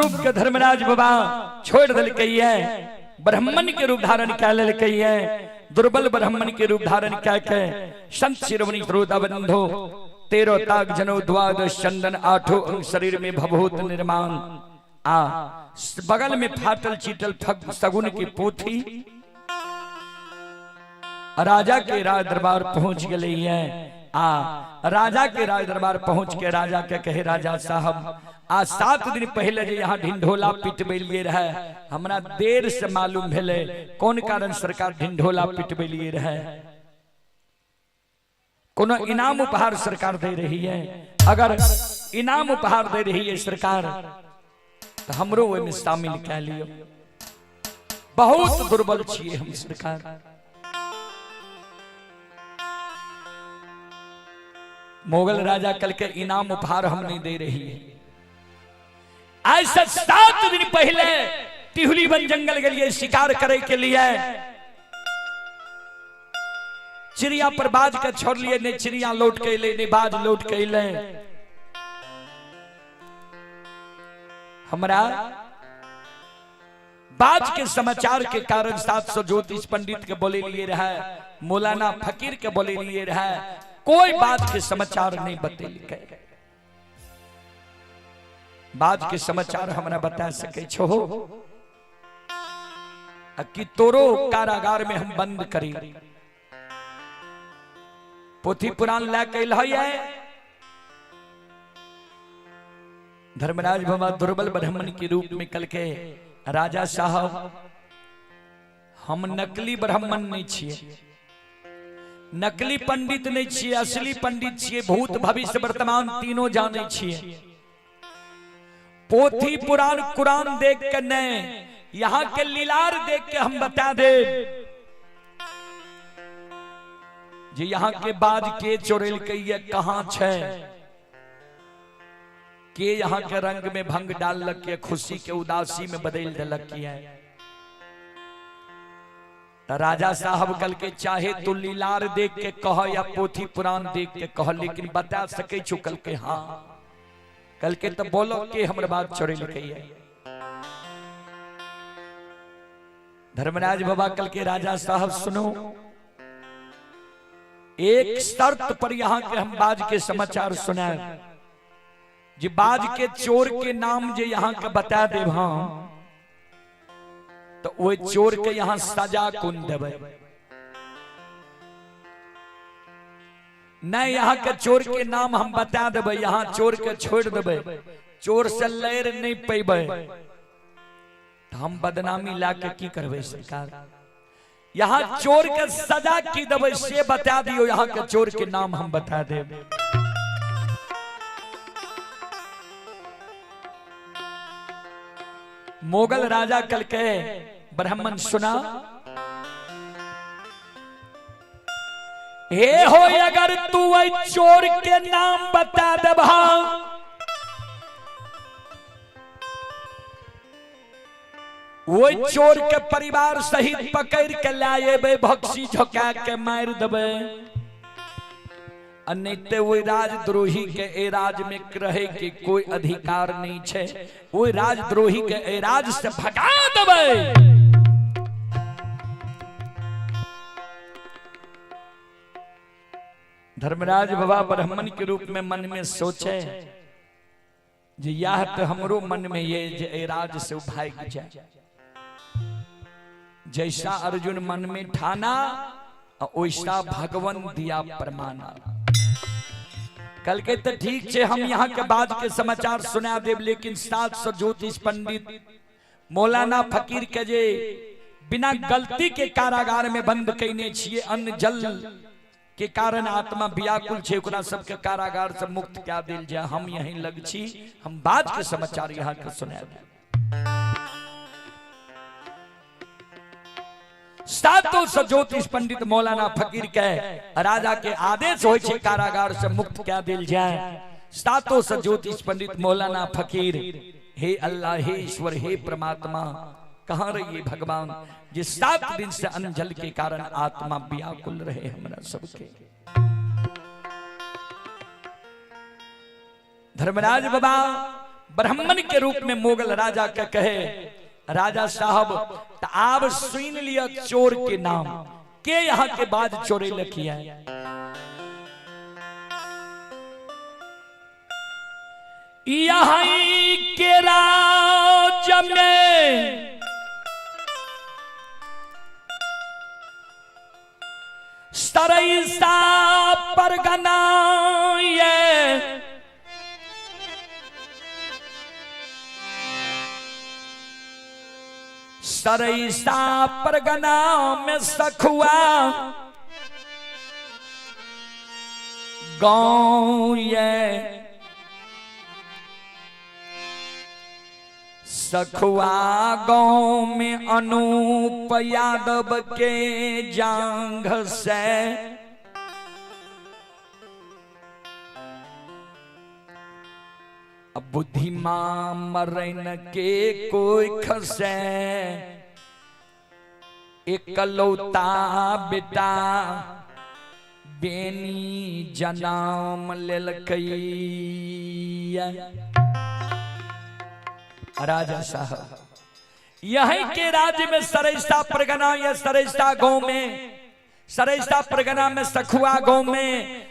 रूप के धर्मराज बाबा छोड़ दिल कही है ब्राह्मण के रूप धारण क्या ले कही है दुर्बल ब्राह्मण के रूप धारण क्या के संत शिरोमणि श्रोता बंधो 13 ताक जनो द्वादश चंदन 8 अंग शरीर में भभूत निर्माण आ बगल में फाटल चीटल फग सगुन की पोथी राजा के राज दरबार पहुंच गई है राजा के राज दरबार पहुंच के राजा के कहे राजा साहब आज 7 दिन पहले जो यहाँ ढिंढोला पिटबेलिए रहे हमरा देर से मालूम भेले कौन कारण सरकार ढिंढोला पिटबेलिए रहे कोनो इनाम उपहार सरकार दे रही है अगर इनाम उपहार दे रही है सरकार तो हमरो में शामिल कह लियो बहुत दुर्बल छिए हम सरकार मुगल राजा कल के इनाम उपहार हम नहीं दे रही है आज से 7 दिन पहले टिहुली वन जंगल के लिए शिकार करे के लिए चिड़िया पर बाज के छोड़ लिए ने चिड़िया लौट के ले ने बाज लौट के ले हमरा बाज के समाचार के कारण 700 ज्योतिष पंडित के बोले लिए रहा मौलाना फकीर के बोले लिए रहा कोई बात के समाचार नहीं बतेल बात के समाचार हमरा बता सके छो कि तोरो कारागार में हम बंद करी पोथी पुराण लाके है धर्मराज बाबा दुर्बल ब्राह्मण के रूप में कल के राजा साहब हम नकली ब्राह्मण नहीं छिए नकली पंडित नहीं छिए, असली पंडित छिए। भूत भविष्य वर्तमान तीनों जाने छिए। पोथी पुराण कुरान देख के नहीं, यहाँ के लीलार देख के हम बता दे जे यहाँ के बाज के चोरेल के ये कहाँ छे, के यहाँ के रंग में भंग डाल के खुशी के उदासी में बदल दिलक किया। तो राजा साहब कल के चाहे तो लीलार देख के कह या पोथी पुराण देख के कह, लेकिन बता सके छु कल के हाँ कल के तो बोलो के हमर बात चोरी लिखी है। धर्मराज बाबा कल के राजा साहब सुनो, एक शर्त पर यहाँ के हम बाज के समाचार सुनाए, जी बाज के चोर के नाम जे यहाँ के बता दे हम, तो वो चोर के यहाँ सजा कौन देवे। नहीं यहाँ के चोर के नाम हम बता देवे, यहाँ चोर के छोड़ देवे, चोर से लैर नहीं पेबे, तो हम बदनामी ला के की करबे सरकार। यहाँ चोर के सजा की देवे से बता दियो, यहाँ के चोर के नाम हम बता देवे। मोगल राजा कल के ब्राह्मण सुना, हे हो अगर तू वही चोर के नाम बता दबा, वो चोर के परिवार सहित पकड़ के लाए बे, भक्सी झोंका के मार देबे। अनित्य वो राजद्रोही के ए राज में रहे के कोई अधिकार नहीं छे, वो राजद्रोही के ए राज से भगा देबे। धर्मराज बाबा ब्राह्मण के रूप में मन में सोचे, जे यह तो हमरो मन में ये जे ए राज से भाग जाए। जैसा अर्जुन मन में ठाना, वैसा भगवान दिया परमाना। कल के तो ठीक छे हम यहाँ के बाद के समाचार सुना देव, लेकिन 700 ज्योतिष पंडित मौलाना फकीर के जे बिना गलती के कारागार में बंद कैने छिए, अन्न जल के कारण आत्मा व्याकुल छे, ओकरा सबके कारागार से मुक्त क्या दिल जाए। हम यहीं लग छी, हम बाद के समाचार यहाँ के सुना देव। 700 ज्योतिष पंडित मौलाना फकीर के राजा के आदेश हो छे कारागार से मुक्त क्या दिल जाए। 700 ज्योतिष पंडित मौलाना फकीर, हे अल्लाह, हे ईश्वर, हे परमात्मा, कहाँ रहिए भगवान, जिस 7 दिन से अन्न जल के कारण आत्मा व्याकुल रहे हमरा सबके। धर्मराज बाबा ब्राह्मण के रूप में मोगल राजा के कहे, राजा साहब तो आप सुन लिया चोर के नाम, के यहाँ के बाद चोरी लखिया है। यहाँ के राज में सरैसा परगना ये सरैसा परगना में सखुआ गाँव ये, सखुआ गाँव में अनूप यादव के जांघ से बुद्धिमान मरन के कोई खसे, एकलौता बेटा बेनी जन्म लेलकैया। राजा साहब यहीं के राज्य में सरैसा परगना या सरैसा गांव में, सरैसा परगना में सखुआ गांव में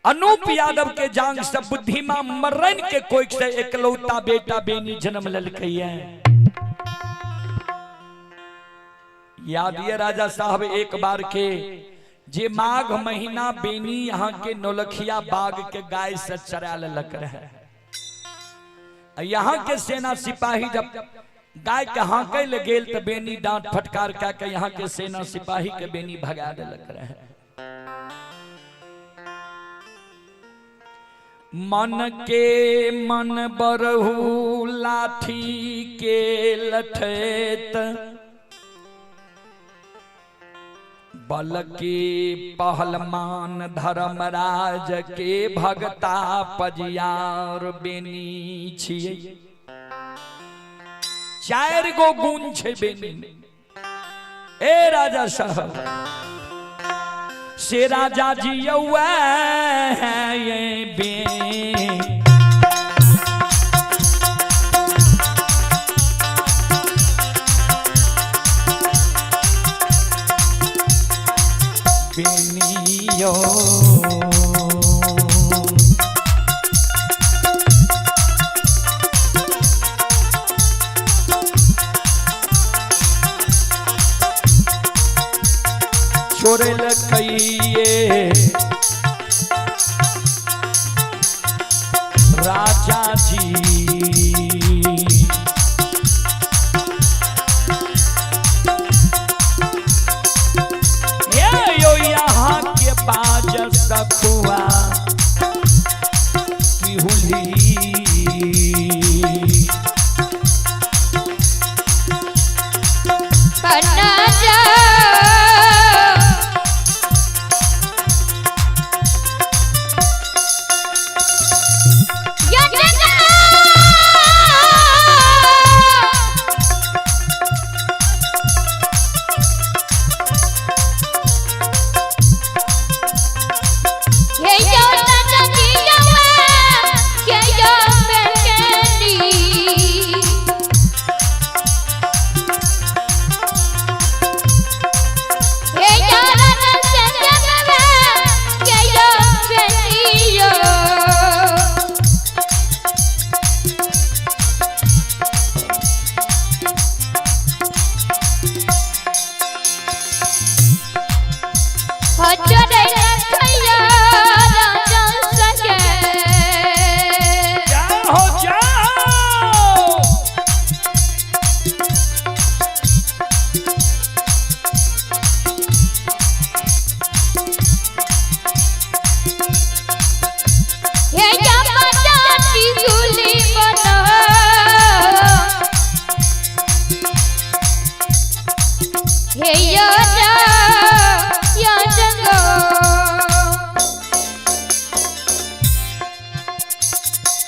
अनूप यादव के जांग से बुद्धिमान मर्रन के कोई से एकलौता बेटा बेनी जन्म ललकैया। याद ये राजा साहब एक बार के जे माघ महीना बेनी यहाँ के नौलखिया बाग के गाय से चरा ललक रहे। यहाँ के सेना सिपाही जब गाय के हाके ले गेल तो बेनी डांट फटकार के यहाँ के सेना सिपाही के बेनी भगा देलक रहे। मन के मन बरहु लाठी के लठैत, बल के पहलमान धर्मराज के भगता पजियार बेनी छियै। 4 गो गुण छे बेनी। ए राजा साहब से राजा जी ये बे बेनियो छोड़ल कहिए राजा जी, ये यो यहाँ के बाज सखुआ पिहुली,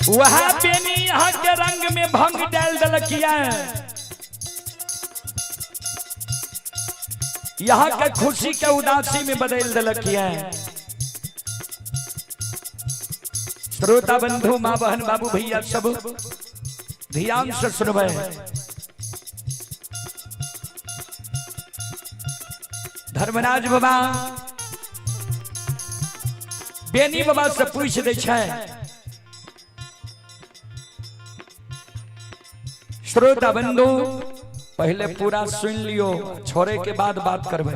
वह बेनी यहाँ के रंग में भंग डाल दलकिया, यहाँ के खुशी के उदासी में बदल दलकिया। श्रोता बंधु माँ बहन बाबू भैया सब ध्यान से सुनबे। धर्मराज बाबा बेनी बाबा से पूछ दे छै, श्रोता बंधु पहले पूरा सुन लियो, छोड़े के बाद बात करबे।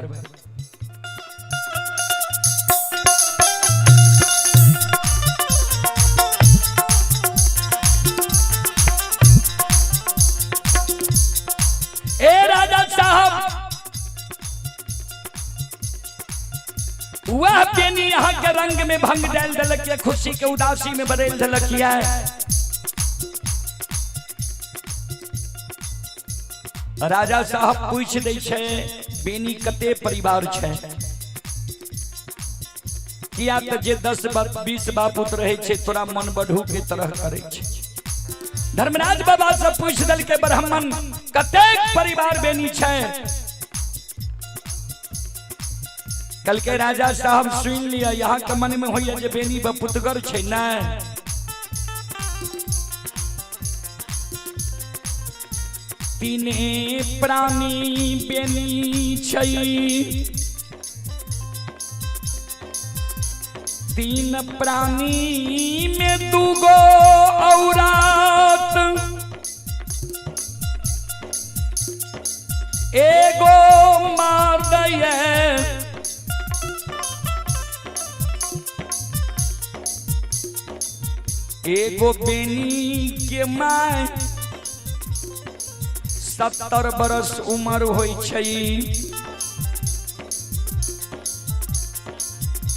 ए राजा साहब वह बेनी यहाँ के रंग में भंग डाल दलक, खुशी के उदासी में बदल दलकिया है। राजा साहब पूछ दे छे बेनी कते परिवार छे, किया तो जे 10 20 बापुत रहे छे तोरा मन बढ़ू के तरह करे छे। धर्मराज बाबा से पूछ दल के ब्राह्मण कते परिवार बेनी छे। कल के राजा साहब सुन लिया, यहाँ के मन में होइए जे बेनी बपुतगर छे ना। तीने प्राणी बेनी छई, 3 प्राणी में 2 गो औरत, एगो मार दये एगो बेनी के माय 70 बरस उम्र होई छई।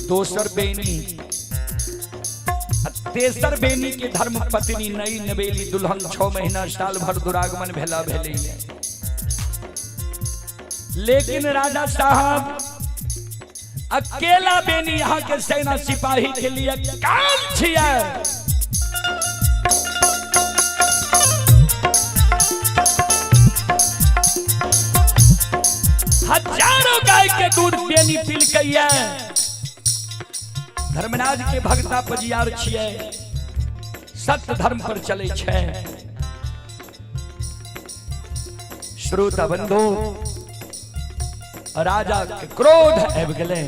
दोसर बेनी तेसर बेनी के धर्म पत्नी नई नवेली दुल्हन 6 महीना साल भर दुरागमन भेला भेले। लेकिन राजा साहब अकेला बेनी यहाँ के सेना सिपाही के लिए काम छिया। हजारों गाय के दूध बेनी पील कहिए। धर्मराज के भक्ता पजियार छिए, सत्य धर्म पर चले छे। श्रोता बंधु, राजा के क्रोध आबि गेलै।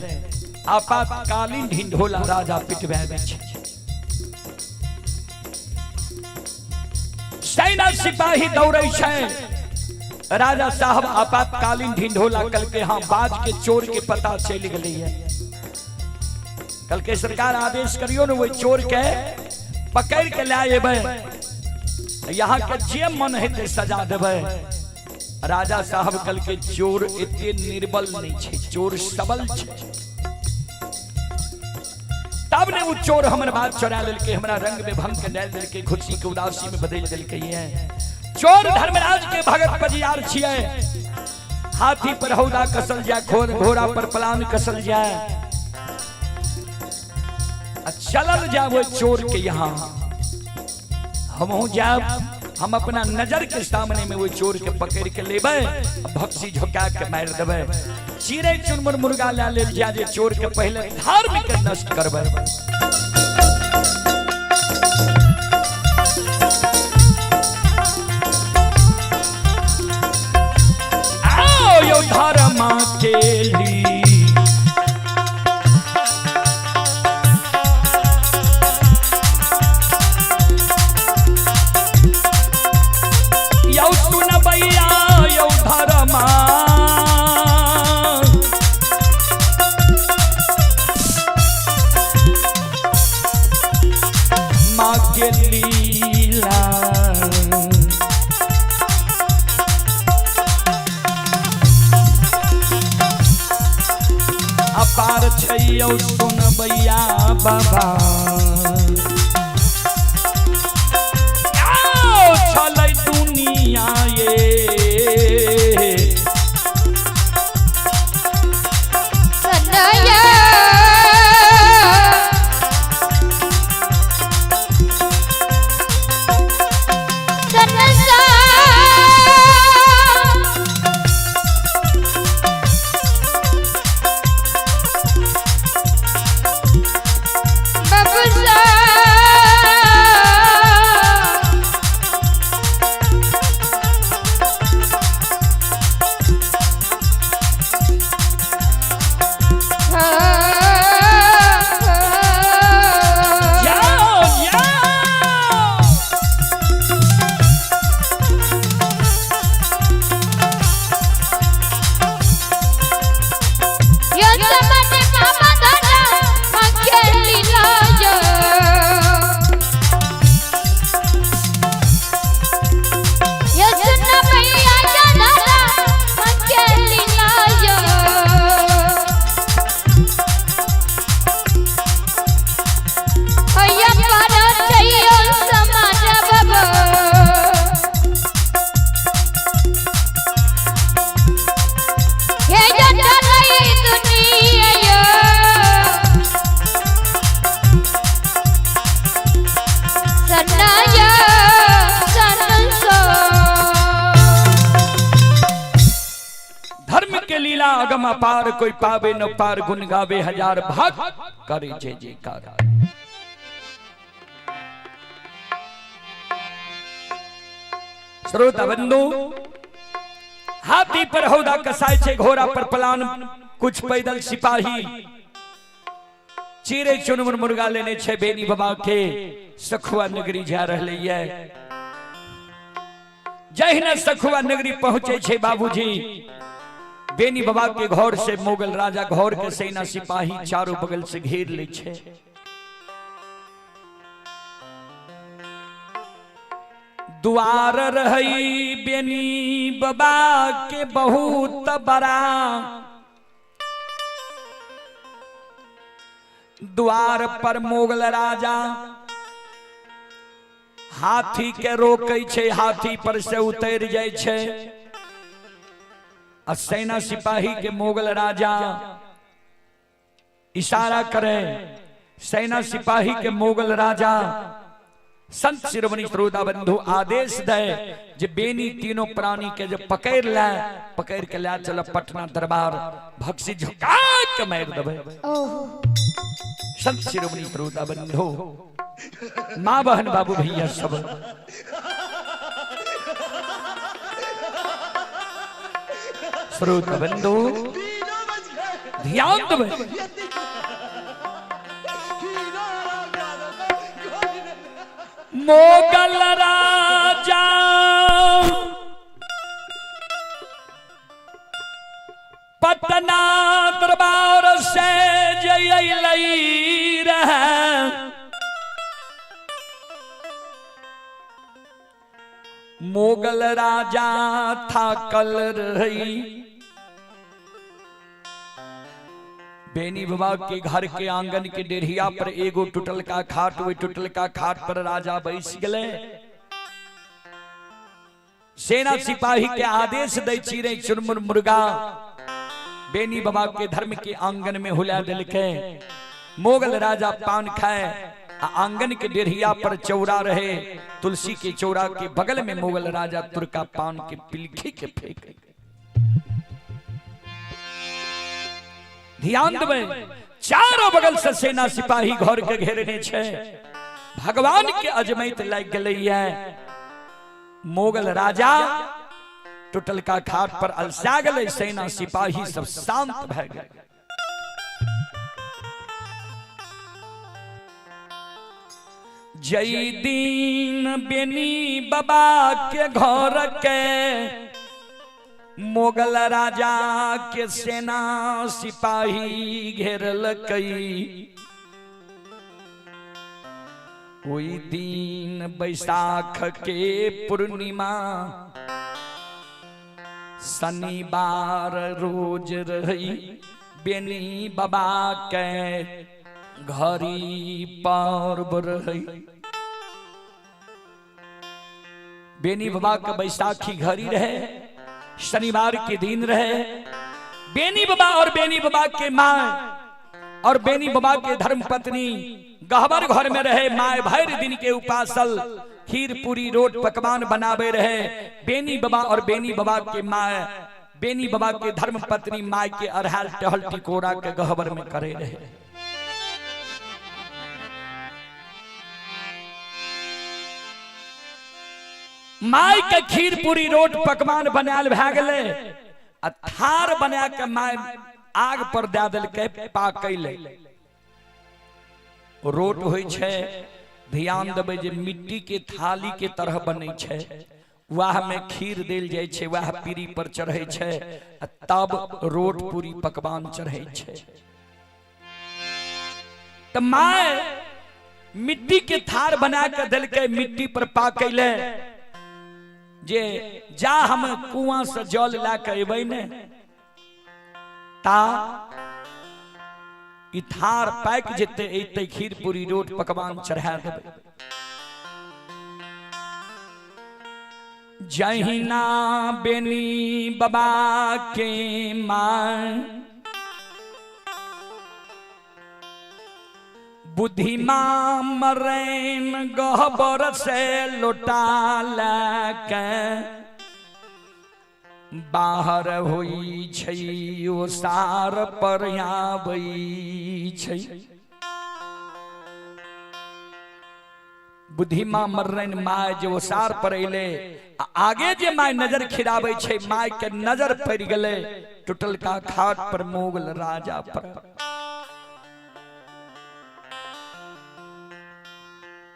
आपातकालीन ढिंढोला राजा पिटबै छै। सेना सिपाही दौड़ै छै। राजा साहब आपातकालीन ढिंढोला कल के हाँ बाज के चोर के पता चल गई है। कल के सरकार आदेश करियो न, वो चोर के पकड़ के लाए यहाँ के जे मन हेते सजा देवे। राजा साहब कल के चोर इतने निर्बल नहीं छे, चोर सबल छे। तब ने वो चोर हमर बात चोरा लेलके, हमरा रंग में भंग के डाल देलके, खुशी के उदासी में बदल देलके। ये चोर धर्मराज के भगत पजियार छिए। हाथी पर हौदा कसल जाए, घोड़ा पर पलान कसल जाए, चलल जाए वो चोर के यहाँ। हम जाब, हम अपना नजर के सामने में वो चोर के पकड़ के लेबे, भक्सी झोंका के मार देबे। चिड़ै चुनमुन मुर्गा ला ले जा जे चोर के पहले धार्मिक नष्ट करबे। आओ यो धर्मा के लिए अपार छैयो सुन बैया बाबा। चलै दुनिया ये सनया अगम अपार कोई पावे न पार, गुन गावे हजार भाग करे जय जयकार। श्रोता बंधु, हाथी पर हौदा कसाय छे, घोड़ा पर पलान, कुछ पैदल सिपाही। चिड़ै चुनमुन मुर्गा लेने छे बेनी बाबा के सखुआ नगरी जा रहले ये। जहिना सखुआ नगरी पहुंचे छे बाबूजी, बेनी बाबा के घर से मुगल राजा घर के सेना सिपाही चारों बगल से घेर ले छे। द्वार रही बेनी बाबा के बहुत बड़ा, द्वार पर मुगल राजा हाथी के रोकै छै, हाथी पर से उतर जाय छै। आ सेना सिपाही के मुगल राजा इशारा करे, सेना सिपाही के मुगल राजा संत शिरोमणि श्रोता बंधु आदेश दे जे बेनी तीनों प्राणी के जब पकड़ के ला चल पटना दरबार, भक्सी झुका के मार देबे। संत शिरोमणि श्रोता बंधु, मां बहन बाबू भैया सब श्रोता बंधु ध्यान देबे। मोगल राजा पटना दरबार से जई रहे, मोगल राजा था कल रही। बेनी बाबा के घर के आंगन के डेढ़िया पर एगो टूटल का खाट, वही टूटल का खाट पर राजा बैस गए। सेना सिपाही के आदेश दे चिरे चुरमुर मुर्गा बेनी बाबा के धर्म के आंगन में हुला दिल के। मोगल राजा पान खाए, आंगन के डेढ़िया पर चौरा रहे, तुलसी के चौरा के बगल में मोगल राजा तुरका पान के पिलखी के फेंक। ध्यान देवे, चारों बगल से सेना सिपाही घर के घेरने छे। भगवान के अजमैत लग गई। मोगल राजा टूटल का खाट पर अलसा गए, सेना सिपाही सब शांत भ गए। जय दीन बेनी बाबा के घर के मोगल राजा के सेना सिपाही घेरल कई। ओई दिन बैसाख के पूर्णिमा शनिवार रोज रही, बेनी बाबा के घरी पर्व रही। बेनी बाबा के बैसाखी घड़ी रहे, शनिवार के दिन रहे। बेनी बाबा और बेनी बाबा के माँ और बेनी बाबा के धर्म पत्नी गहबर घर में रहे। माए भर दिन के उपासल खीर पूरी रोट पकवान बनावे रहे। बेनी बाबा और बेनी बाबा के माँ, बेनी बाबा के धर्म पत्नी माए के अरहल टहल टिकोरा के गहबर में करे रहे। माई के खीर पूरी रोट पकवान बनाल भए गेले। थार बना के माई आग पर दे दिल के पाकैले। रोट होइ छै, ध्यान देबै जे मिट्टी के थाली के तरह बनै छै, वह में खीर देल जाय छै, वह पीरी पर चढ़ै छै, तब रोट पूरी पकवान चढ़ै छै। त माय मिट्टी के थार बना के दिल के मिट्टी पर पाकैले जे जा हम कुआं से जल ला के अबै ने ता ई थार पाक जेते एते खीर पूरी रोट पकवान चढ़ा देबै। जहिना बेनी बाबा के मां बुद्धिमा मरैन गहबर से लौटा लाके बाहर होई छै, ओ सार पर आबै छै। बुद्धिमा मरैन माय जो सार पर अइले, आगे जे माय नजर खिराबै छै, माय के नजर पड़ गेले टूटल का खाट पर मोगल राजा पर।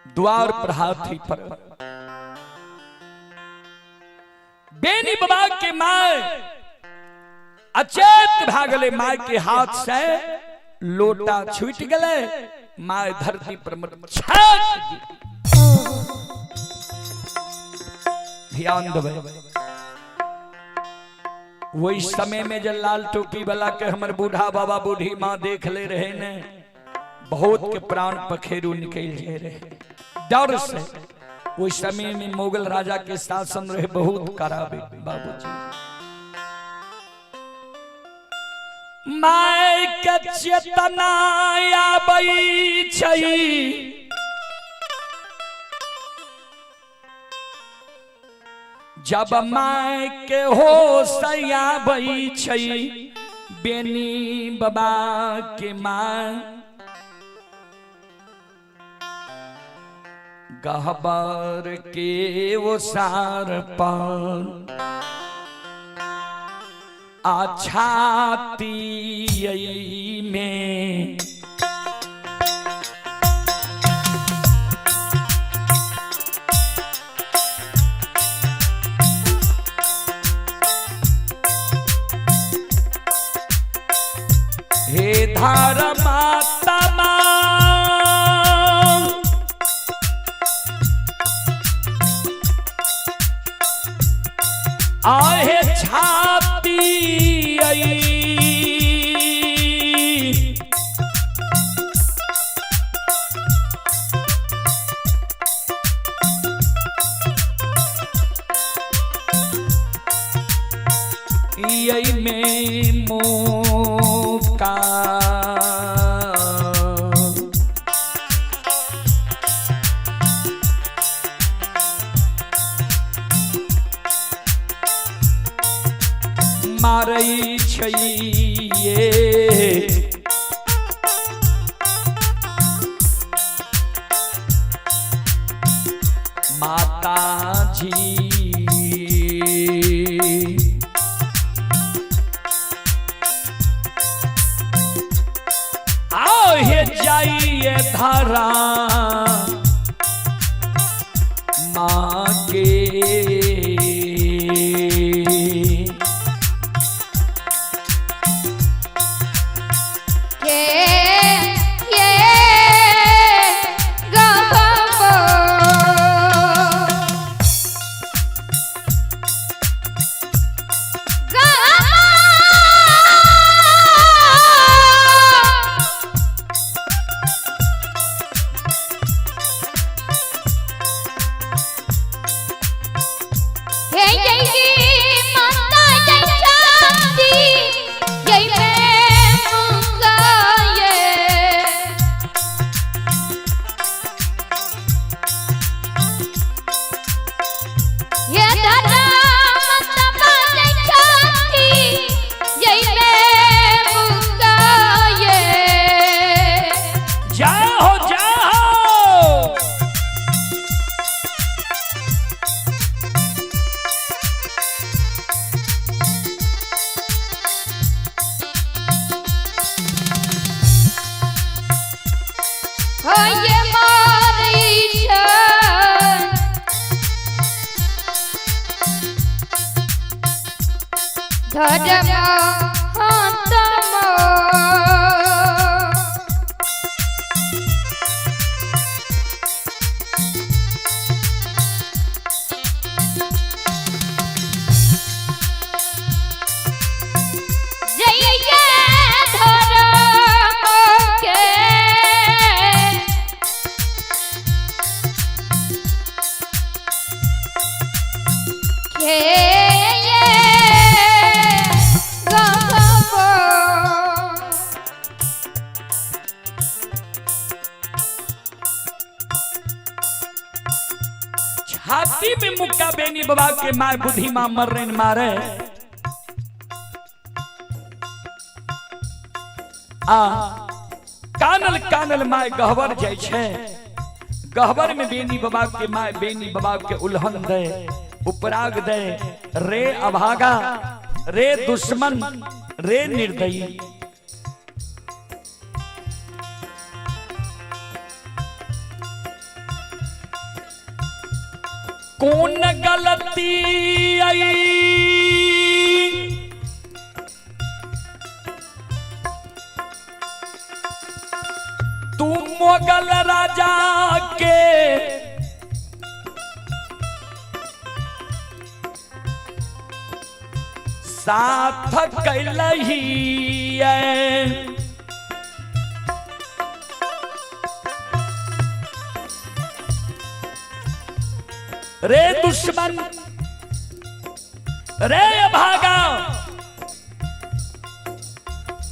द्वार पर हाथी पर बेनी बाबा के माय अचेत भागले। माय के हाथ से लोटा छूट गले, माय धरती पर ध्यान देवे। वही समय में जब लाल टोपी वाला के हमर बूढ़ा बाबा बूढ़ी माँ देख ले रहे ने, बहुत के प्राण पखेरु निकल जाए रहे डर से। उस समय में मुगल राजा के शासन रहे बहुत कराबे बाबूजी। माय के चेतना आबै छै जब माय के होश आबै छै बेनी बाबा के माय गहबर के वो सार पर आछाती में हे धार माता आहे छाती यही में मुका मारै छै ये माता जी आओ हे जाइए धारा माँ के छाती में मुक्का बेनी बाबा के माय बुद्धि मां मर्रे मारे आ कानल कानल माय गहबर जाय छे गहबर में बेनी बाबा के माय बेनी बाबा के उल्हन दे उपराग दे रे अभागा रे दुश्मन रे निर्दयी कौन गलती आई तू मुगल राजा के साथ कैलही रे दुश्मन, रे अभागा,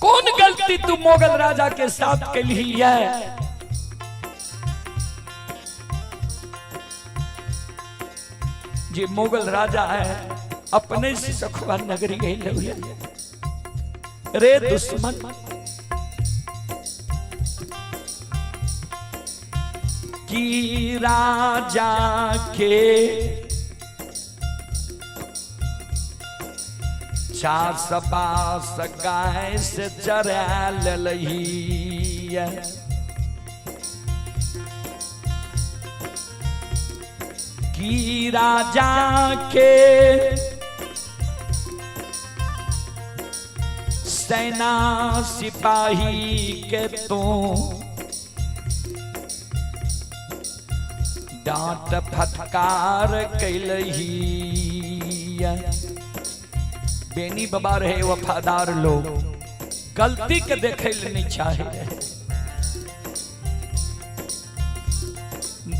कौन गलती तू मोगल राजा के साथ के लिए है? जी मोगल राजा है अपने से सखुआ नगरी गई। रे दुश्मन, की राजा के चार सपास गाय से चरा लही, की राजा के सेना सिपाही के तो डांट फटकार कैलही। बेनी बाबा रहे वफादार लोग, गलती के देखे नहीं चाहे।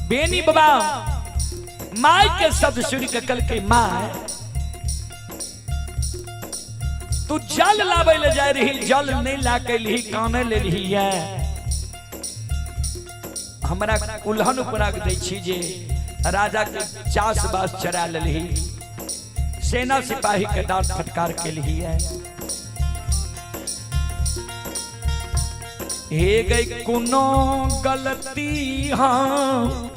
बेनी बाबा माई के शब्द सुन के कल के माँ तू जल लावे ले जा रही, जल नहीं ला के ली काने ले रही है। हमरा उल्हन उपराग दै छी जे राजा के चास बास चरा लही, सेना सिपाही के डांट फटकार के लिए है। हे गई कोनो गलती हाँ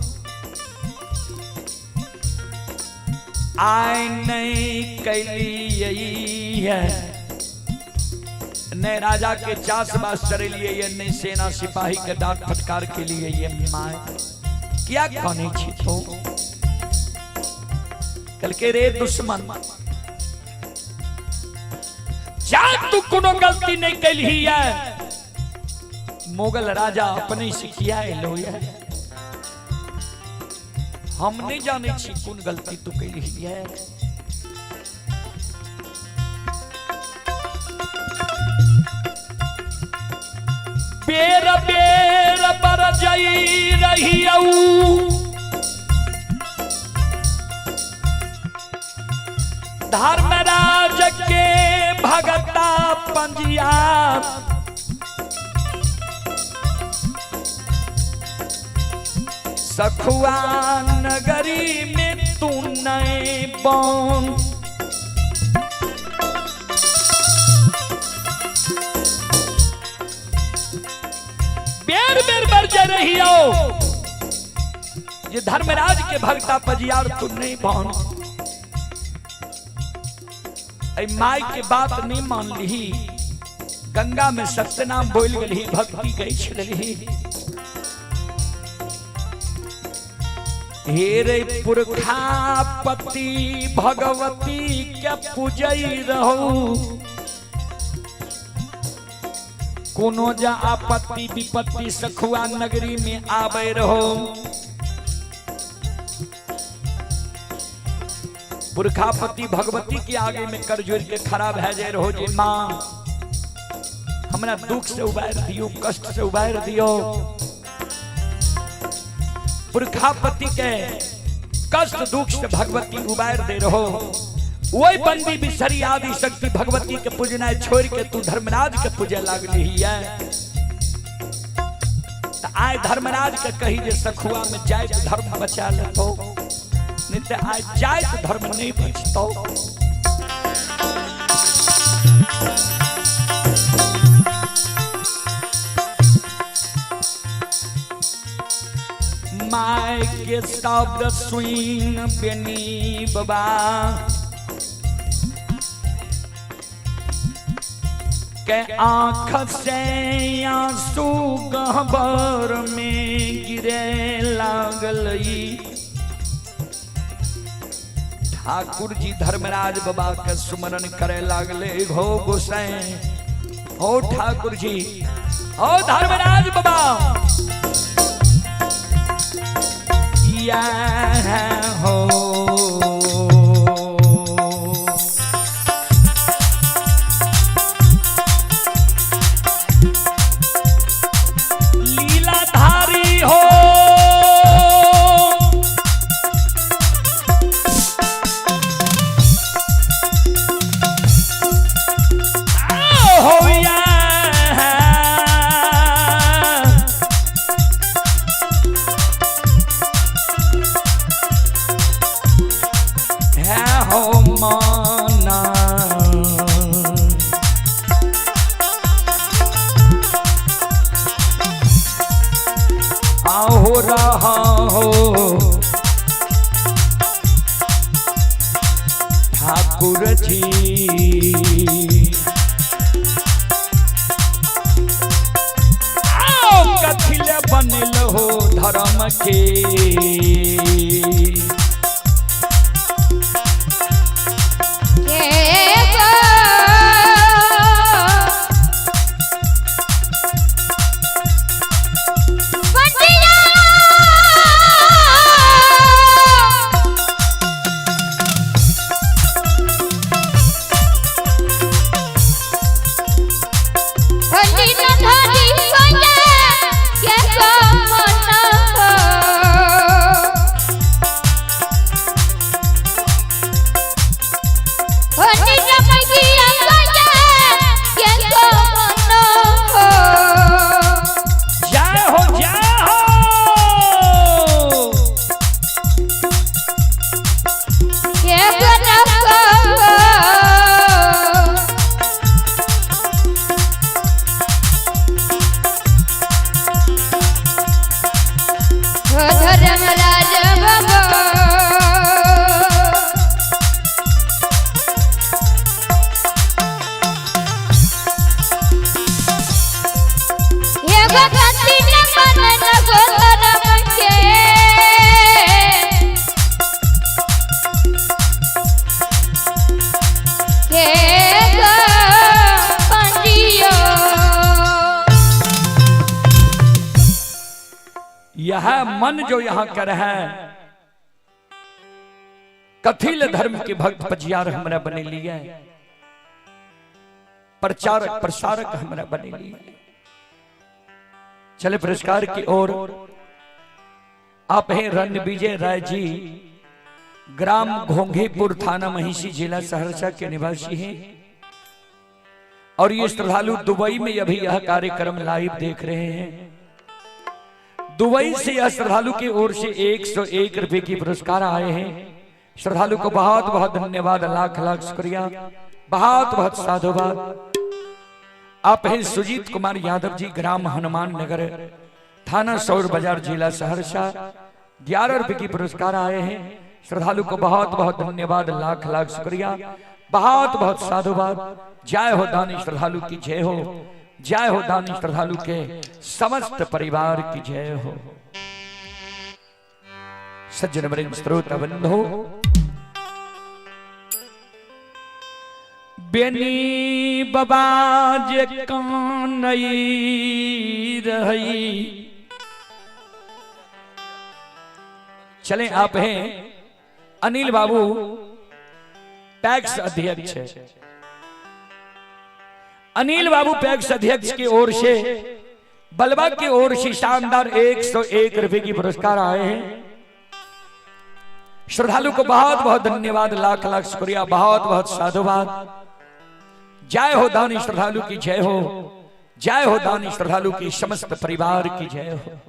आय नहीं कैली है, न राजा के चास बास चरलिए ये, नहीं सेना सिपाही के डांट फटकार के लिए ये। माय क्या कहने छी तो कल के रे दुश्मन, जा तू कोनो गलती नहीं कैली है, मोगल राजा अपने से किया लो है। हम नहीं जाने छी कौन गलती तू कैली है। बेर बेर पर जई रही धर्मराज के भगता पंजिया, सखुआ नगरी में तू नहीं बन। बेर बेर बरजे रही हो ये धर्मराज के भगता पजियार तू नहीं बन। माई के बात नहीं मान ली, गंगा में सत्यनाम बोल गई, भक्ति गई छलही। हे रे पुरखापति भगवती के पूजई रहो, कोनो जा आपत्ति विपत्ति सखुआ नगरी में आवे रहो। पुरखापति भगवती के आगे में कर जोड़ के खड़ा भे जाए रहो जी माँ हमरा दुख से उबार दियो, कष्ट से उबार दियो। पुरखापति के कष्ट दुख से भगवती उबार दे रहो। वही बंदी बिसरी आदि शक्ति भगवती के पूजना छोड़ के तू धर्मराज के पूजे लागली है। तो आए धर्मराज के कही जे सखुआ में जाए तो धर्म बचा ले, तो नहीं तो आए जाए तो धर्म नहीं बचतो। माय के शब्द सुन बेनी बाबा के आँख से आंसू गहबर में गिरे लागल। ठाकुर जी धर्मराज बाबा के सुमरन करे लागले। हो गोसाई, हो ठाकुर जी, हो धर्मराज बाबा, या हो लीलाधारी हो जी कथिले बनल हो धर्म के यह मन जो यहाँ कर है कथिल धर्म के भक्त पजियार हमरा बने लिया प्रचारक प्रसारक हमरा बने लिया। चले पुरस्कार की ओर। आप हैं रणविजय राय जी, ग्राम घोंघेपुर, थाना महिषी, जिला सहरसा के निवासी हैं और ये श्रद्धालु दुबई में अभी यह कार्यक्रम लाइव देख रहे हैं। दुबई से यह श्रद्धालु की ओर से 101 रुपए की पुरस्कार आए हैं। श्रद्धालु को बहुत बहुत धन्यवाद, लाख लाख शुक्रिया, बहुत बहुत साधुवाद। आप हैं सुजीत कुमार यादव जी, ग्राम हनुमान नगर, थाना सौर बाजार, जिला सहरसा, 11 रुपए की पुरस्कार आए हैं। श्रद्धालु को बहुत बहुत धन्यवाद, लाख लाख शुक्रिया, बहुत बहुत साधुवाद। जय हो दानी श्रद्धालु की जय हो, जय हो दानी श्रद्धालु के समस्त परिवार की जय हो। सज्जन वृंद श्रोता बंधो, बेनी बबाज कानई रही। चलें, आप हैं अनिल बाबू, पैक्स अध्यक्ष है। अनिल बाबू पैक्स अध्यक्ष की ओर से बलवा की ओर से शानदार 101 रुपए की पुरस्कार आए हैं। श्रद्धालु को बहुत बहुत धन्यवाद, लाख लाख शुक्रिया, बहुत बहुत साधुवाद। जय हो दानी श्रद्धालु की जय हो, जय हो दानी श्रद्धालु की समस्त परिवार की जय हो।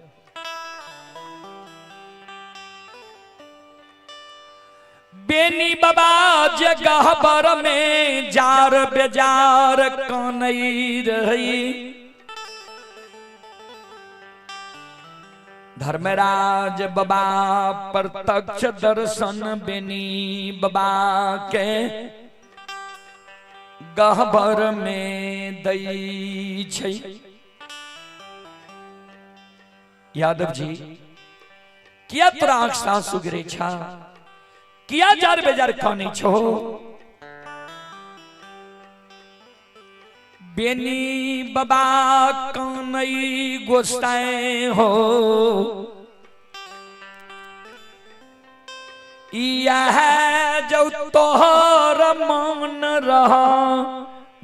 बेनी बाबा जगह पर में जार बेजार कानई रही। धर्मराज बाबा प्रत्यक्ष दर्शन बेनी बाबा के गहबर में दई छै। यादव जी, किया तोरा आंख सासु गिरे छा, किया जार बेजार खानी छो। बेनी बाबा कानई गोसाई हो, यह जो तोहर मान रहा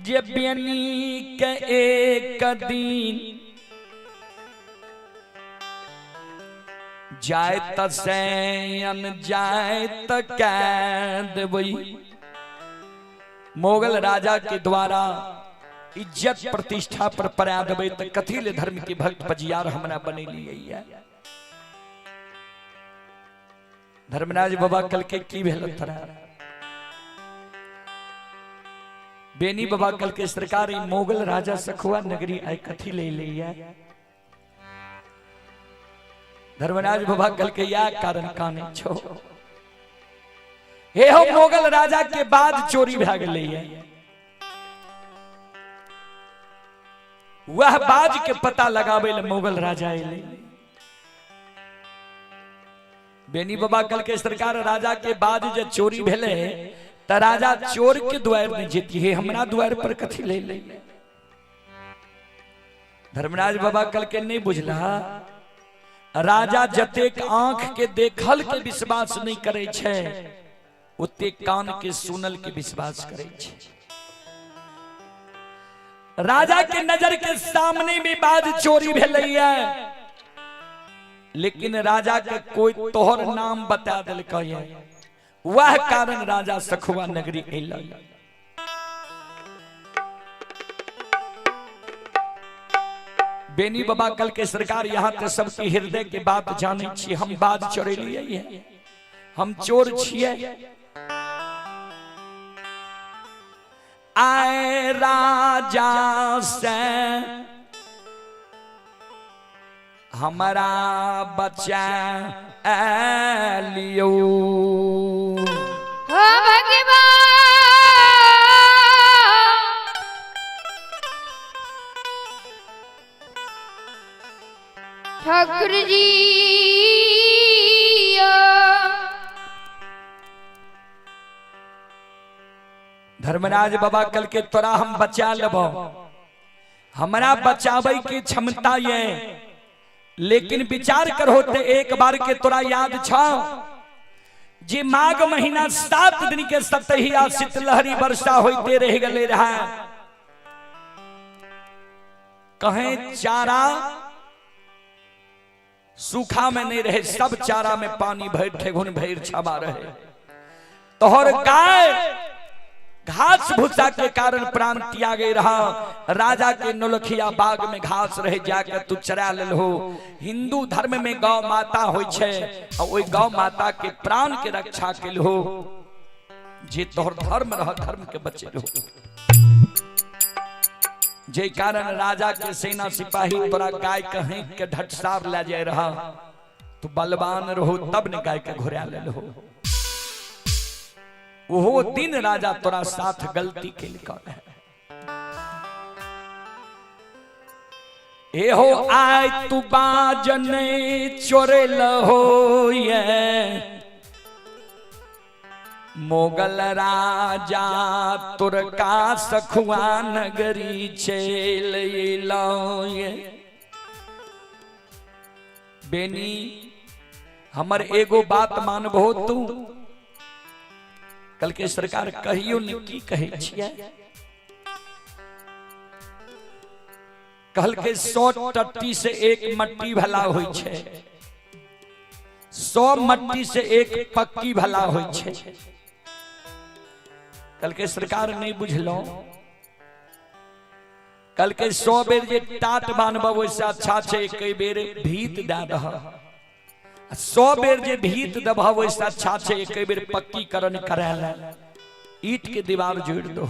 जे बेनी के एक दिन जाय तसैन जाय त कैद वही। मोगल राजा के द्वारा इज्जत प्रतिष्ठा पर परा देबै त कथिल धर्म के भक्त पजियार हमरा बने लिए। धर्मराज बाबा कल के की भेल तोरा। बेनी बाबा कल के सरकार मोगल राजा सखुआ नगरी आय कथी ले लिया। धर्मराज बाबा कल के या कारण काने छो। हे हो मोगल राजा के बाद चोरी भा गई है। वह बाज के पता लगावे ले मोगल राजा अइले। बेनी बाबा कल के सरकार राजा के बाद जे चोरी भेले त राजा चोर के द्वार में जीती है, हमरा द्वार पर कथी ले ले। धर्मराज बाबा कल के नहीं बुझला, राजा जतेक आंख के देखल के विश्वास नहीं करे छे, ओते कान के सुनल के विश्वास करे छे। राजा के नजर के सामने में बाज चोरी भेलैया, लेकिन राजा के कोई तोहर नाम बता दिलक है, वह कारण राजा सखुआ नगरी अइला। बेनी बाबा कल के सरकार यहाँ के सबके हृदय के बात जाने छी। हम बाज चोरेलिए है, हम चोर छिए। आए राजा से हमारा बच्चा लियो, हो भगवान ठाकुर जी। धर्मराज बाबा कल के तोरा हम बचा लेबो, हमारा बचावे की क्षमता ये, लेकिन विचार कर होते एक बार के तोरा याद छ जे माघ महीना 7 दिन के सतहिया शीतलहरी वर्षा होते रह गले रहा। कहें चारा सूखा में नहीं रहे, सब चारा में पानी भर ठेगुन भर छबा रहे। तोहर गाय घास भूसा के कारण प्राण त्यागे रहा। राजा के नौलखिया बाग में घास रहे, जाकर तू चरा ले हो। हिंदू धर्म में गौ माता होय छे, और ओई गौ माता के प्राण के रक्षा के हो जे तोहर धर्म रह, धर्म के बचे रहो। जे कारण राजा के सेना सिपाही तोरा गाय कहीं के ढटसार ले जाए रहा, तू बलवान रहो तब ने गाय के घुरा ले हो। वो दिन राजा तोरा साथ गलती के लिखा है। ए हो आय तू बाजने चोरे लहो ये, मोगल राजा तुरका सखुआ नगरी चल ये। बेनी हमर एगो बात मानबो तू, कल के सरकार कहियो ने की कहे छियै। कल के 100 टट्टी से एक मट्टी भला होय छे, 100 मट्टी से एक पक्की भला होय छे। कल के सरकार नहीं बुझलो, कल के 100 बेर जे टाट बानबो वैसे अच्छा छे कई बेर भीत दे दह। 100 बेर जे भीत दबा वैसे अच्छा छे एक बेर पक्की करण कराला, ईट के दीवार जोड़ दो।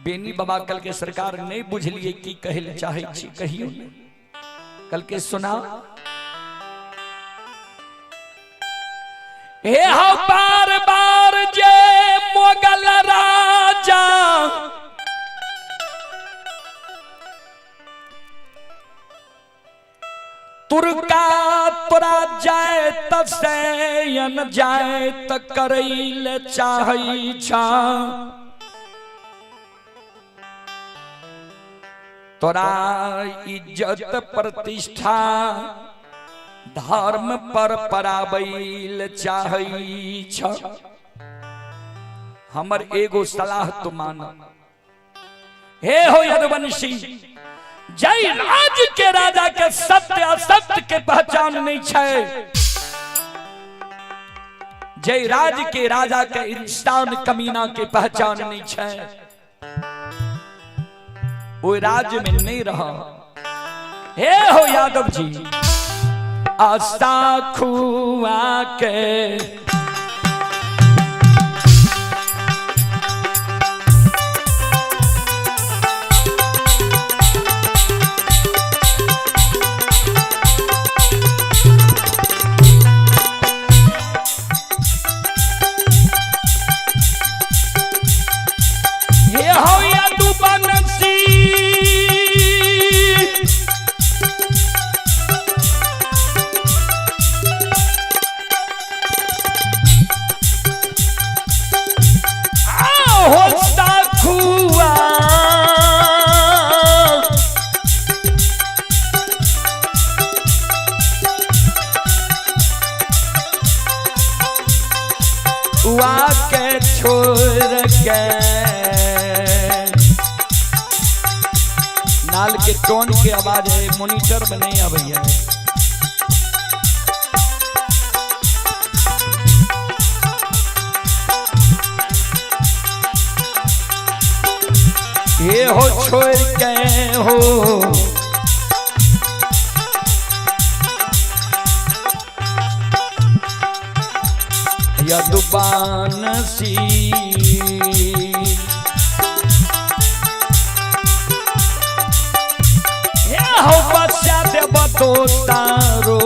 बेनी बाबा कल के सरकार नहीं बुझलिए की कहले चाहे छी, कहियो कल के सुना। हे हो बार बार जे मोगल राजा तुरका तोरा जाए तसेयन जाए त करैल चाहै छा। तोरा इज्जत प्रतिष्ठा धर्म पर पराबैल चाहै छ। हमर एगो सलाह तो मान। हे हो यदुवंशी, जय राज के राजा के सत्य असत्य के पहचान नहीं छे। जय राज के राजा के इंसान कमीना के पहचान नहीं छे। वो राज्य में नहीं रहा। हे हो यादव जी, आस्था खुआ के छोड़ के नाल के टोन की आवाज है, मॉनिटर में नहीं आ भैया। ये हो छोड़ के हो यदुबान सी ये हो बच्चा देव तो तारो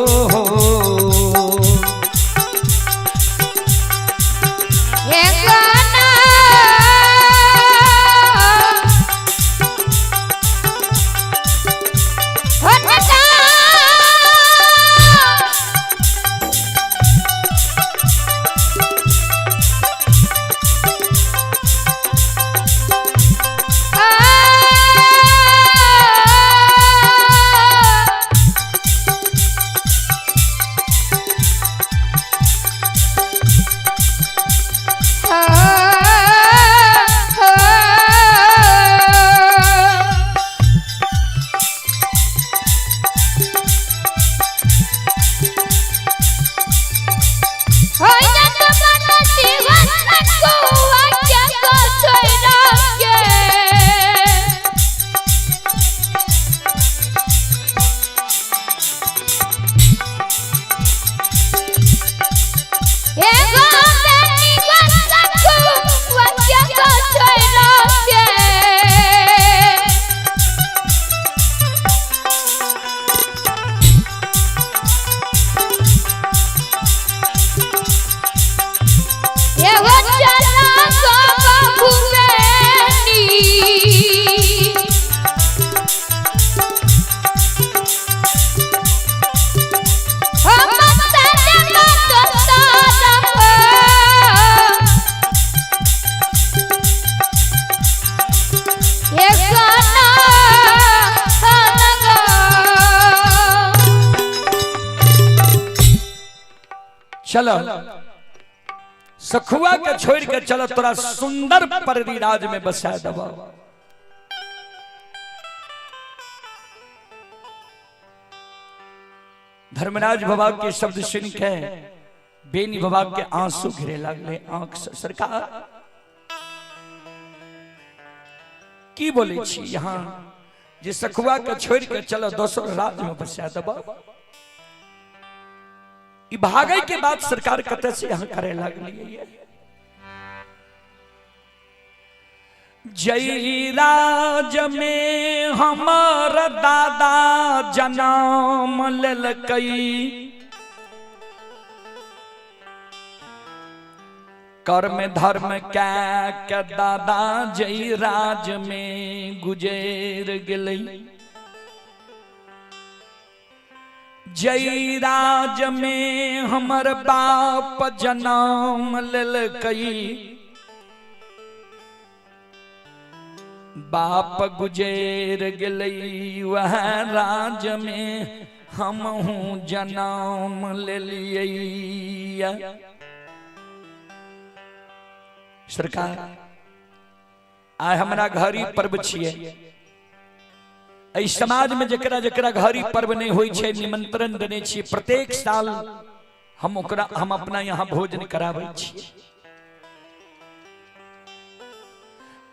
चलो सखुआ के छोड़ के चलो तोरा सुंदर परिराज में बसा दबा। धर्मराज बाबा के शब्द सुन के बेनी बाबा के आंसू गिरे लगले आंख से। सरकार की बोले छी यहाँ जे सखुआ के छोड़ के चलो दोसर राज्य में बसा दबा। भागे के बाद सरकार कते से यहाँ करे लगली। जय राज में हमार दादा जन्म लेलकई, कर्म धर्म के दादा जय राज में गुजर गेलई। जय राज में हमर बाप जन्म लेलकई, बाप गुजर गेलई वह राज में हमहू जन्म लेलिए। सरकार आय हमरा घरी पर्व छिए। इस समाज में जकरा जकरा घरी पर्व नहीं होई छे निमंत्रण देने छी। प्रत्येक साल हम अपना यहाँ भोजन कराबै छी।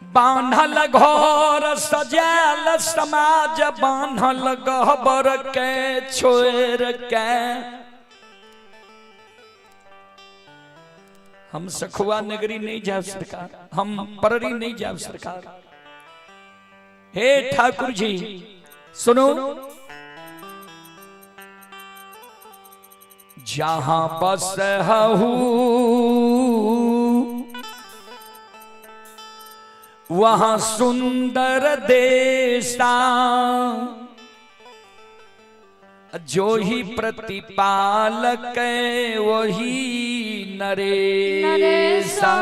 बांधल घर सजाल समाज, बांधल गहबर के छोड़ के हम सखुआ नगरी नहीं जाब सरकार, हम पररी नहीं जाब सरकार। हे ठाकुर जी सुनो, जहां बस हूँ वहां सुंदर देशा, जो ही प्रतिपालक वही नरेशा।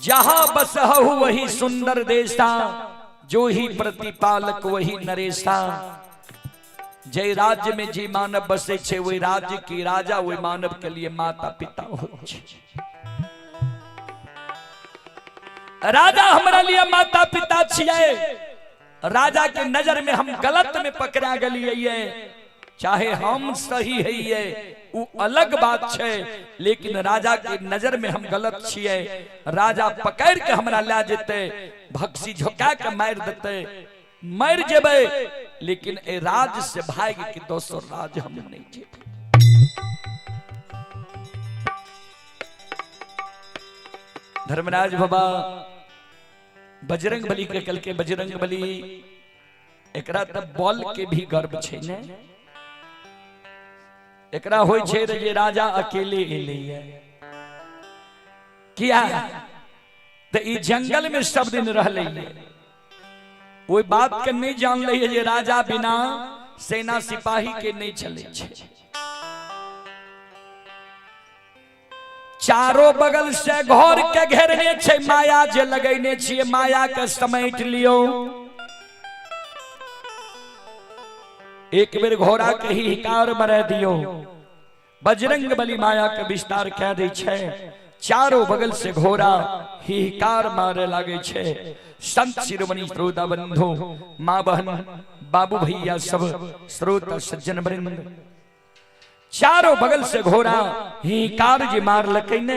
जहां बसहु वही सुंदर देशा, जो ही प्रतिपालक वही नरेशा। जय राज्य में जे मानव बसे छे वही राज्य की राजा वही मानव के लिए माता पिता हो छे। राजा हमारा लिए माता पिता छिए। राजा के नजर में हम गलत में पकड़ा गलिए, चाहे हम सही है वो अलग बात छे, लेकिन राजा के नजर में हम गलत छिए। राजा पकड़ के हमरा ला जेते, भक्सी झोंका के मार देते, मर जेबे, लेकिन ए राज से भाग के दोसर राज हम नहीं जेबे। धर्मराज बाबा बजरंग बली के कल के बजरंग बली एकरा तब बल के भी गर्व छे ने। एकरा होय छे जे राजा अकेले एलैया किया त ई जंगल में सब दिन रहलैया, ओई बात के नहीं जान लैया जे राजा बिना सेना सिपाही के नहीं चले छे। चारों बगल से घर के घेरने छे, माया जे लगैने छिए माया के समेट लियो। एक बेर घोड़ा के ही हिकार मरे दियो, बजरंग बली माया के विस्तार कह दे छे। चारों बगल से घोड़ा हिकार मारे लागे छे। संत शिरोमणि श्रोता बंधु मां बहन बाबू भैया सब श्रोता सज्जन वृंद चारों बगल से घोड़ा हिकार जी मार लकैने।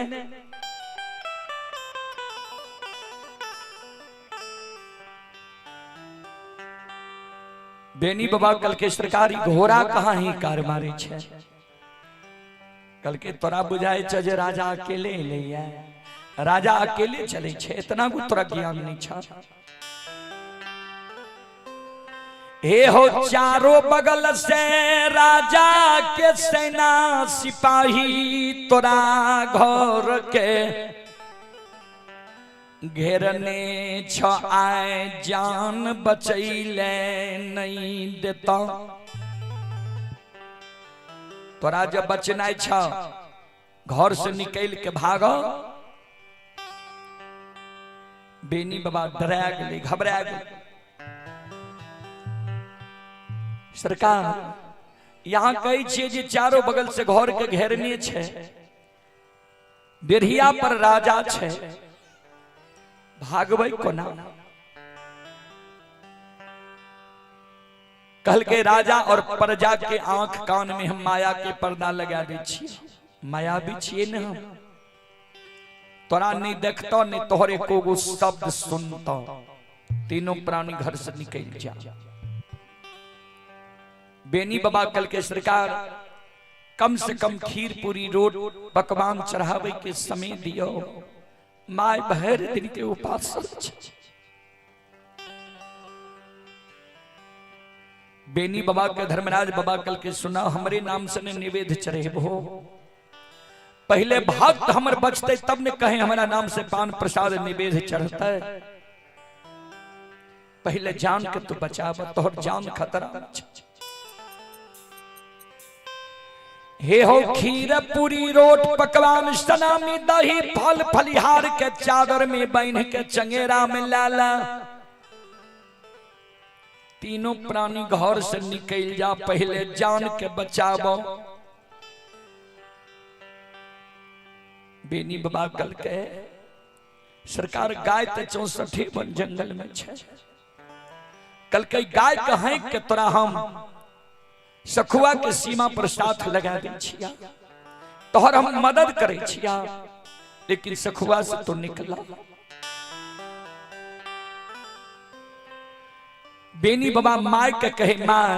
बेनी बाबा कल के सरकारी घोड़ा कहाँ हिकार मारे छे। कल के तोरा बुझाए छे जे राजा अकेले एलैया, राजा अकेले चले छे, इतना को तोरा ज्ञान नहीं छा। हे हो चारों बगल से राजा के सेना सिपाही तोरा घर के घेरने छ आए, जान बचैले नहीं देता। तोरा जब बचना छ घर से निकल के भागो। बेनी बाबा डरा गए, घबरा गए। सरकार यहाँ कही छे जे चारों बगल से घर के घेरने छे, बेरिया पर राजा छे, भागबै कोना। कल के राजा और प्रजा के आंख कान में हम माया के पर्दा लगा दे छी। माया भी छिए न हम, तोरा नहीं देखतो नहीं तोहरे को शब्द सुनतो, तीनों प्राणी घर से निकल जा। बेनी बाबा कल के सरकार कम से कम खीर पूरी रोट पकवान चढ़ावे के समय दियो। माय बहर दिन के उपास बेनी बाबा के धर्मराज बाबा कल के सुना हमरे नाम से निवेद चढ़े हो। पहले भक्त हमर बचते तब ने कहे हमारा नाम से पान प्रसाद निवेद चढ़ता है। पहले जान के तू बचाव, तोहर जान खतरा। हे हो खीर पूरी रोट पकवान सनामी दही फल फलिहार के चादर में बांध के चंगेरा में लाला। तीनों प्राणी घर से निकल जा, पहले जान के बचावो। बेनी बाबा कल के सरकार गाय ते 64 वन जंगल में छे। कल के गाय कहे के तोरा हम सखुआ के सीमा पर साथ लगा दे छिया, तोहर हम मदद करे छिया, लेकिन सखुआ से तो निकला। बेनी बाबा माय के कहे माय,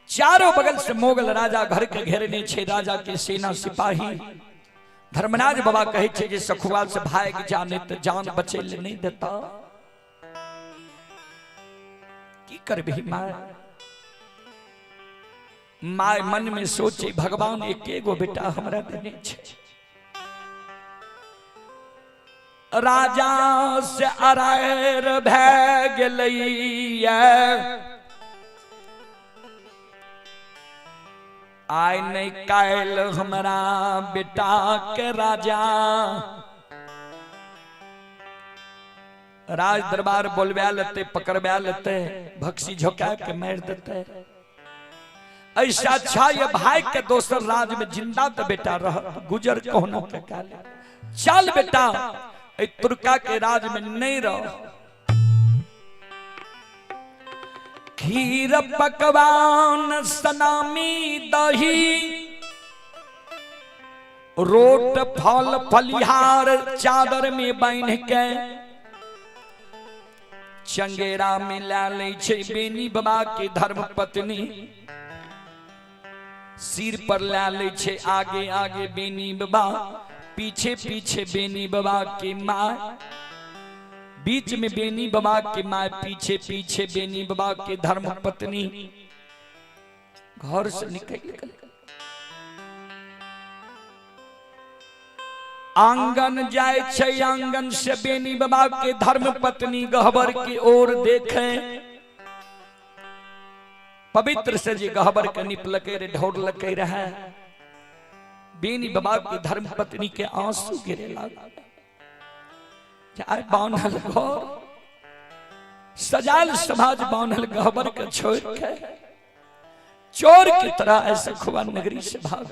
चारों बगल से मोगल राजा घर के घेरने छे, राजा के सेना सिपाही। धर्मराज बाबा कहे छे जे सखुआ से भाग जाने तो जान बचे नहीं देता। की करबी माय? माय मन में सोचे भगवान एक गो बेटा हमरा देने छे। राजा से अरायर भै गेलैया, आय नहीं कायल हमरा बेटा के राजा। राज दरबार बोलबा लेते, पकड़बा लेते, भक्सी झोंका के मार देते। ऐसा अच्छा ये भाई के दोसर राज में जिंदा तो बेटा रह गुजर कहना के काले चल बेटा ए तुर्का के राज में नहीं रह। खीर पकवान सनामी दही रोट फल फलिहार चादर में बांध के चंगेरा में ला ले छे बेनी बाबा के धर्म पत्नी सिर पर ला ले छे आगे आगे बेनी बाबा पीछे पीछे बेनी बाबा की माँ बीच में बेनी बाबा की माँ पीछे पीछे बेनी बाबा के धर्म पत्नी घर से निकल आंगन जाए छे आंगन से बेनी बाबा के धर्म पत्नी गहबर की ओर देखे पवित्र से जी गहबर के निपलके रे ढोर लके रहे बेनी बाबा की धर्म पत्नी के आंसू गिरे लगा बानल घर सजाल समाज बानल गहबर के छोड़ के चोर की तरह ऐसे खुआ नगरी से भाग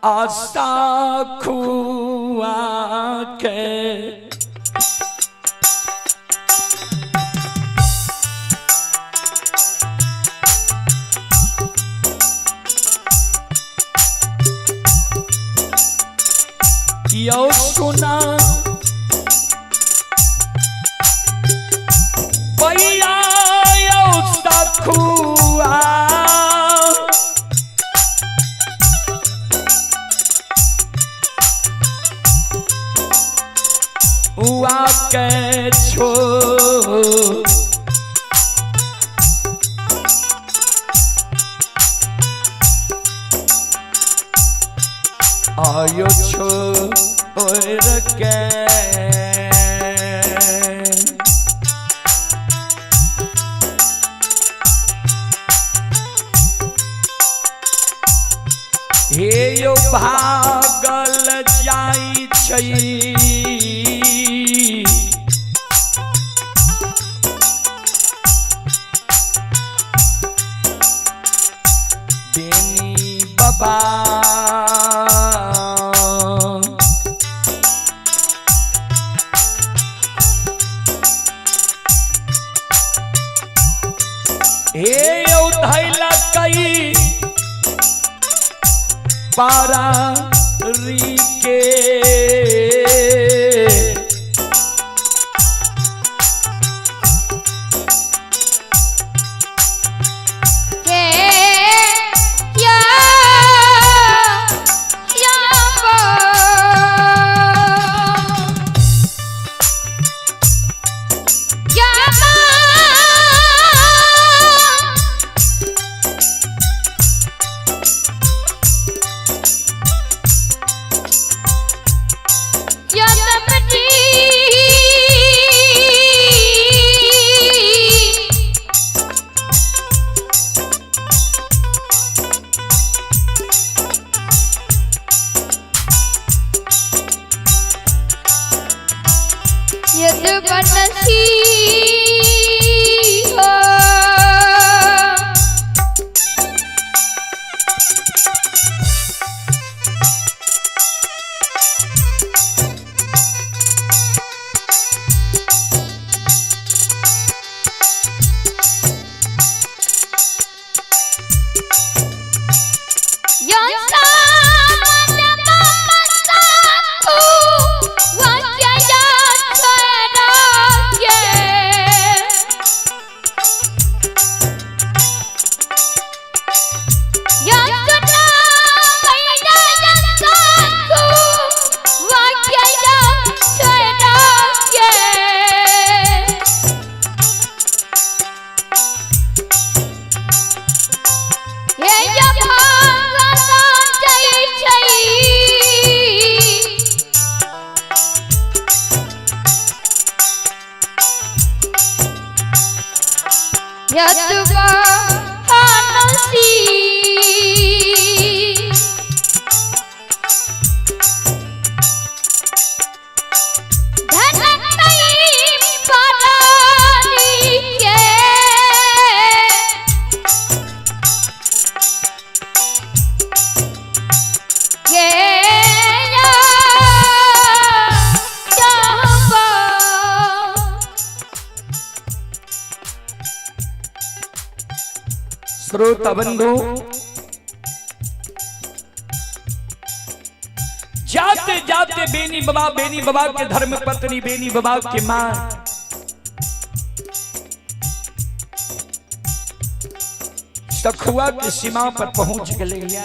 आशा खुआ के यो सुना पैया यो सखुआ उआ के छो आयो छो और के हे यो भागल जाई छई बेनी बाबा हे उधैला कई पारा री के धन नहीं परानी के श्रोता बंधु, जाते जाते बेनी बाबा के धर्म पत्नी, बेनी बाबा की मां सखुआ की सीमा पर पहुंच गए।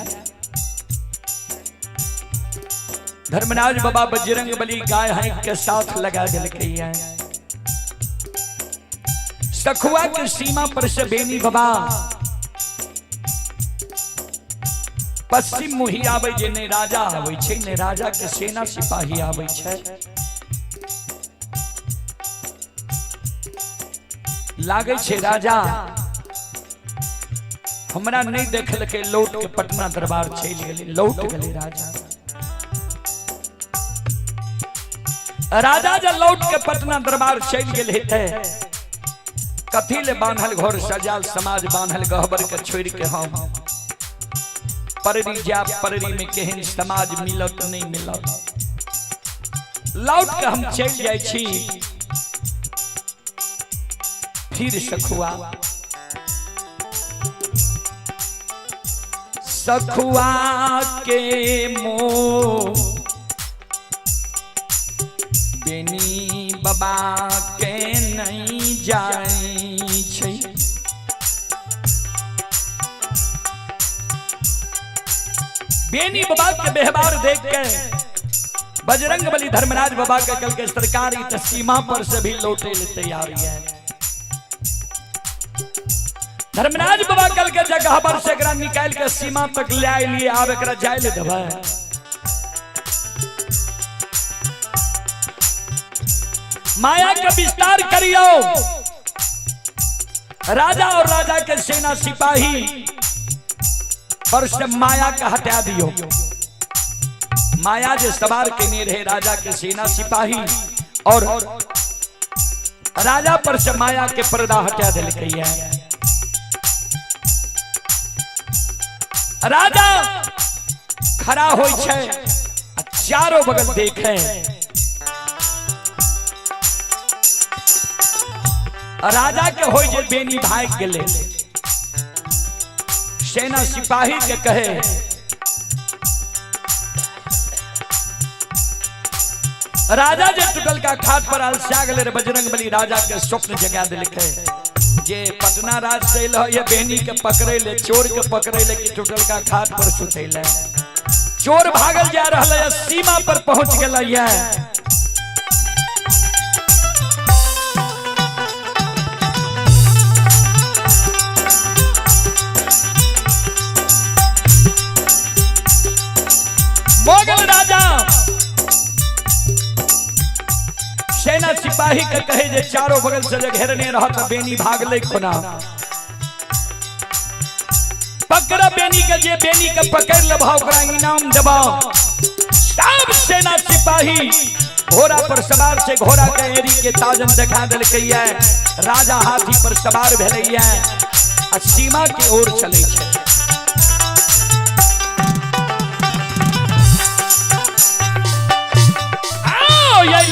धर्मराज बाबा बजरंग बली गाय हैं के साथ लगा दिल के सखुआ की सीमा पर से बेनी बाबा पश्चिम मुही आवे जे ने राजा आवे छे, ने राजा के सेना सिपाही आवे छे। लागे छे राजा हमरा नहीं देखल के लौट के पटना दरबार चल गेले, लौट गेले राजा। राजा जब लौट के पटना दरबार चल गेले थे, कथी ले बांधल घर सजाल समाज बांधल गहबर के छोड़ के हम पररी जा, पररी में केहन समाज मिलत नहीं मिलत, लौट के हम चल जाय छी। फिर सखुआ के मोह बेनी बाबा के नहीं जाई छै। बेनी बाबा के व्यवहार देख के बजरंग बली धर्मराज बाबा के कल के सरकारी सीमा पर से भी लौटे ले तैयारी है। धर्मराज बाबा कल के जगह पर से निकाल के सीमा तक ले आए लिए, आब एकरा जाय ले देबे। माया का विस्तार करियो, राजा और राजा के सेना सिपाही पर से माया का हटा दियो। माया जो सवार के नहीं रहे राजा के सेना सिपाही, और राजा पर से माया के पर्दा हटा दिल है। राजा खड़ा होई छे, चारों बगल देखे, राजा के होई जे बेनी भाग गेले। सेना सिपाही के कहे राजा जे टुटल का खाट पर अलसा गेले, बजरंग बली राजा के स्वप्न जगा दिलके जे पटना राज से ये बेनी के पकड़े ले, चोर के पकड़े ले कि टुटल का खाट पर सुतैले। चोर भागल जा रहा है, सीमा पर पहुंच गया है। मोगल राजा सेना सिपाही के कहे जे चारों बगल से घेरने रहा, बेनी भाग ले कोना। पकड़ा बेनी के, जे बेनी के पकड़ ले भाव करा इनाम देबा। सब सेना सिपाही घोड़ा पर सवार से घोड़ा के एरी के ताजन दिखा दिल के राजा हाथी पर सवार भेले आ सीमा की ओर चले छे।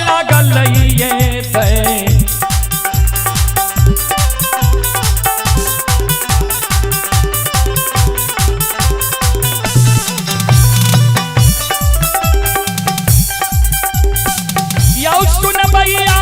लागल ये सुन भैया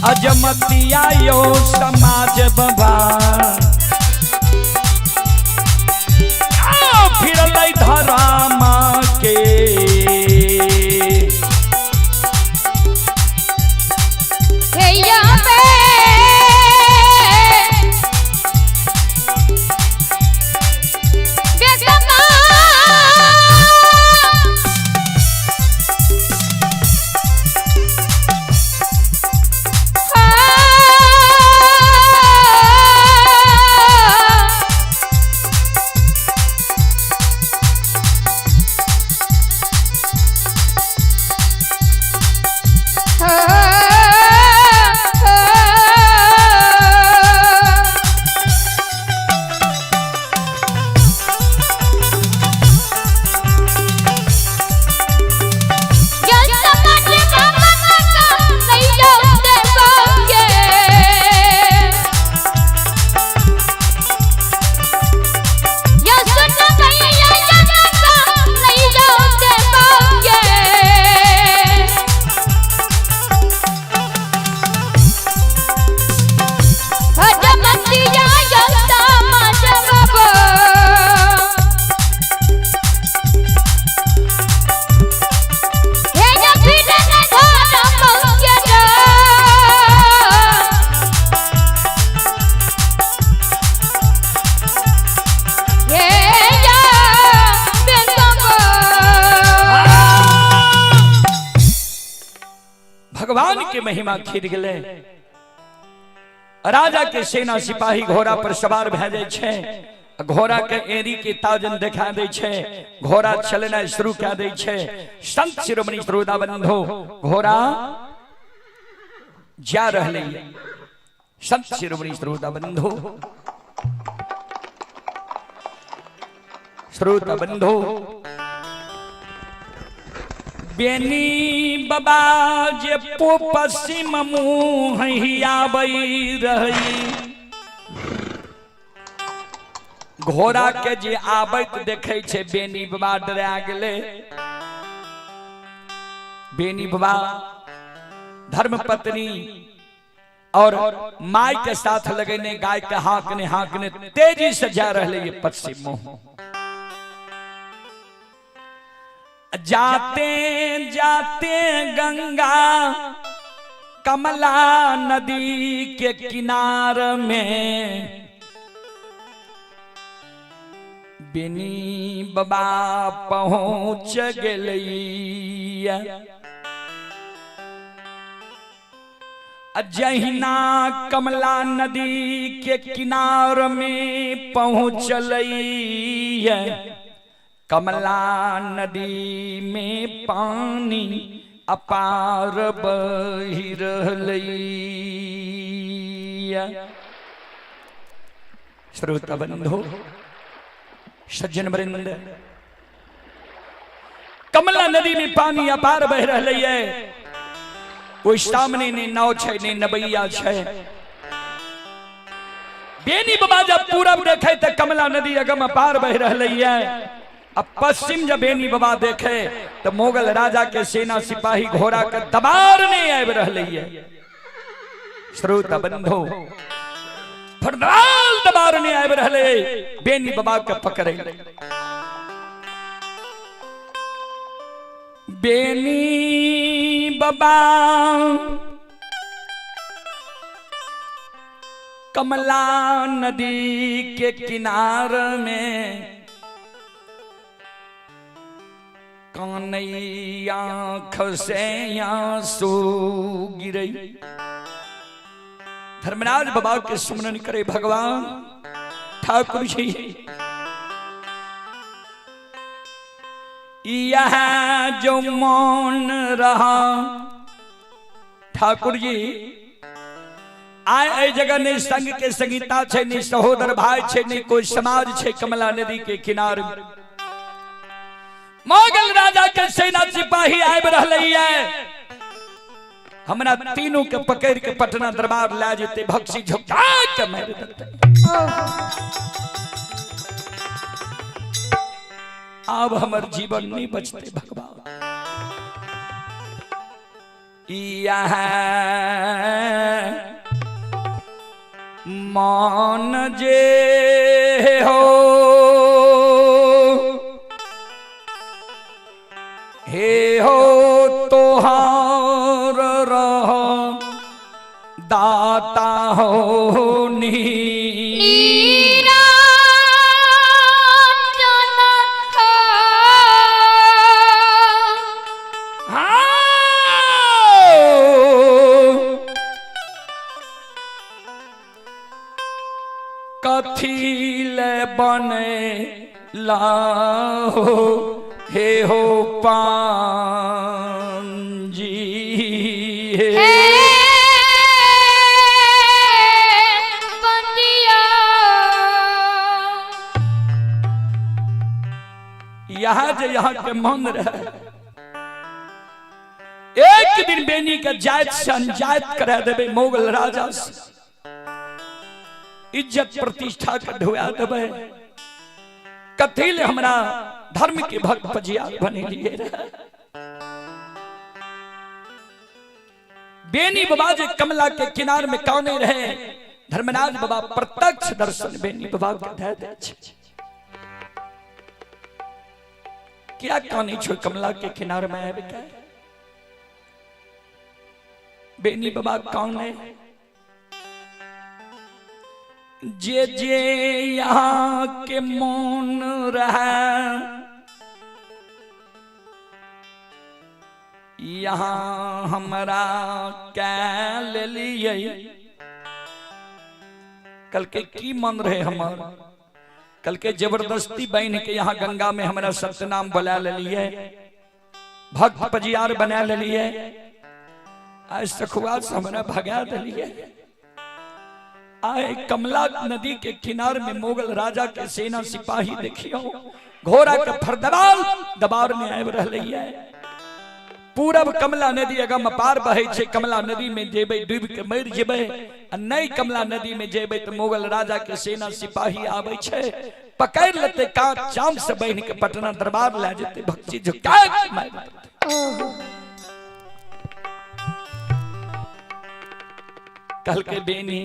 अजमतिया यो समाज बाबा फिर लै धरामा के के महिमा खीर गले। राजा के सेना सिपाही घोड़ा पर सवार भेजे छे, घोड़ा के एरी के ताजन दिखा दे छे, घोड़ा चलना शुरू कर दे छे। संत शिरोमणि श्रोता बंधु घोड़ा जा रहले। संत शिरोमणि श्रोता बंधु बेनी बाबा जे पश्चिम मुँह आबई रही, घोड़ा के जे आबत देखे छे बेनी बाबा डरा गेले। बेनी बाबा धर्म पत्नी और माई के साथ लगने गाय के हाकने तेजी से जा रहे पश्चिम मुँह। जाते जाते गंगा कमला नदी के किनार में बेनी बाबा पहुंच गए। जहिना कमला नदी के किनार में पहुंचल, कमला नदी में पानी अपार बही रहलैया। श्रोता बंधु सज्जन वृंद, कमला नदी में पानी अपार बह रहलैया। कोई सामने ने नाव छे ने नबैया छे। बेनी बाबा जब पूरब देखे तो कमला नदी अगम अपार बह रहलैया। अब पश्चिम जब बेनी बाबा देखे तो मुगल राजा के सेना सिपाही घोड़ा के दबारने आब रहलैया। श्रोता बंधु फरदाल दबारने आब रहले, बेनी बाबा के पकड़े। बेनी बाबा कमला नदी के किनार में कानैया आँख से आंसू गिरे। धर्मराज बाबा के सुमरन करे भगवान ठाकुर जी। यह जो मौन रहा ठाकुर जी, आए जगह ने संग के संगीता छे, नहीं सहोदर भाई छे, नहीं कोई समाज छे। कमला नदी के किनारे मुगल राजा के सेना सिपाही आब रहलैया। हमरा तीनों के पकड़ के पटना दरबार ले जेते, भक्सी झुका के मार देते। अब हमर जीवन नहीं बचते भगवान। यह मान जे हो हे हो तोहार रह दाता हो नीरा कथी ले बने लाहो हे हो पांजी हे बंदिया। यहाँ जो यहाँ के मन रहे, एक दिन बेनी का जायज से अनजायज करा देवे मुगल राजा से, इज्जत प्रतिष्ठा का ढोया देवे। कथिल हमरा धर्म के भक्त पजिया बने लिए रहे। बेनी बाबा जे कमला के किनार में कौने रहे, धर्मराज बाबा प्रत्यक्ष दर्शन बेनी बाबा के दे दे। क्या कहानी छो कमला के किनारे में आवे के? बेनी बाबा कौन है? जे जे यहाँ के मौन रहा यहाँ हमरा क्या ले लिए। कल के की मन रहे हमार, कल के जबरदस्ती बहन के यहाँ गंगा में हमारा सत्यनाम बुला ले लिए, भक्त पजियार बना ले लिए, आज सखुआ से हमारा भगा दिलिए। आए कमला नदी के किनारे में मुगल राजा के सेना सिपाही देखियो घोड़ा के फरदराल दबार में आए रही है। पूरब कमला नदी अगम पार बहे छे, कमला नदी में जेबे डूब के मर जेबे, नई कमला नदी में जेबे तो मुगल राजा के सेना सिपाही आवे छे, पकड़ लेते का चाम से बहन के पटना दरबार ले जेते, भक्ति झुका कल के बेनी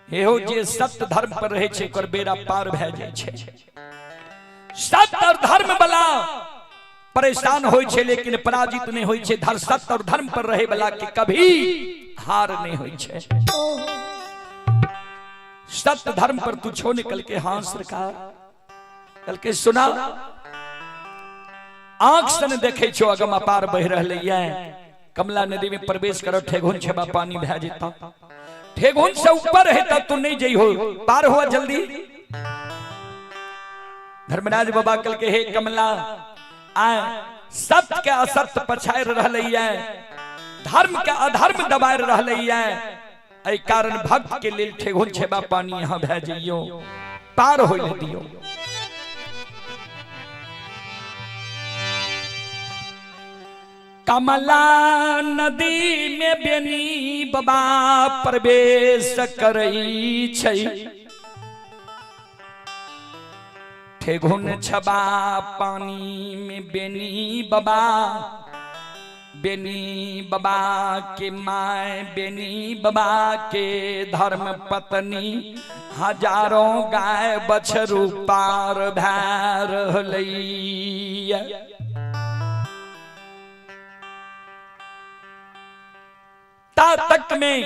हेहो जे सत्य धर्म पर रहे छे कर बेरा पार भे जाय छे। सत्य और धर्म वाला परेशान होय छे लेकिन पराजित नहीं होय छे। धर सत्य और धर्म पर रहे वाला के कभी हार नहीं होय छे। सत्य धर्म पर तू छो निकल के हाँ सरकार कल के सुना आंख से देखे छो अगम अपार बह रहे है। कमला नदी में प्रवेश करो ठेगुन छबा पानी भे जेता, ठेगुन से ऊपर है तब तू नहीं जई हो, पार हुआ जल्दी। धर्मराज बाबा कल के हे कमला आए सत्य के असत्य पछाड़ रही है, धर्म के अधर्म दबाड़ रही है, ऐ कारण भक्त के लिए ठेगुन छबा पानी यहाँ भे जइयो, पार हो दियो। कमला नदी में बेनी बाबा प्रवेश करई छै, ठेगुन छबा पानी में बेनी बाबा के माय बेनी बाबा के धर्म पत्नी हजारों गाय बछरू पार भै रहलैया। तक में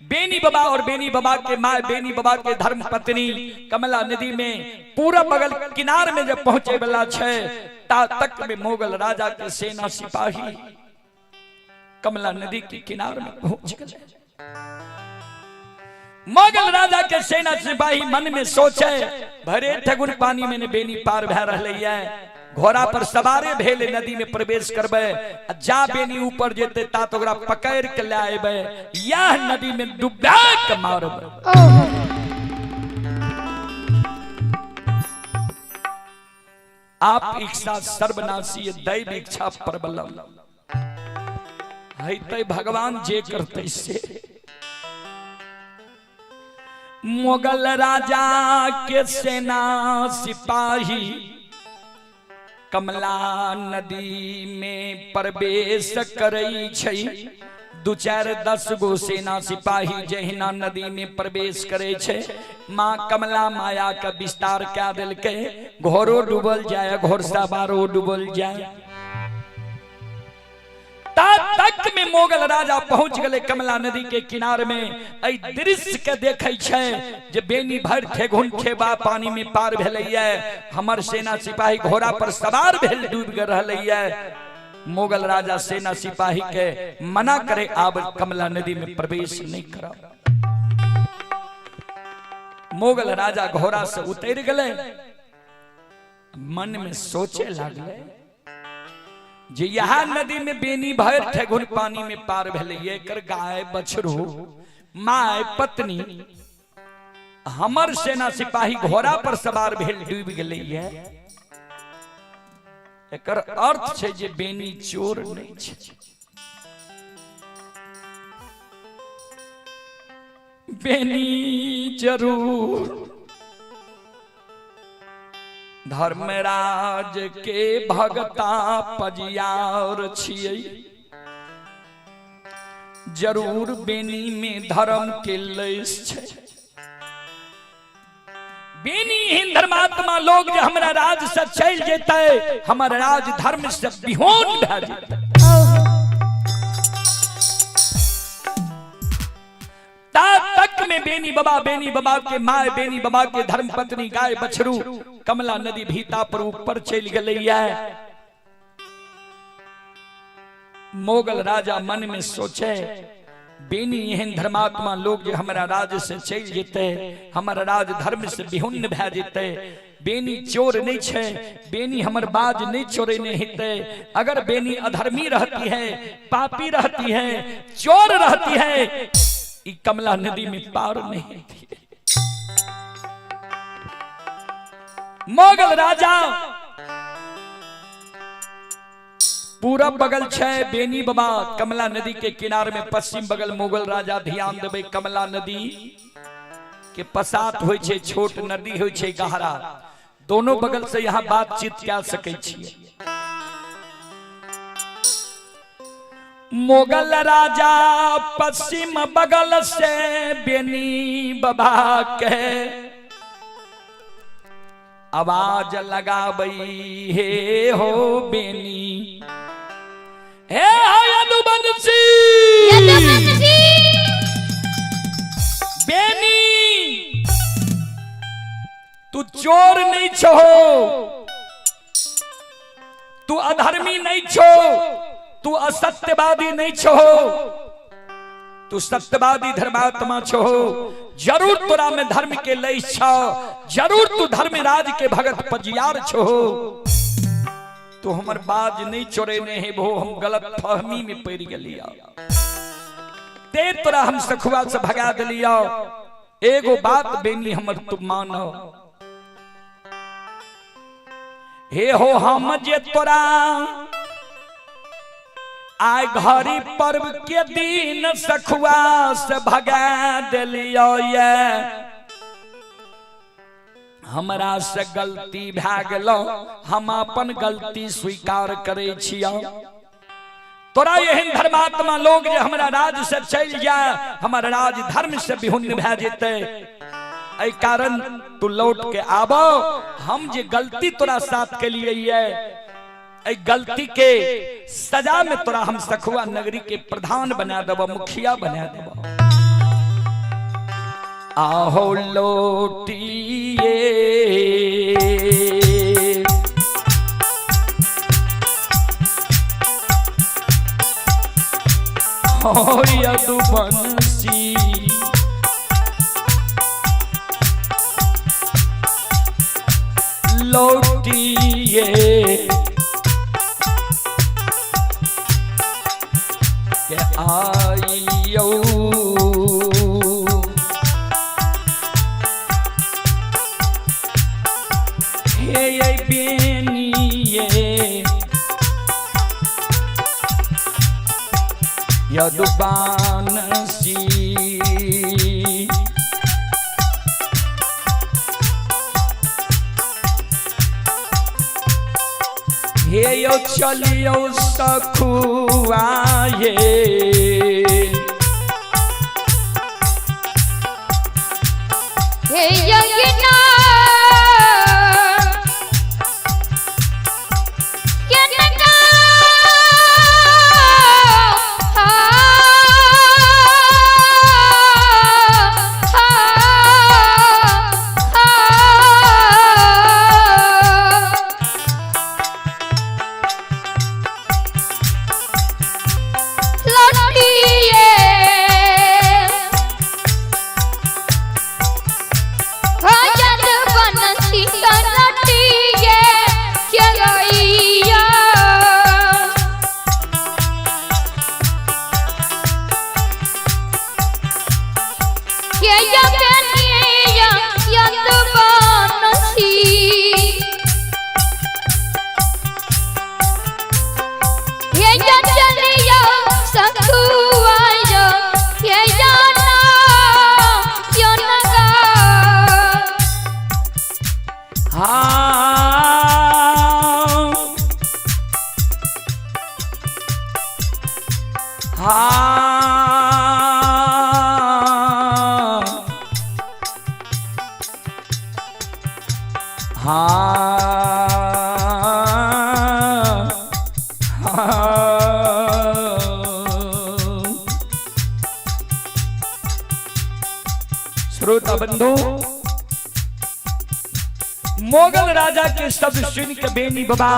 बेनी बाबा और बेनी बाबा के माँ बेनी बाबा के धर्म पत्नी कमला नदी में पूरा बगल किनार में जब पहुंचे वाला छे तक में मुगल राजा के सेना सिपाही कमला नदी के किनार में पहुंच गए। मुगल राजा के सेना सिपाही मन में सोचे भरे ठगुन पानी में बेनी पार भै रही है, घोड़ा पर सवारे भेले नदी में प्रवेश करबे, जा बेनी ऊपर जेते ता तो पकड़ के ले आबे, यह नदी में डुबा के मारबे। आप इच्छा सर्वनाशी दैव इच्छा प्रबलम है भगवान जे करते से। मुगल राजा के सेना सिपाही कमला नदी में प्रवेश करई छै, 2-4-10 गो सेना सिपाही जहिना नदी में प्रवेश करे छे, माँ कमला माया का विस्तार क्या दिल के घोरो डूबल जाए, घोड़सवारो डूबल जाए। तक में मुगल राजा पहुंच गए कमला नदी के किनारे में, ऐ दृश्य के देखे छे जे बेनी भर ठेगुन छेबा पानी में पार भेलैया, हमर सेना सिपाही घोड़ा पर सवार भेल डूब गए रहलैया। मुगल राजा सेना सिपाही के मना करे आब कमला नदी में प्रवेश नहीं करा। मुगल राजा घोड़ा से उतर गए, मन में सोचे लागले जे यहाँ नदी में बेनी भर ठेगुन पानी में पार भेलैया, एकर गाय बछरू माय पत्नी हमर सेना सिपाही घोड़ा पर सवार भेल डूब गेलैया, एकर अर्थ छै जे बेनी चोर नहीं छै। बेनी जरूर धर्मराज के भगता पजियार छियै, जरूर बेनी में धर्म के लैस छै। बेनी हिंद धर्मात्मा लोग जो हमारा राज से चल जेते, हमारा राज धर्म से विहोन भै जेते। तक में बेनी बाबा के माय बेनी बाबा के धर्म पत्नी गाय बछरू कमला नदी भीता पर ऊपर चल गई है। मोगल राजा मन में सोचे बेनी एहन धर्मात्मा लोग जो हमारा राज से चल जेते, हमारा राज धर्म से विहुन्न भै जेते। बेनी चोर नहीं छे, बेनी हमर बाज नहीं चोरे नहीं हिते। अगर बेनी अधर्मी रहती है, पापी रहती है, चोर रहती है, ई कमला नदी में पार नहीं होती है। मोगल राजा पूरा बगल छे बेनी बाबा कमला नदी के किनारे में, पश्चिम बगल मोगल राजा। ध्यान देवे, कमला नदी के पसात होय छे, छोट नदी होय छे गहरा। दोनों बगल से यहाँ बातचीत क्या सके छिए। मोगल राजा पश्चिम बगल से बेनी बाबा के आवाज लगाबई, हे हो बेनी, हे यदुवंशी, बेनी तू चोर नहीं छो, तू अधर्मी नहीं छो, तू असत्यवादी नहीं छो, तू सत्यवादी धर्मात्मा छो। जरूर तोरा में धर्म के लय छो, जरूर तू धर्मराज के भगत पजियार छो। तू हमर बाज नहीं चोरे ने है भो, हम गलत फहमी में पड़ गलिया, ते तोरा हम सखुआ से भगा दिलिया। एगो बात बेनी हमर तुम मानो, हे हो हम जे तोरा आय घड़ी पर्व के दिन सखुआ से भगा दिलियो ये, हमरा से गलती भै गेलो, हम अपन गलती स्वीकार करे छियो। तोरा एहन धर्मात्मा लोग जे हमरा राज से चल जाए, हमारा राज धर्म से विहुन्न भै जेते। ऐ कारण तू लौट के आबो, हम जे गलती तोरा साथ के लिए ये, ऐ गलती के सजा में तोरा हम सखुआ नगरी के प्रधान बना देबो, मुखिया बना देबो। आहो लोटिए हो यदुवंशी, लौटिए के आइयो, हे बेनिये यदुवंशी, हे यो चलियो सखुआ ये, हे यज्ञना श्रोता बंधु, मोगल राजा के शब्द सुन के बेनी बाबा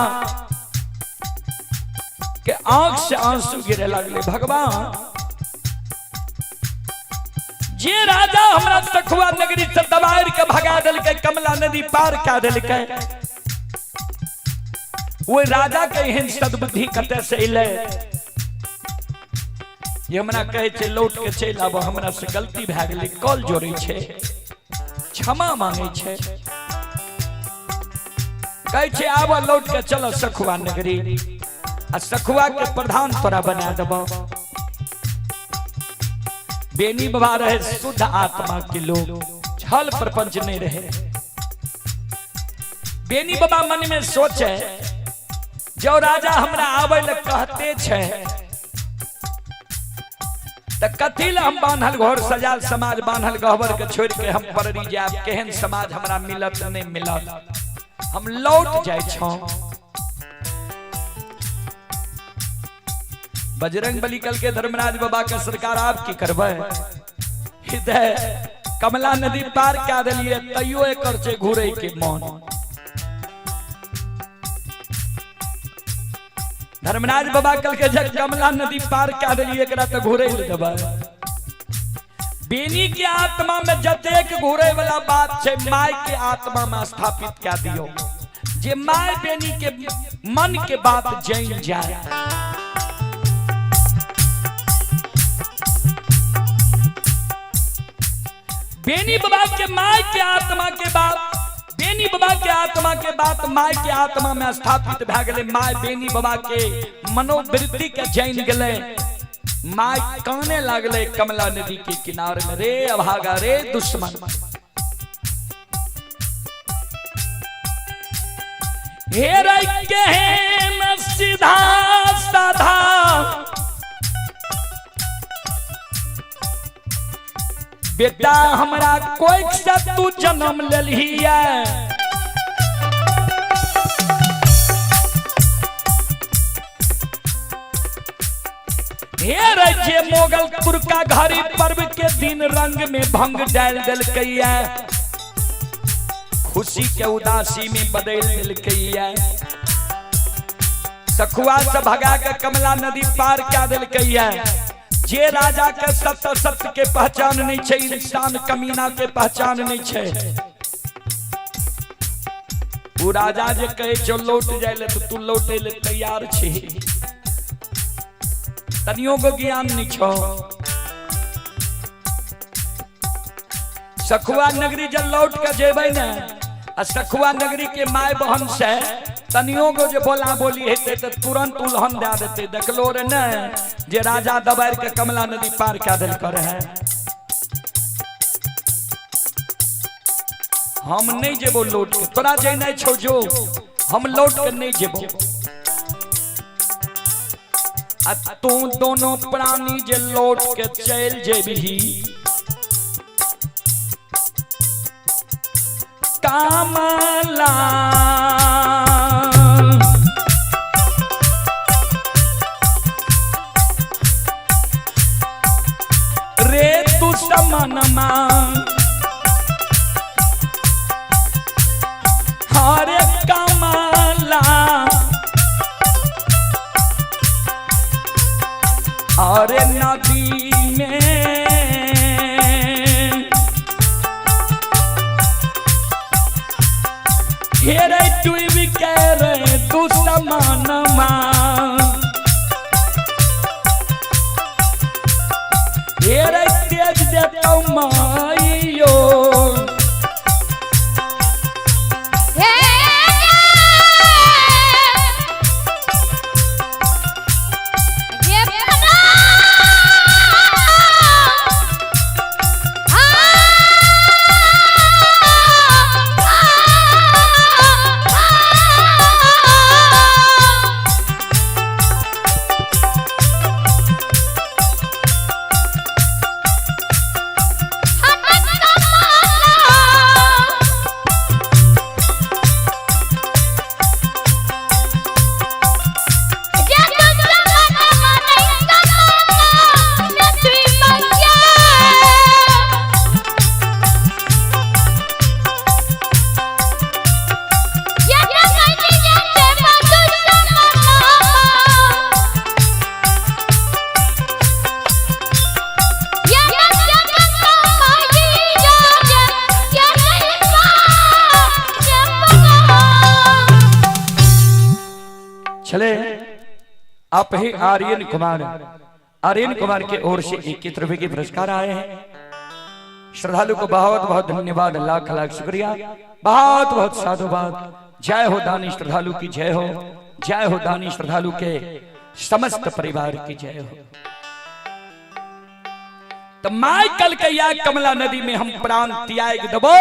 के आंख से आंसू गिरे लगले। भगवान जे राजा हमरा सखुआ नगरी से दबाड़ के भगा दिल के, कमला नदी पार कर दिल के, वो राजा के एहन सद्बुद्धि कते से अइले ये हमरा कहे छे लौट के चल आबो, हमरा से गलती भए गेलै, कॉल जोड़े छे, क्षमा मांगे छे, कहे छे आबो लौट के चलो सखुआ नगरी, आ सखुआ के प्रधान तोरा बना देबो। बेनी बाबा रहे शुद्ध आत्मा के लोग, छल प्रपंच नहीं रहे। बेनी बाबा मन में सोचे जो राजा हमरा आवे ले कहते छे त कथी ला हम बांधल घर सजाल समाज बांधल गहबर के छोड़ के हम पररी जाब, केहन समाज हमरा मिलत नहीं मिलत, हम लौट जाय छौ। बजरंग बली कल के धर्मराज बाबा के सरकार आप की करबे, हृदय कमला नदी पार क्या दिलिए तैयो एकर से घूरे के मन। धर्मराज बाबा कल के जग कमला नदी पार क्या दिलिए एकरा त घूरे ले देबा। बेनी के आत्मा में जतेक घूरे वाला बात छे माय के आत्मा में स्थापित क्या दियो, जे माय बेनी के मन के बात जान जाए। बेनी बाबा के माय के आत्मा के बात, बेनी बाबा के आत्मा के बात माय के आत्मा में स्थापित भ गेले। माय बेनी बाबा के मनोवृत्ति के जान गेले। माय काने लागले कमला नदी के किनारे में, रे अभागा रे दुश्मन, हेरे के हैं सीधा साधा, बेटा हमरा कोई से तू जन्म लेलही है, हे जे मोगलपुर का घड़ी पर्व के दिन रंग में भंग डाल दिल है, खुशी के उदासी में बदल दिल है, सखुआ से भगा के कमला नदी पार क्या दिल है। जे राजा के सत्य सत्य के पहचान नहीं छे, इंसान कमीना के पहचान नहीं छे। वो राजा जे कहे जो लौट जाए तो तू लौटे ले तैयार छे, तनियों को ज्ञान नहीं छो। सखुआ नगरी जब लौट के जेबे न, सखुआ नगरी के माय बहन से तनियों को जो बोला बोली हेते तो तुरंत उल्हन दे देते। देखलो रे न जे राजा दबाड़ के कमला नदी पार क्या दिल कर है। हम नहीं जेबो लौट के, तोरा जे नहीं छो जो हम लौट के नहीं जेबो। तू दोनों प्राणी जे लौट के चल जेबी, कमला रे दुश्मनमा, हरे कमला हरे नदी में हेरे डूब के रे दुश्मनमा, हेरे तेज देता माइयो, चले आप ही आर्यन कुमार के ओर से 21 रुपए के पुरस्कार आए हैं। श्रद्धालु को बहुत बहुत धन्यवाद, लाख लाख शुक्रिया, बहुत बहुत साधुवाद। जय हो दानी श्रद्धालु की जय हो, जय हो दानी श्रद्धालु के समस्त परिवार की जय हो। तो माय कल के या कमला नदी में हम प्राण त्याग दबो।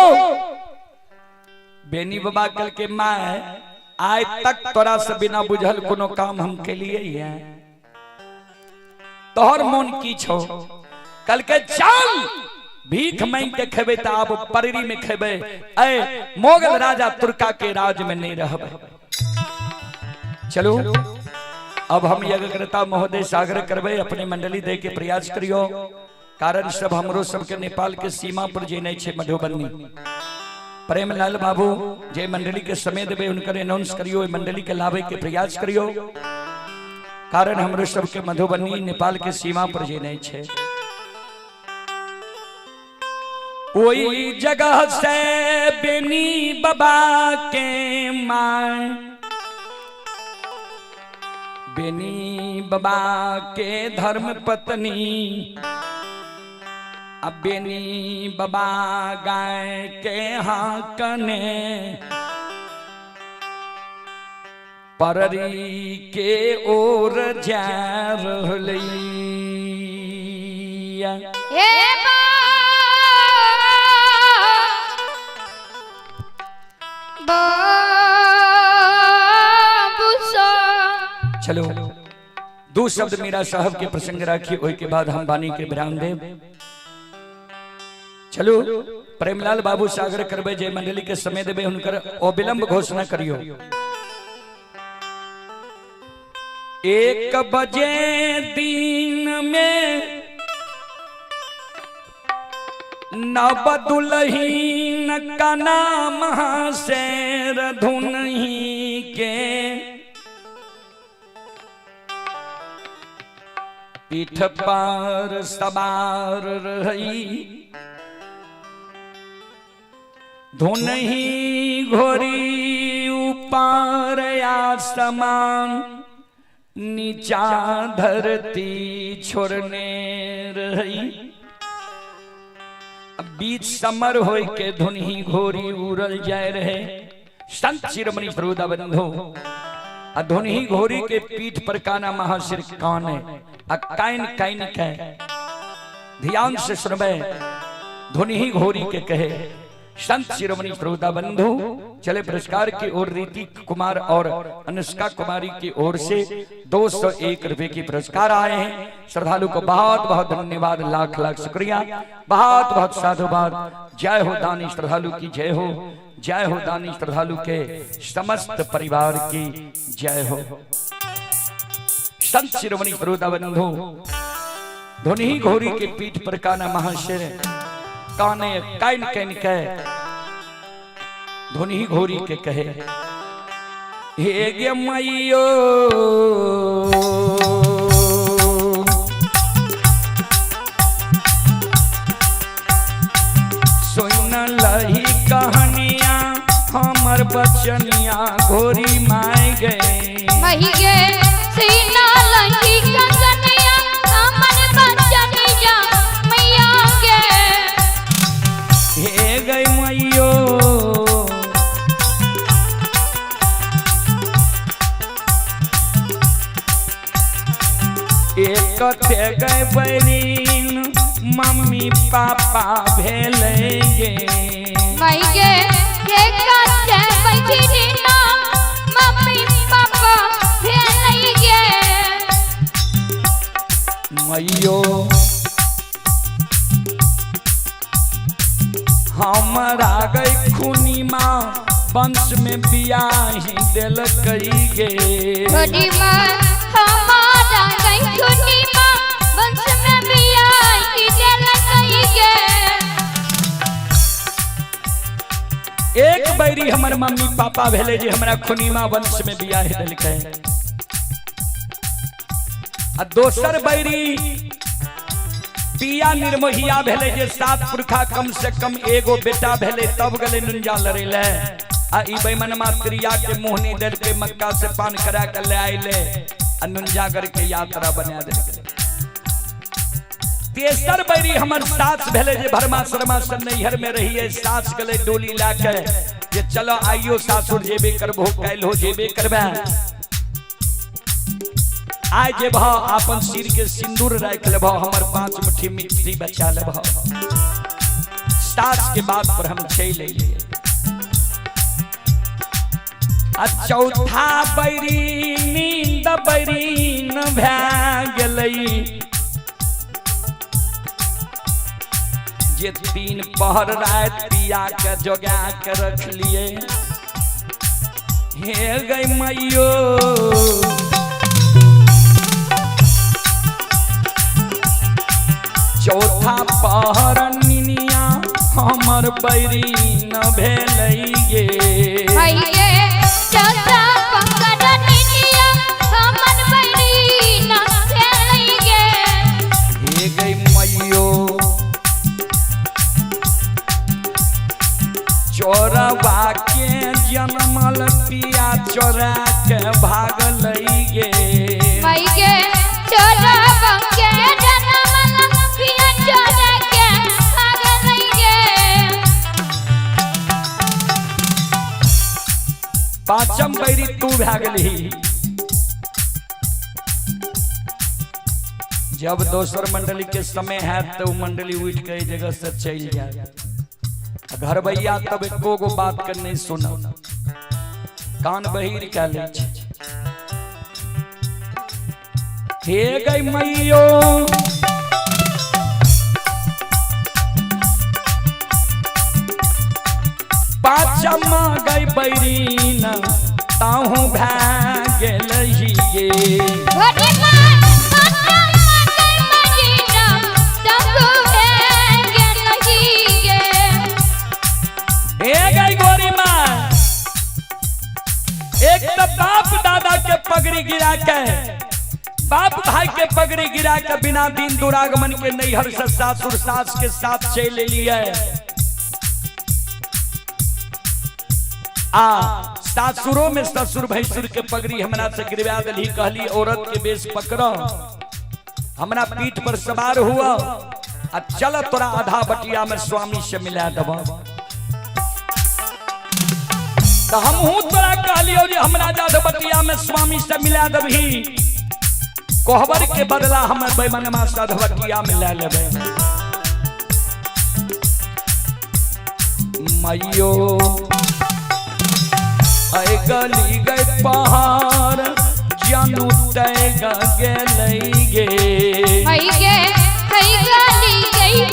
बेनी बाबा कल के माय आज तक तोरा से बिना बुझल कोनो काम हम के लिए ही है। तोहर मन की छो कल के चल भीख मांग के खेबे तो आप परेरी में खेबे, ऐ मोगल राजा तुर्का के राज में नहीं रहबे। चलो अब हम यज्ञकर्ता महोदय सागर करबे, अपने मंडली दे के प्रयास करियो। कारण सब हमरो सबके नेपाल के सीमा पर जे नहीं छे मधुबनी। प्रेमलाल बाबू जे मंडली के समय देवे उनकर अनाउंस करियो, मंडली के लाभे के प्रयास करियो। कारण हमरो सबके मधुबनी नेपाल के सीमा पर जे नहीं छे। कोई जगह से बेनी बाबा के माय, बेनी बाबा के धर्म पत्नी, अब बेनी बाबा गाय के हाकने, पररी के ओर जा रहली। चलो दो शब्द मीरा साहब के प्रसंग राखी, ओई के बाद हम बानी के विराम देव। चलो प्रेमलाल बाबू सागर करबे जय मंडली के समय देवे उनकर अविलंब घोषणा करियो। 1 बजे दिन में नव दुल्हीन का नाम शेर धुनही के, पीठ पर सवार रही, धुनही घोरी ऊपर आसमान, नीचा धरती छोड़ने रही। बीच समर होय के धुनही घोरी उड़ल जाए रहे। संत शिरोमणि प्रभुदा बंधु धुनही घोरी के पीठ पर काना महाशिर कान है, काइन काइन के ध्यान से सुनबे। धुनही घोरी के कहे संत शिरोमणि प्रभुदा बंधु। चले पुरस्कार की ओर रीति कुमार और अनुष्का कुमारी की ओर से 201 रुपए की पुरस्कार आए हैं। श्रद्धालु को बहुत बहुत धन्यवाद, लाख लाख शुक्रिया, बहुत बहुत साधुवाद। जय हो दानी श्रद्धालु की जय हो, जय हो दानी श्रद्धालु के समस्त परिवार की जय हो। संत शिरोमणि प्रभुदा बंधु धुनही घोरी के पीठ पर काना महाशर काने काइन काइन के धुनही घोरी के कहे, हे गे मैयो सुन लही कहानियां हमर बचनिया घोरी माय गए, मही गे सीना लही कहानियां हमर बचनिया मैया गे। हे गई मैयो एक थे गए बहन मम्मी पापा भेलेंगे, मही गे एक थे बहन मम्मी पापा भेलेंगे। मैयो हमारा गई खूनी माँ वंश में बियाही दिल कई गे, खूनी माँ हमारा गई खूनी माँ वंश में बियाही दिल कई गे। एक बैरी हमर मम्मी पापा भेले जे हमरा खूनी माँ वंश में बियाही दिल कई, आ दोसर बैरी पिया निर्मोहिया भेले जे 7 पुरखा कम से कम एगो बेटा भेले तब गले नुंजा लड़ेले। आ ई बेईमानमा क्रिया के मोहनी दल के मक्का से पान करा के ले आइले अनुंजागर के यात्रा बना दे। तेसर बैरी हमर सास भेले जे भरमा शर्मा से नैहर में रहिए, सास गले डोली लाके जे चलो आइयो सासुर जेबे करबो, काल हो जेबे करबे। आय जे भाव अपन सिर के सिंदूर रख लेबो, हमर 5 मुट्ठी मिट्टी बचा लेबो। सास के बात पर हम चल लिए। आ चौथा बैरी नींद बैरी न भै गेलई, जे 3 पहर रात पिया के जोगा के रख लिए। हे गई मैयो चौथा पहर निनिया हमर बैरी न भेलई गे। चौथा पहर निनिया हमर बैरी न भेलई गे। हे गई मैयो चोरवा के जनमल पिया चोरा के भागलई गे। चोरवा के जनमल पिया चोरा के भागलई गे। 5म बैरी तू भागली। जब दोसर मंडली के समय है तो मंडली उठ के जगह से चल जाए। घर भैया तब एको गो बात कर नहीं सुना, कान बहिर कह ले। हे गई मैयो पाँचमा गई बैरी न ताहू भै गेलही गे। एक तो बाप दादा के पगड़ी गिरा के, बाप भाई के पगड़ी गिरा के बिना दिन दुरागमन के नैहर से सासुर सास के साथ चल लिए। सासुरों में ससुर भैसुर के पगड़ी हमरा से गिरवा दिली। कहली औरत के बेस पकड़ो, हमरा पीठ पर सवार हुआ आ चल तोरा आधा बटिया में स्वामी से मिला देबो। तो हम तोरा कहलियो जे हमरा आधा बटिया में स्वामी से मिला देबही, कोहबर के बदला हम बेईमानमा से आधा बटिया में ले लेबे। मैयो ऐ गली गए पहाड़ जानू तय गेलई गे। गली गई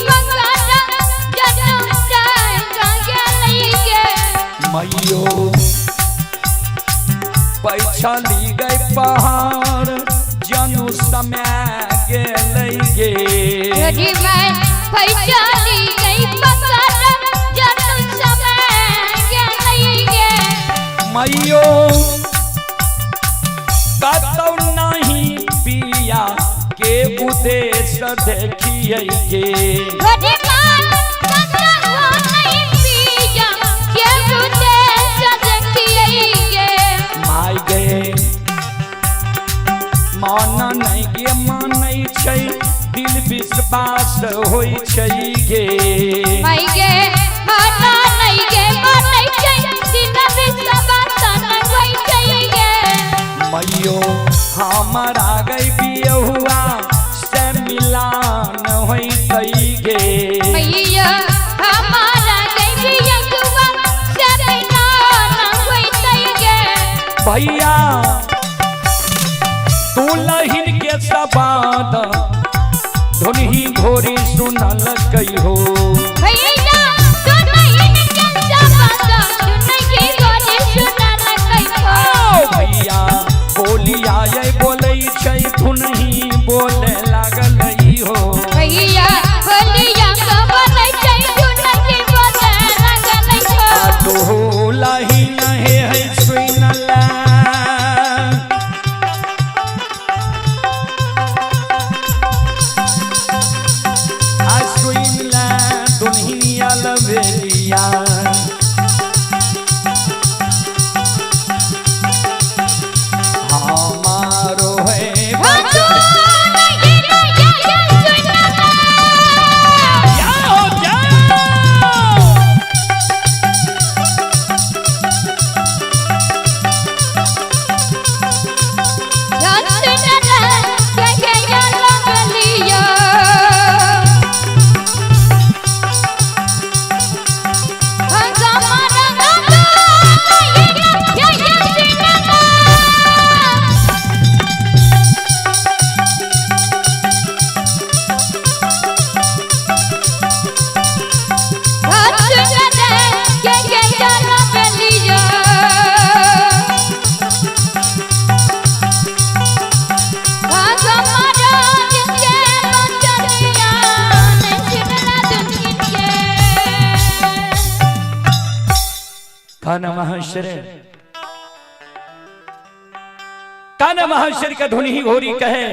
पहाड़ जानू तय गेलई गे। मैयो पैछली गए पहाड़ जानू समय गेलई गे। पैछली गई पहाड़ जानू समय गेलई गे। मैयो कतौ नहीं पिया के उदेश देखिए गे। माय गे मान नहीं गे मानै छै, दिल विश्वास होई छै गे। माय गे माना नहीं गे मानै छै, दिल विश्वास होई छै गे। मैयो हमारा गई बियहुआ से मिलान होई गे। मैया हमारा गई बियहुआ से मिलान होई गे। भैया तू लहिन के सबाद धुनही घोरी सुनल कई हो। भैया तू लहिन के सबाद धुनही घोरी सुनल कई हो। भैया बोलिया ये बोलै छै धुनही बोले लागल हो। भैया बोलिया तो बोलै छै धुनही बोले लागल हो। तो लहिन है सुनल कान्हा महाशर का धुन ही घोरी कहे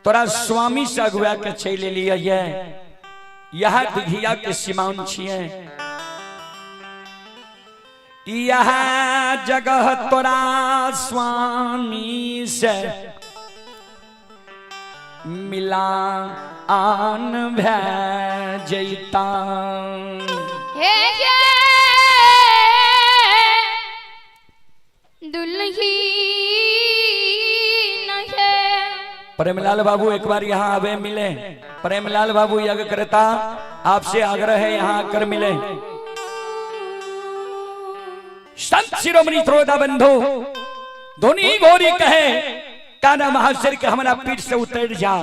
तोरा स्वामी से अगुआ के चले लिया यह दिघिया के सीमांत छिए यह जगह तोरा स्वामी से मिला आन भैजता दुल्ही प्रेमलाल बाबू एक बार यहाँ आवे मिले। प्रेमलाल बाबू यज्ञ करता आपसे आग्रह है यहाँ आकर मिले। संत शिरोमणि श्रोता बंधु धुनी गोरी कहे कान्हा महाशर के हमारा पीठ से उतर जा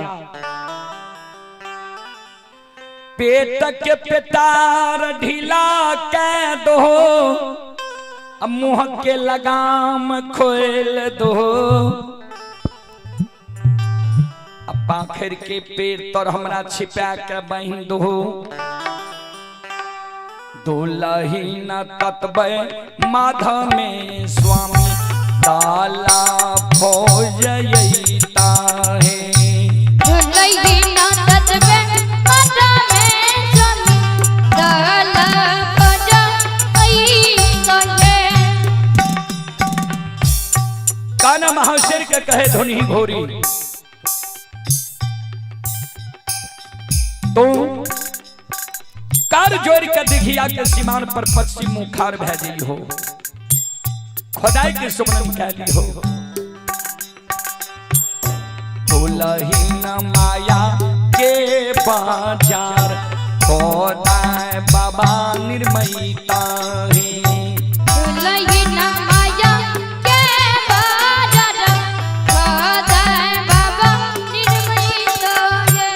पेट के पेटार ढीला के दो मुंह के लगाम खोल दो पाखर के पेड़ तर हमरा छिपा के बहिन दो दुलही न तत्बे माधव में स्वामी दाला भोजयता है दुलही न तत्बे माधव में स्वामी दाला भोजयता है। कान्हा महाशर के कहे धुनी घोरी तो कार जोड़ के दिघिया के सीमान पर पश्चिम मुखार भेजी हो खुदाई के सुमन कैली हो दुलही न माया के बाजार खुदाई बाबा निर्मयता है दुलही न माया के बाजार खुदाई बाबा निर्मयता है।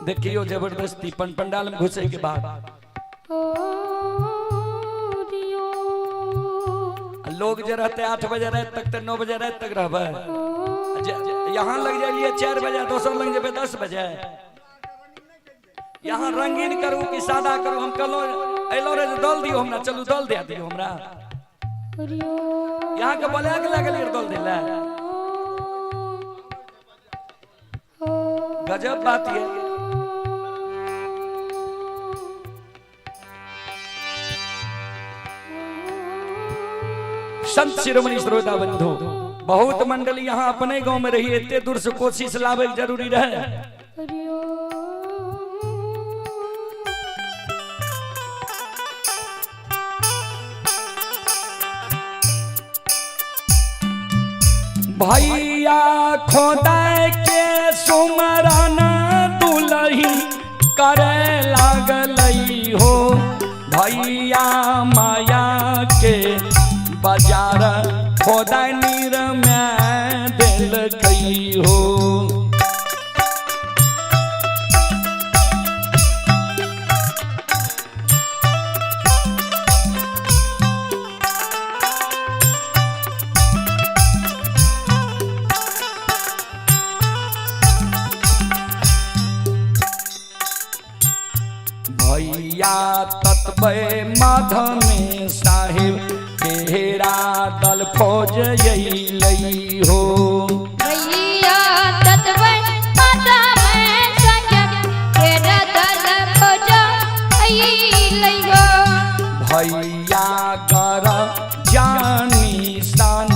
देखियो जबरदस्ती पंडाल में घुसे के बाद लोग जो रहते 8 बजे रात तक तो 9 बजे रात तक रहबे यहाँ लग जाइए 4 बजे दोसर लग जाए 10 बजे यहाँ रंगीन करू कि सादा करू हम कलो एलो रे दल दियो हमरा चलू दल दे दियो हमरा यहाँ के बोले के लागल दल दिला गजब बात ये संत शिरोमणि श्रोता बंधु बहुत मंडली यहाँ अपने गांव में रही इतने दूर से कोशिश लावे जरूरी रहे भैया खोदाय के सुमरन दुलही करे लागलई हो भैया माया के बाजार खोदाय नीर में दिल गई हो भैया तत्वे माधव में साहिब तेरा दल फौज यही लई हो भैया तत्वे माधव में साहिब तेरा दल फौज यही लई हो भैया कर जानी सान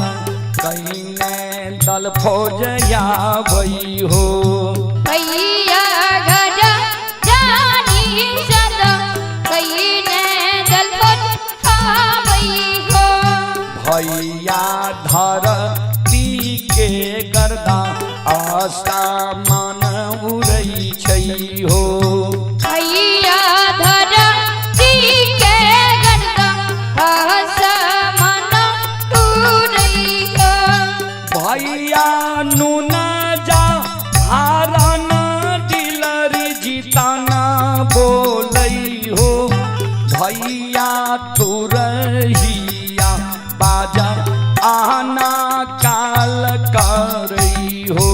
कहीं दल फौज या भई हो भैया घर जानी सदा कहीं दल फौज आवई हो भैया धरती के गर्दा आस्था मान उड़ई छई हो भैया धरती के गर्दा आसमान नून जा हारन दिलरी जीताना बोलई हो भैया तुरहिया बाजा आना काल करई हो।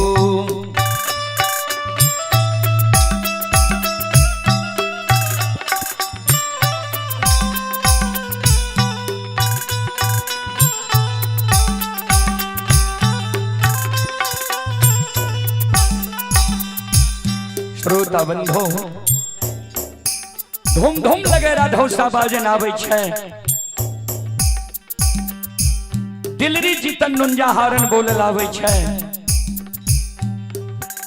श्रोता बंधो धूम धूम लगे राधौसा बाजन आवे छै दिलरी जीतन नुंजा हारन बोलल आवे छै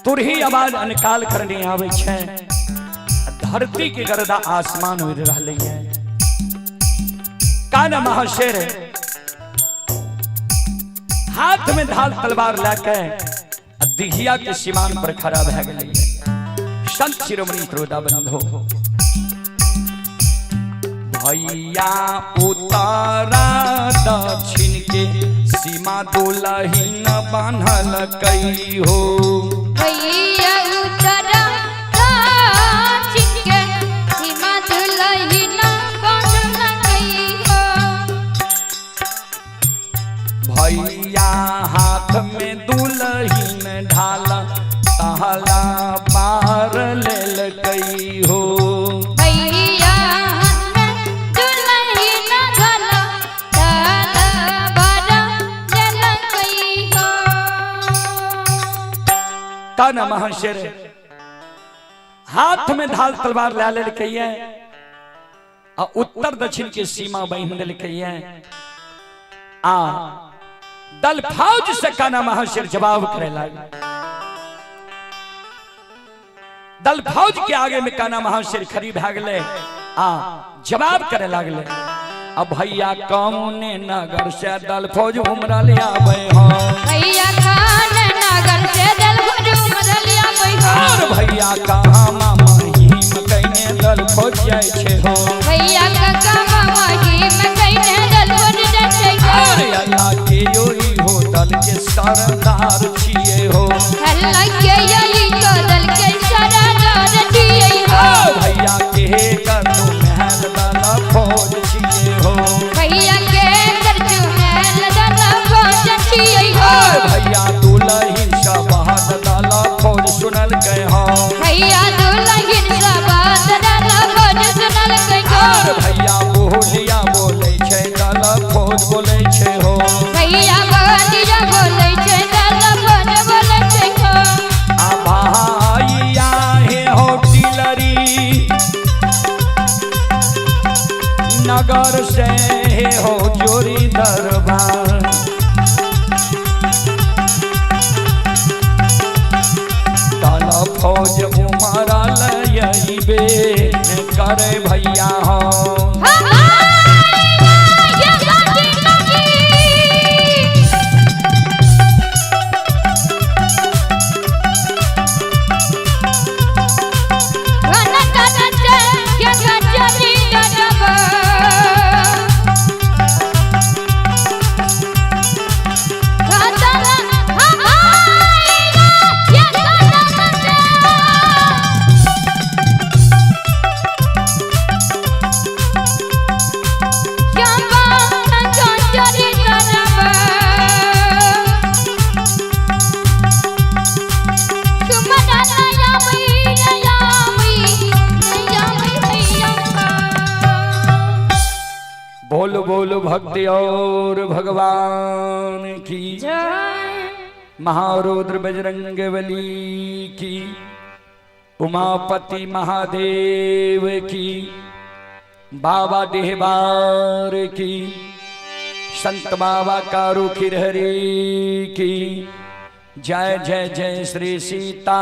तुरही आवाज अनकाल करने आवे छै धरती के गर्दा आसमान उड़ रहले है। काना महाशेर हाथ में ढाल तलवार लेके दिघिया के सीमान पर खड़ा भए गेलै। संत शिरोमणि श्रोता बंधो भैया उतारा दक्षिण के सीमा दुलहिन बांधल कई हो भैया उतारा दक्षिण के सीमा दुलहिन बांधल कई हो। भैया हाथ में दुलहिन ढाला तहला पार लेल कई हो भैया दुलहिन ढाला तहला पार लेल कई हो। काना महाशेर हाथ में ढाल तलवार ले लेल कहिए आ उत्तर दक्षिण के सीमा बांध लेल कहिए आ दल फौज से काना महाशेर जवाब करे लगे। दल फौज के आगे में काना महाशेर खड़ी भए गेले आ जवाब करे लगले। अब भैया कौने नगर से दल फौज हमरा ले आवे हो भैया खान नगर से दल फौज हमरा ले आवे हो। और भैया कहाँ मामा हिम कइने दल फौज जाय छे हो भैया का मामा हिम कइने दल फौज जाय छे हो। अरे अल्लाह के योई हो दल के सरदार छिए हो अल्लाह के योई को दल के सरदार छिए हो। भैया के करो महल दल फौज छिए हो भैया के करजू महल दल फौज छिए हो। भैया दुलहिन शबाद दल फौज सुनल गए हो भैया दुलहिन शबाद दल फौज सुनल गए हो। भैया बोलिया बोले छे दल फौज बोले छे हो भैया बोलिया बोले छे दल फौज बोले छे हो। आ भैया हे हो दिलरी नगर से हे हो जोरी दरबार दल फौज उमरा लइबे करे भैया हो बोल बोल भक्ति और भगवान की महारुद्र बजरंग बली की उमापति महादेव की बाबा देहबार की संत बाबा कारू खिरहरी की जय जय जय श्री सीता।